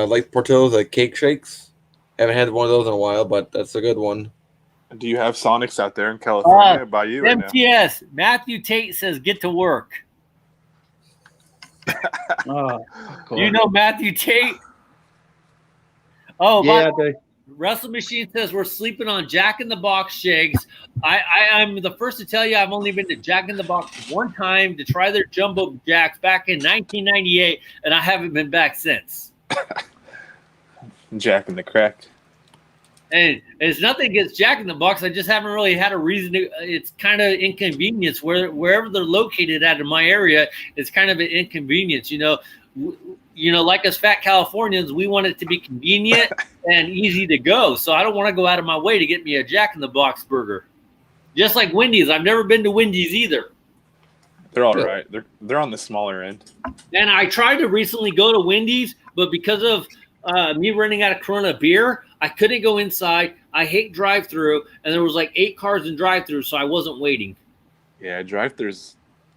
like Portillo's like cake shakes. Haven't had one of those in a while, but that's a good one. Do you have Sonics out there in California by you right now? MTS, Matthew Tate says, get to work. Oh, God. You know Matthew Tate? Oh, Yeah, I my do. Wrestle Machine says we're sleeping on Jack in the Box shakes. I'm the first to tell you I've only been to Jack in the Box one time to try their jumbo jacks back in 1998, and I haven't been back since. Jack in the Crack. And it's nothing against Jack in the Box. I just haven't really had a reason to. It's kind of inconvenience wherever they're located at in my area. It's kind of an inconvenience, you know. Like us fat Californians, we want it to be convenient and easy to go. So I don't want to go out of my way to get me a Jack in the Box burger. Just like Wendy's. I've never been to Wendy's either. They're all right. They're on the smaller end. And I tried to recently go to Wendy's, but because of me running out of Corona beer, I couldn't go inside. I hate drive-through, and there was like 8 cars in drive-through, so I wasn't waiting. Yeah, drive-thrus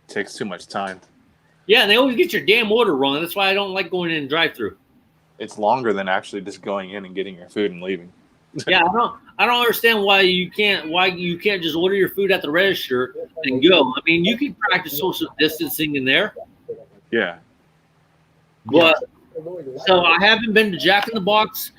takes too much time. Yeah, and they always get your damn order wrong. That's why I don't like going in drive-through. It's longer than actually just going in and getting your food and leaving. Yeah, I don't understand why you can't just order your food at the register and go. I mean, you can practice social distancing in there. Yeah. But so I haven't been to Jack in the Box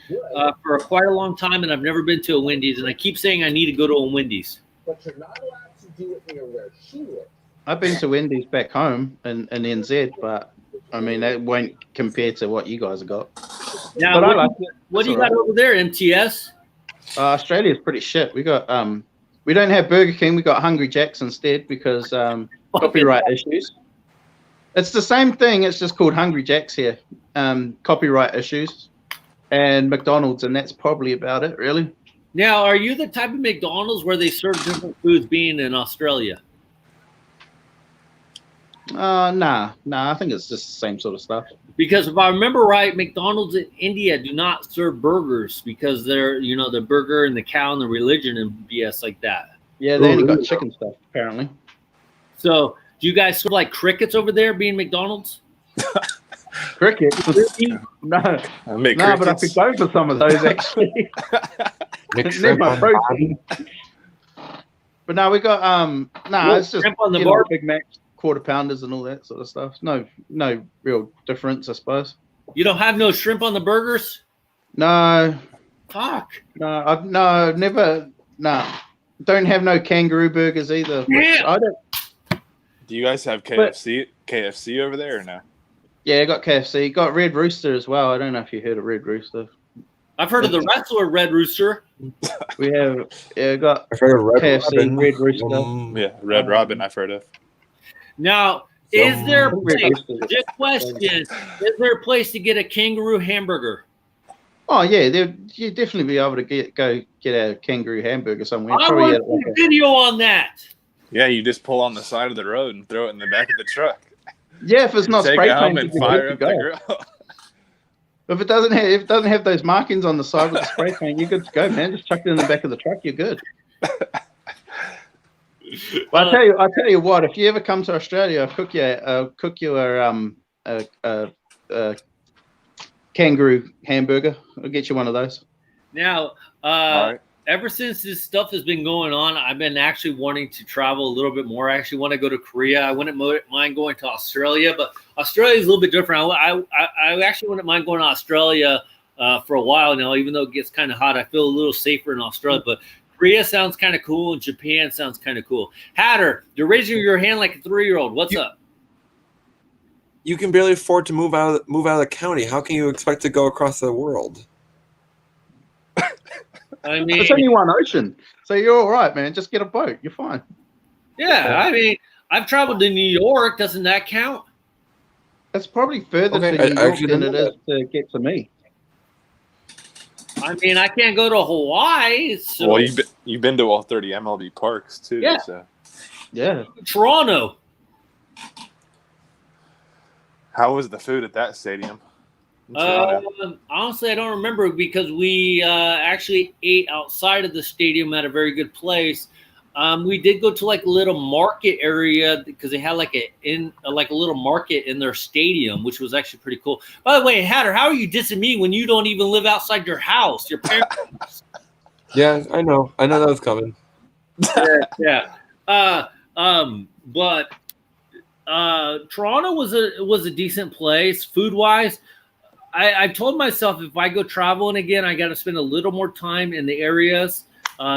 for quite a long time, and I've never been to a Wendy's, and I keep saying I need to go to a Wendy's. But you're not allowed to do it near where she lives. I've been to Wendy's back home in NZ, but I mean that won't compare to what you guys have got. Now, But what do you got over there, MTS? Australia's pretty shit. We got we don't have Burger King. We got Hungry Jack's instead because copyright issues. It's the same thing. It's just called Hungry Jack's here. Copyright issues, and McDonald's, and that's probably about it, really. Now, are you the type of McDonald's where they serve different foods being in Australia? Nah. I think it's just the same sort of stuff. Because if I remember right, McDonald's in India do not serve burgers because they're, the burger and the cow and the religion and BS like that. Yeah, they only got chicken stuff, apparently. So, do you guys serve like crickets over there being McDonald's? Cricket? No, but I could go for some of those, actually. They're my protein. But no, we got, it's just, shrimp on the bar? Big Mac, quarter pounders and all that sort of stuff. No real difference, I suppose. You don't have no shrimp on the burgers? No. Fuck. No, never. No. Don't have no kangaroo burgers either. Yeah. I don't. Do you guys have KFC over there or no? Yeah, got KFC. Got Red Rooster as well. I don't know if you heard of Red Rooster. I've heard of the wrestler Red Rooster. We have got I've heard of Red KFC, Robin. Red Rooster. Yeah, Red Robin I've heard of. Now, is there a Red place, Rooster. just question, is there a place to get a kangaroo hamburger? Oh yeah, you'd definitely be able to get a kangaroo hamburger somewhere. I Probably want a video on that. Yeah, you just pull on the side of the road and throw it in the back of the truck. Yeah, if it's not Take spray it home painted, and fire up the grill. If it doesn't have those markings on the side with the spray paint, you're good to go, man. Just chuck it in the back of the truck, you're good. Well, I tell you what. If you ever come to Australia, I'll cook you a kangaroo hamburger. I'll get you one of those. Now, ever since this stuff has been going on, I've been actually wanting to travel a little bit more. I actually want to go to Korea. I wouldn't mind going to Australia, but Australia is a little bit different. I actually wouldn't mind going to Australia for a while now, even though it gets kind of hot. I feel a little safer in Australia, but Korea sounds kind of cool, and Japan sounds kind of cool. Hatter, you're raising your hand like a 3-year-old. What's up? You can barely afford to move out of the county. How can you expect to go across the world? I mean, it's only one ocean, so you're all right, man. Just get a boat. You're fine. Yeah, I mean, I've traveled to New York. Doesn't that count? That's probably further to New York than it is to get to me. I mean, I can't go to Hawaii. So. Well, you've been to all 30 MLB parks too. Yeah. So. Yeah. Toronto. How was the food at that stadium? Honestly, I don't remember because we actually ate outside of the stadium at a very good place. We did go to like a little market area because they had like a little market in their stadium, which was actually pretty cool. By the way, Hatter, how are you dissing me when you don't even live outside your house? Your parents. Yeah, I know that was coming. Yeah. But Toronto was a decent place food wise. I've told myself if I go traveling again, I got to spend a little more time in the areas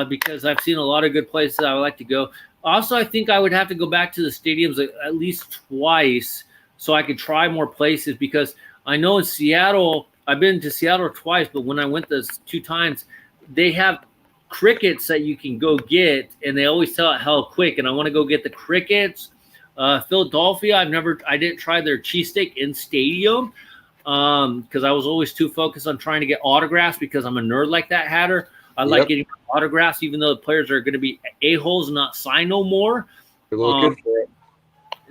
because I've seen a lot of good places I would like to go. Also, I think I would have to go back to the stadiums at least twice so I could try more places because I know in Seattle, I've been to Seattle twice, but when I went those 2 times, they have crickets that you can go get, and they always sell it hell quick, and I want to go get the crickets. Philadelphia, I didn't try their cheesesteak in stadium. Because I was always too focused on trying to get autographs because I'm a nerd like that, Hatter. I like getting autographs, even though the players are going to be a-holes and not sign no more. You're looking for it.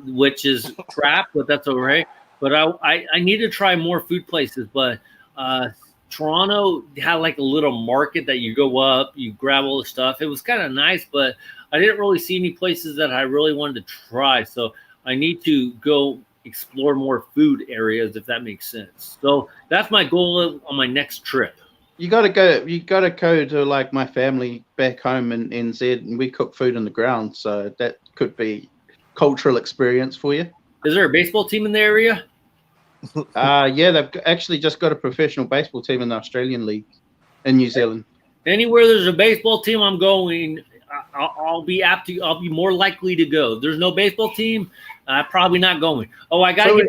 Which is crap, but that's all right. But I need to try more food places. But Toronto had like a little market that you go up, you grab all the stuff. It was kind of nice, but I didn't really see any places that I really wanted to try. So I need to go explore more food areas, if that makes sense. So that's my goal on my next trip. You gotta go to like my family back home in NZ, and we cook food in the ground, so that could be cultural experience for you. Is there a baseball team in the area? Yeah, they've actually just got a professional baseball team in the Australian League in New Zealand. Anywhere there's a baseball team, I'm going. I'll be more likely to go. There's no baseball team, probably not going. Oh, I got to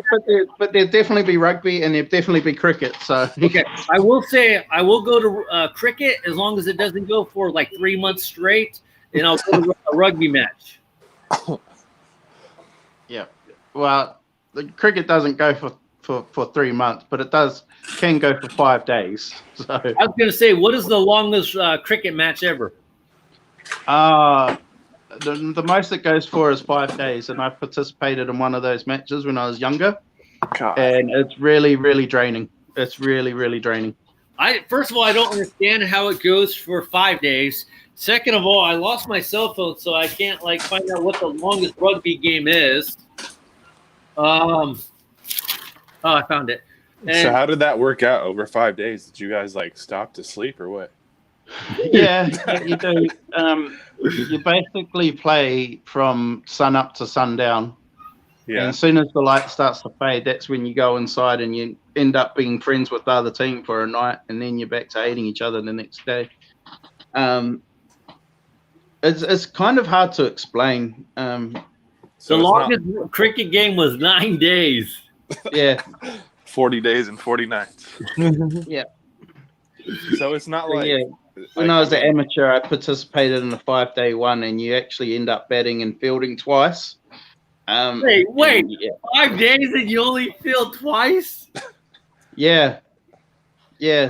but there'll definitely be rugby and there'll definitely be cricket. So okay, I will say I will go to cricket as long as it doesn't go for like 3 months straight, and I'll go to a rugby match. Yeah, well, the cricket doesn't go for 3 months, but it can go for 5 days. So I was going to say, what is the longest cricket match ever? The most it goes for is 5 days, and I participated in one of those matches when I was younger. God. And it's really, really draining. It's really, really draining. First of all, I don't understand how it goes for 5 days. Second of all, I lost my cell phone, so I can't find out what the longest rugby game is. Oh, I found it. And so how did that work out over 5 days? Did you guys stop to sleep or what? Yeah, you do. You basically play from sun up to sundown. Yeah. And as soon as the light starts to fade, that's when you go inside and you end up being friends with the other team for a night, and then you're back to hating each other the next day. It's kind of hard to explain. So the longest cricket game was 9 days. Yeah. 40 days and 40 nights. Yeah. So it's not like... Yeah. When I was an amateur, I participated in a 5-day one, and you actually end up batting and fielding twice. Wait, yeah. 5 days and you only field twice? Yeah.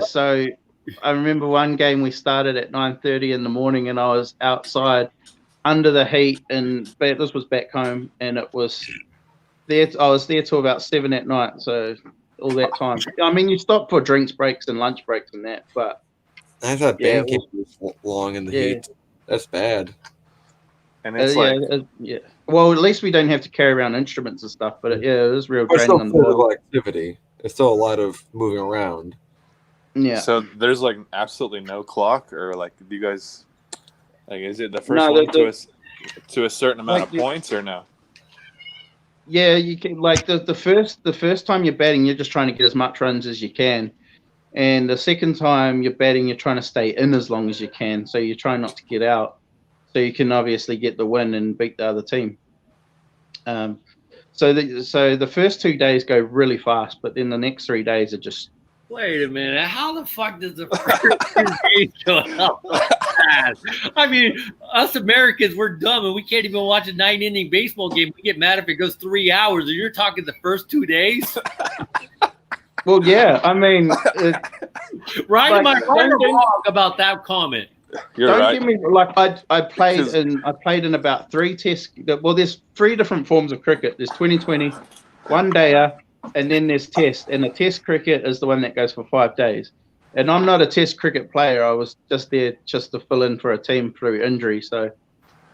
So I remember one game we started at 9:30 in the morning, and I was outside under the heat, and this was back home, and it was there. I was there till about 7 at night. So all that time. I mean, you stop for drinks breaks and lunch breaks and that, but I thought Yeah, band camp was long in the yeah. heat. That's bad. And it's like, yeah. Well, at least we don't have to carry around instruments and stuff. But it was real It's draining still on the body. physical activity. It's still a lot of moving around. Yeah. so there's like absolutely no clock, or like, do you guys, like, is it the first No, one the- to a certain amount like of points, or no? Yeah, you can like the first time you're batting, you're just trying to get as much runs as you can, and the second time you're batting, you're trying to stay in as long as you can. So you're trying not to get out, so you can obviously get the win and beat the other team. So the first 2 days go really fast, but then the next 3 days are just. Wait a minute. How the fuck does the first 2 days go up fast? I mean, us Americans, we're dumb and we can't even watch a 9-inning baseball game. We get mad if it goes 3 hours. And you're talking the first 2 days? Well, yeah. I mean, Right? Am I Like, right or don't- wrong about that comment? You're don't right. get me like I played in about 3 tests. Well, there's 3 different forms of cricket. There's 2020, 1-dayer, and then there's test. And the test cricket is the one that goes for 5 days. And I'm not a test cricket player. I was just there just to fill in for a team through injury. So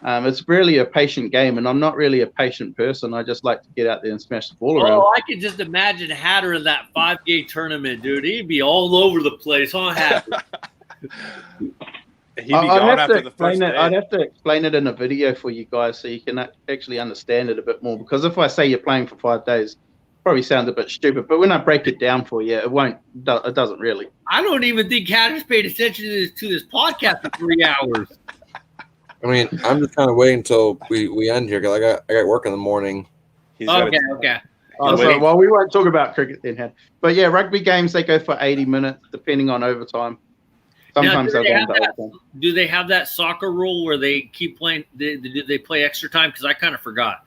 it's really a patient game, and I'm not really a patient person. I just like to get out there and smash the ball around. Oh, I can just imagine Hatter in that 5-game tournament, dude. He'd be all over the place, huh, Hatter? He'd be gone after the first day. I'd have to explain it in a video for you guys so you can actually understand it a bit more. Because if I say you're playing for 5 days, it probably sounds a bit stupid. But when I break it down for you, it doesn't really. I don't even think Hatter's paid attention to this podcast for 3 hours. I mean, I'm just kind of waiting until we end here because I got work in the morning. He's got Okay, a- okay. Oh, so, well, we won't talk about cricket then, Hat. But yeah, rugby games, they go for 80 minutes, depending on overtime. Sometimes Now, they'll go into overtime. do they have that soccer rule where they keep playing? Do they play extra time? Because I kind of forgot.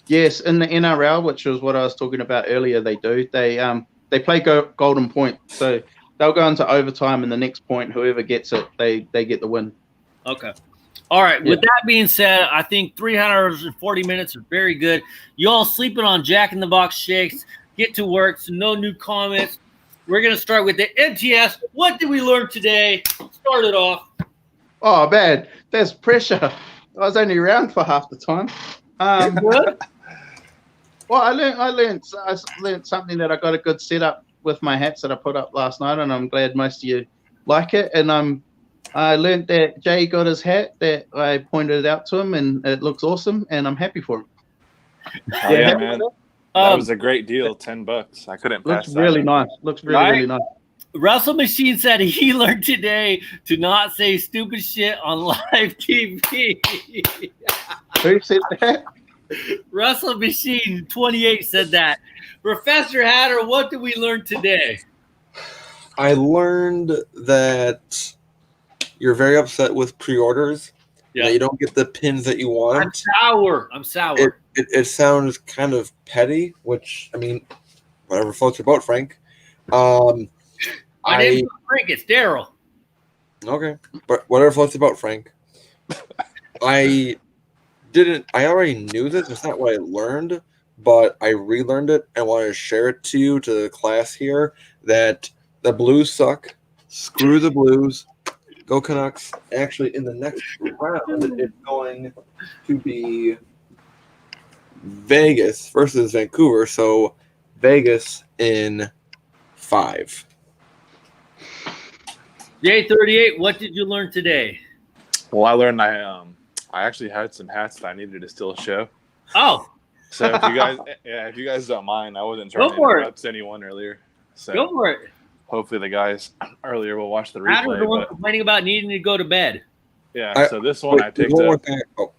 Yes, in the NRL, which was what I was talking about earlier, they do. They play golden point, so they'll go into overtime, and the next point, whoever gets it, they get the win. Okay. All right. With that being said, I think 340 minutes are very good. You all sleeping on Jack in the Box shakes. Get to work. So no new comments. We're going to start with the MTS. What did we learn today? Start it off. Oh, man, there's pressure. I was only around for half the time. Good? Well, I learned something that I got a good setup with my hats that I put up last night, and I'm glad most of you like it. And I learned that Jay got his hat that I pointed it out to him, and it looks awesome, and I'm happy for him. Oh, yeah, man. That was a great deal. $10. I couldn't pass Looks that really up. nice. Looks really nice. Russell Machine said he learned today to not say stupid shit on live TV. Who said that? Russell Machine 28 said that. Professor Hatter, what did we learn today? I learned that you're very upset with pre-orders. Yeah. That you don't get the pins that you want. I'm sour. It sounds kind of petty, which, I mean, whatever floats your boat, Frank. My name's Frank. It's Daryl. Okay, but whatever floats your boat, Frank. I already knew this. It's not what I learned, but I relearned it and wanted to share it to you, to the class here, that the Blues suck. Screw the Blues. Go Canucks. Actually, in the next round, it's going to be Vegas versus Vancouver. So Vegas in 5. J38, what did you learn today? Well, I learned I actually had some hats that I needed to still show. Oh. So if you guys don't mind, I wasn't trying to interrupt anyone earlier. So go for it. Hopefully the guys earlier will watch the Adam's replay. the one complaining about needing to go to bed. Yeah, so this one I picked up. Oh,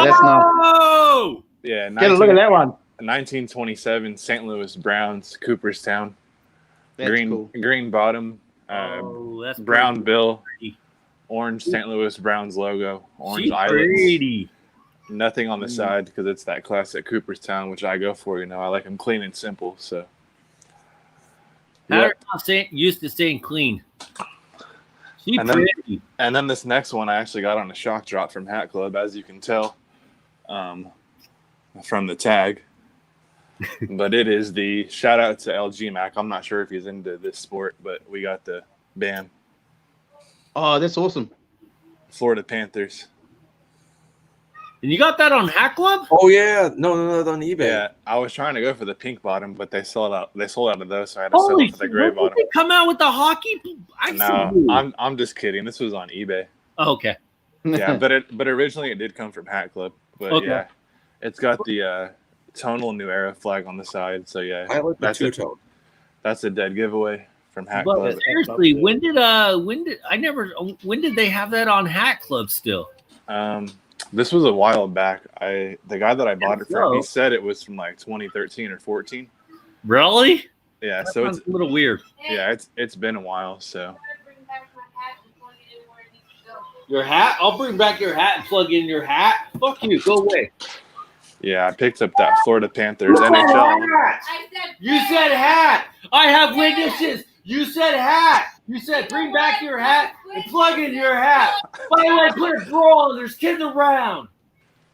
that's not. Oh! Yeah, Get a look at that one. 1927 St. Louis Browns, Cooperstown. That's cool. Green bottom, That's brown pretty. bill, orange St. Louis Browns logo, orange She's islands. pretty. Nothing on the side because it's that classic Cooperstown, which I go for. I like them clean and simple. So. Yep. Used to staying clean. She's pretty. And then this next one I actually got on a shock drop from Hat Club, as you can tell from the tag. But it is the shout out to LG Mac. I'm not sure if he's into this sport, but we got the band. Oh, that's awesome. Florida Panthers. And you got that on Hat Club? Oh yeah, no, on eBay. Yeah, I was trying to go for the pink bottom, but they sold out. They sold out of those, so I had to settle for the gray when bottom. did they come out with the hockey? I'm just kidding. This was on eBay. Oh, okay. Yeah, but originally it did come from Hat Club. But Okay. yeah, it's got the tonal New Era flag on the side. So yeah, I like the two-tone. That's a dead giveaway from Hat But Club. seriously, when did they have that on Hat Club still? This was a while back. The guy that I bought it from, So. he said it was from like 2013 or 14. Really? Yeah, That so sounds it's a little weird. yeah, it's been a while. So Your hat? I'll bring back your hat and plug in your hat. Fuck you. Go away. yeah, I picked up that Florida Panthers NHL. You said hat. I have witnesses. You said hat. You said bring back your hat and plug in your hat. By the way, put a bra on. There's kids around.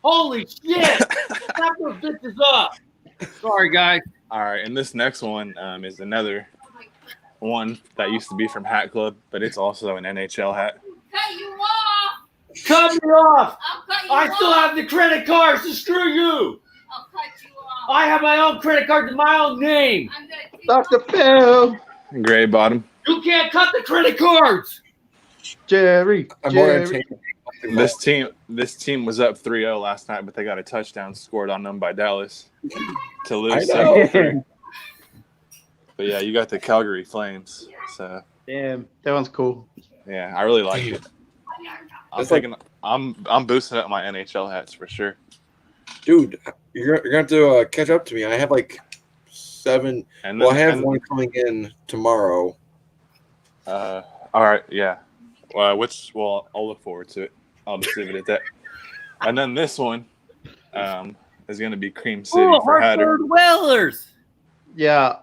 Holy shit. Snap those bitches up. Sorry, guys. All right, and this next one is another one that used to be from Hat Club, but it's also an NHL hat. Cut you off. Cut me off. I'll cut you I off. still have the credit cards to screw you. I'll cut you off. I have my own credit card to my own name. I'm gonna kick Dr. Phil. Gray bottom. You can't cut the credit cards. Jerry. I'm more Jerry. entertained. This team was up 3-0 last night, but they got a touchdown scored on them by Dallas to lose 7-3. But yeah, you got the Calgary Flames. So Damn, that one's cool. yeah, I really like it. I'm boosting up my NHL hats for sure. Dude, you're gonna have to catch up to me. I have like 7. And Well, I have one coming in tomorrow. All right, yeah. I'll look forward to it. I'll just leave it at that. And then this one is going to be Cream City for Hatter. Hartford Whalers. Yeah.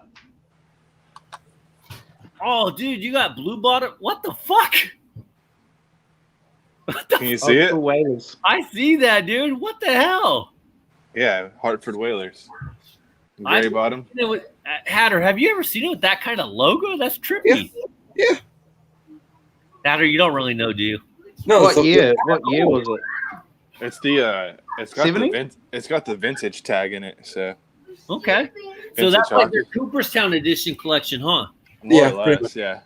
Oh, dude, you got blue bottom. What the fuck? Can you see it? Whalers. I see that, dude. What the hell? Yeah, Hartford Whalers. Gray bottom. Hatter, have you ever seen it with that kind of logo? That's trippy. Yeah. Hatter, you don't really know, do you? No. What year? What year was it? It's the it's got 70? it's got the vintage tag in it. So Okay. So Vintage that's like hockey. your Cooperstown edition collection, huh? more Yeah, or pretty less, yeah.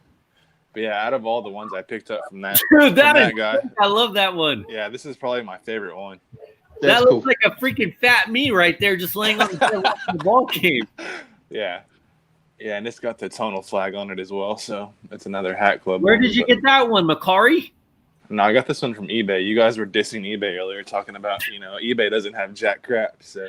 But yeah, out of all the ones I picked up from that, Dude, that from is that guy, I love that one. yeah, this is probably my favorite one. That's that looks cool. like a freaking fat me right there just laying on the field watching the ball game. Yeah. Yeah, and it's got the tonal flag on it as well, so it's another Hat Club. Where one, did you but- get that one, Macari? No, I got this one from eBay. You guys were dissing eBay earlier, talking about, eBay doesn't have jack crap. So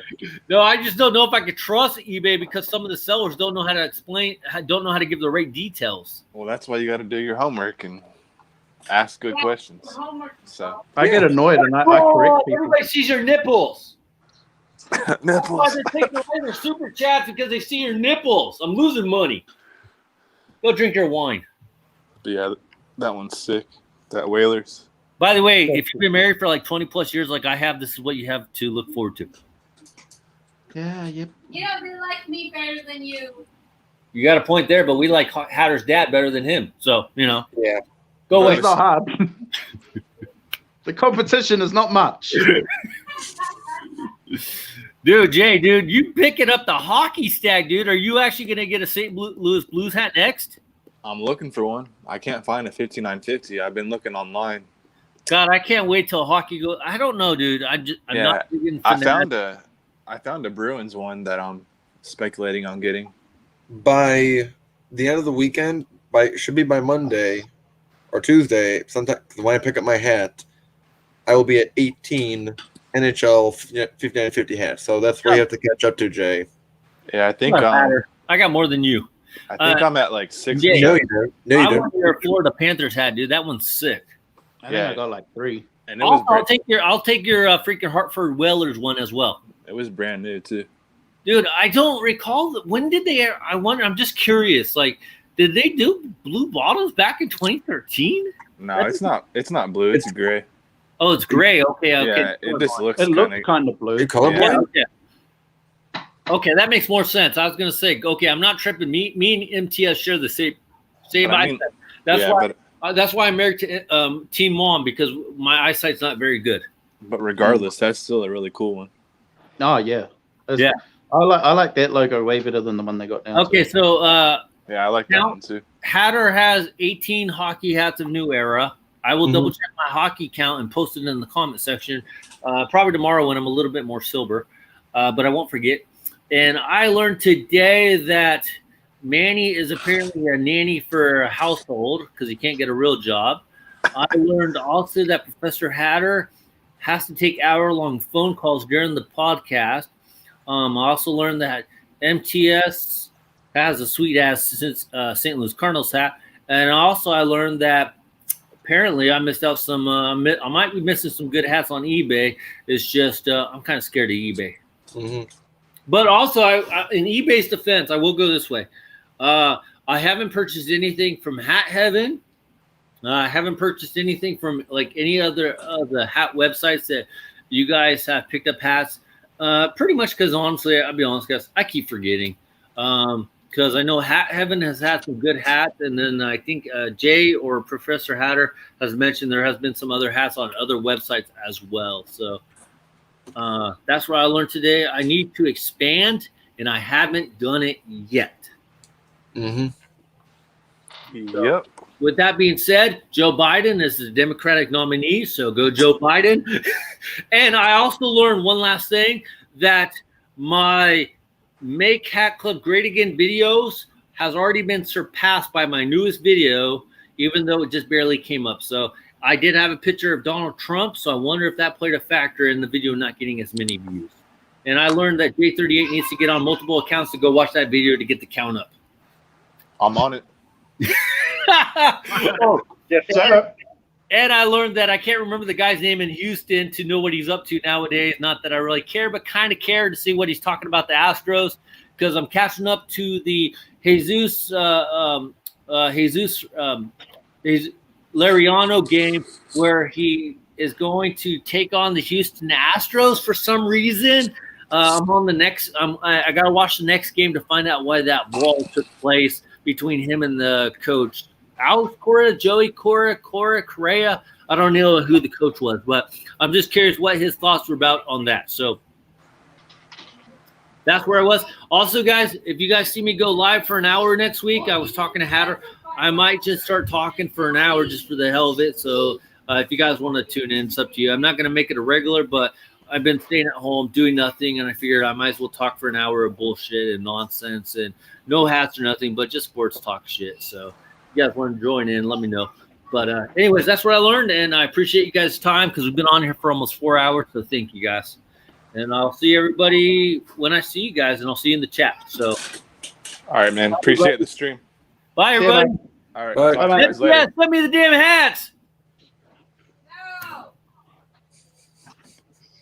No, I just don't know if I could trust eBay because some of the sellers don't know how to explain, don't know how to give the right details. well, that's why you got to do your homework and ask good questions. So I get annoyed and I correct people. Everybody sees your nipples. Why nipples. they're taking away their super chats because they see your nipples. I'm losing money. Go drink your wine. But yeah, that one's sick. That Whalers. By the way, if you've been married for like 20 plus years like I have, this is what you have to look forward to. Yeah, yep. You know, they like me better than you. You got a point there, but we like Hatter's dad better than him. So, Yeah. go away. It's not hard. The competition is not much. Dude, Jay, dude, you picking up the hockey stack, dude. Are you actually going to get a St. Louis Blues hat next? I'm looking for one. I can't find a 5950. I've been looking online. God, I can't wait till hockey goes. I don't know, dude. I'm not even I found a Bruins one that I'm speculating on getting. By the end of the weekend, should be by Monday or Tuesday, sometime when I pick up my hat, I will be at 18 NHL 5950 hats. So that's where you have to catch up to, Jay. Yeah, I think I got more than you. I'm at like 6. Yeah, No, you don't. No, you I don't. want your Florida Panthers hat, dude. That one's sick. I think I got like 3. And it was I'll take your freaking Hartford Whalers one as well. it was brand new too. Dude, I don't recall when did they? I wonder. I'm just curious. Like, did they do blue bottoms back in 2013? No, it's not. It's not blue. It's gray. Oh, it's gray. Okay. Yeah, it just looks It kind looked of. kind of blue. You're colorblind? Yeah. Okay, that makes more sense. I was gonna say, okay, I'm not tripping. Me and MTS share the same eyesight. That's why I'm married to Team Mom, because my eyesight's not very good. But regardless, that's still a really cool one. Oh yeah, yeah. I like that logo way better than the one they got now. Okay, so yeah, I like that one too. Hatter has 18 hockey hats of New Era. I will double check my hockey count and post it in the comment section. Probably tomorrow when I'm a little bit more sober, but I won't forget. And I learned today that Manny is apparently a nanny for a household because he can't get a real job. I learned also that Professor Hatter has to take hour-long phone calls during the podcast. I also learned that MTS has a sweet-ass St. Louis Cardinals hat. And also I learned that apparently I missed out some I might be missing some good hats on eBay. It's just I'm kind of scared of eBay. But also, in eBay's defense, I will go this way. I haven't purchased anything from Hat Heaven. I haven't purchased anything from like any other of the hat websites that you guys have picked up hats. Pretty much because honestly, I'll be honest, guys, I keep forgetting. Because I know Hat Heaven has had some good hats, and then I think Jay or Professor Hatter has mentioned there has been some other hats on other websites as well. So that's what I learned today. I need to expand, and I haven't done it yet. Yep. With that being said, Joe Biden is the Democratic nominee, so go Joe Biden. And I also learned one last thing, that my Make Hat Club Great Again videos has already been surpassed by my newest video, even though it just barely came up. So I did have a picture of Donald Trump, so I wonder if that played a factor in the video not getting as many views. And I learned that J38 needs to get on multiple accounts to go watch that video to get the count up. I'm on it. And I learned that I can't remember the guy's name in Houston to know what he's up to nowadays. Not that I really care, but kind of care to see what he's talking about the Astros, because I'm catching up to the Jesus Lariano game where he is going to take on the Houston Astros for some reason. I'm on the next. I got to watch the next game to find out why that brawl took place between him and the coach. Alex Cora, Joey Correa. I don't know who the coach was, but I'm just curious what his thoughts were about on that. So that's where I was. Also, guys, if you guys see me go live for an hour next week, I was talking to Hatter. I might just start talking for an hour just for the hell of it. So if you guys want to tune in, it's up to you. I'm not going to make it a regular, but I've been staying at home doing nothing, and I figured I might as well talk for an hour of bullshit and nonsense and no hats or nothing, but just sports talk shit. So if you guys want to join in, let me know. But anyways, that's what I learned, and I appreciate you guys' time because we've been on here for almost 4 hours, so thank you guys. And I'll see everybody when I see you guys, and I'll see you in the chat. So, all right, man. Appreciate the stream. Bye, everybody. All right. Bye. Send me the damn hats.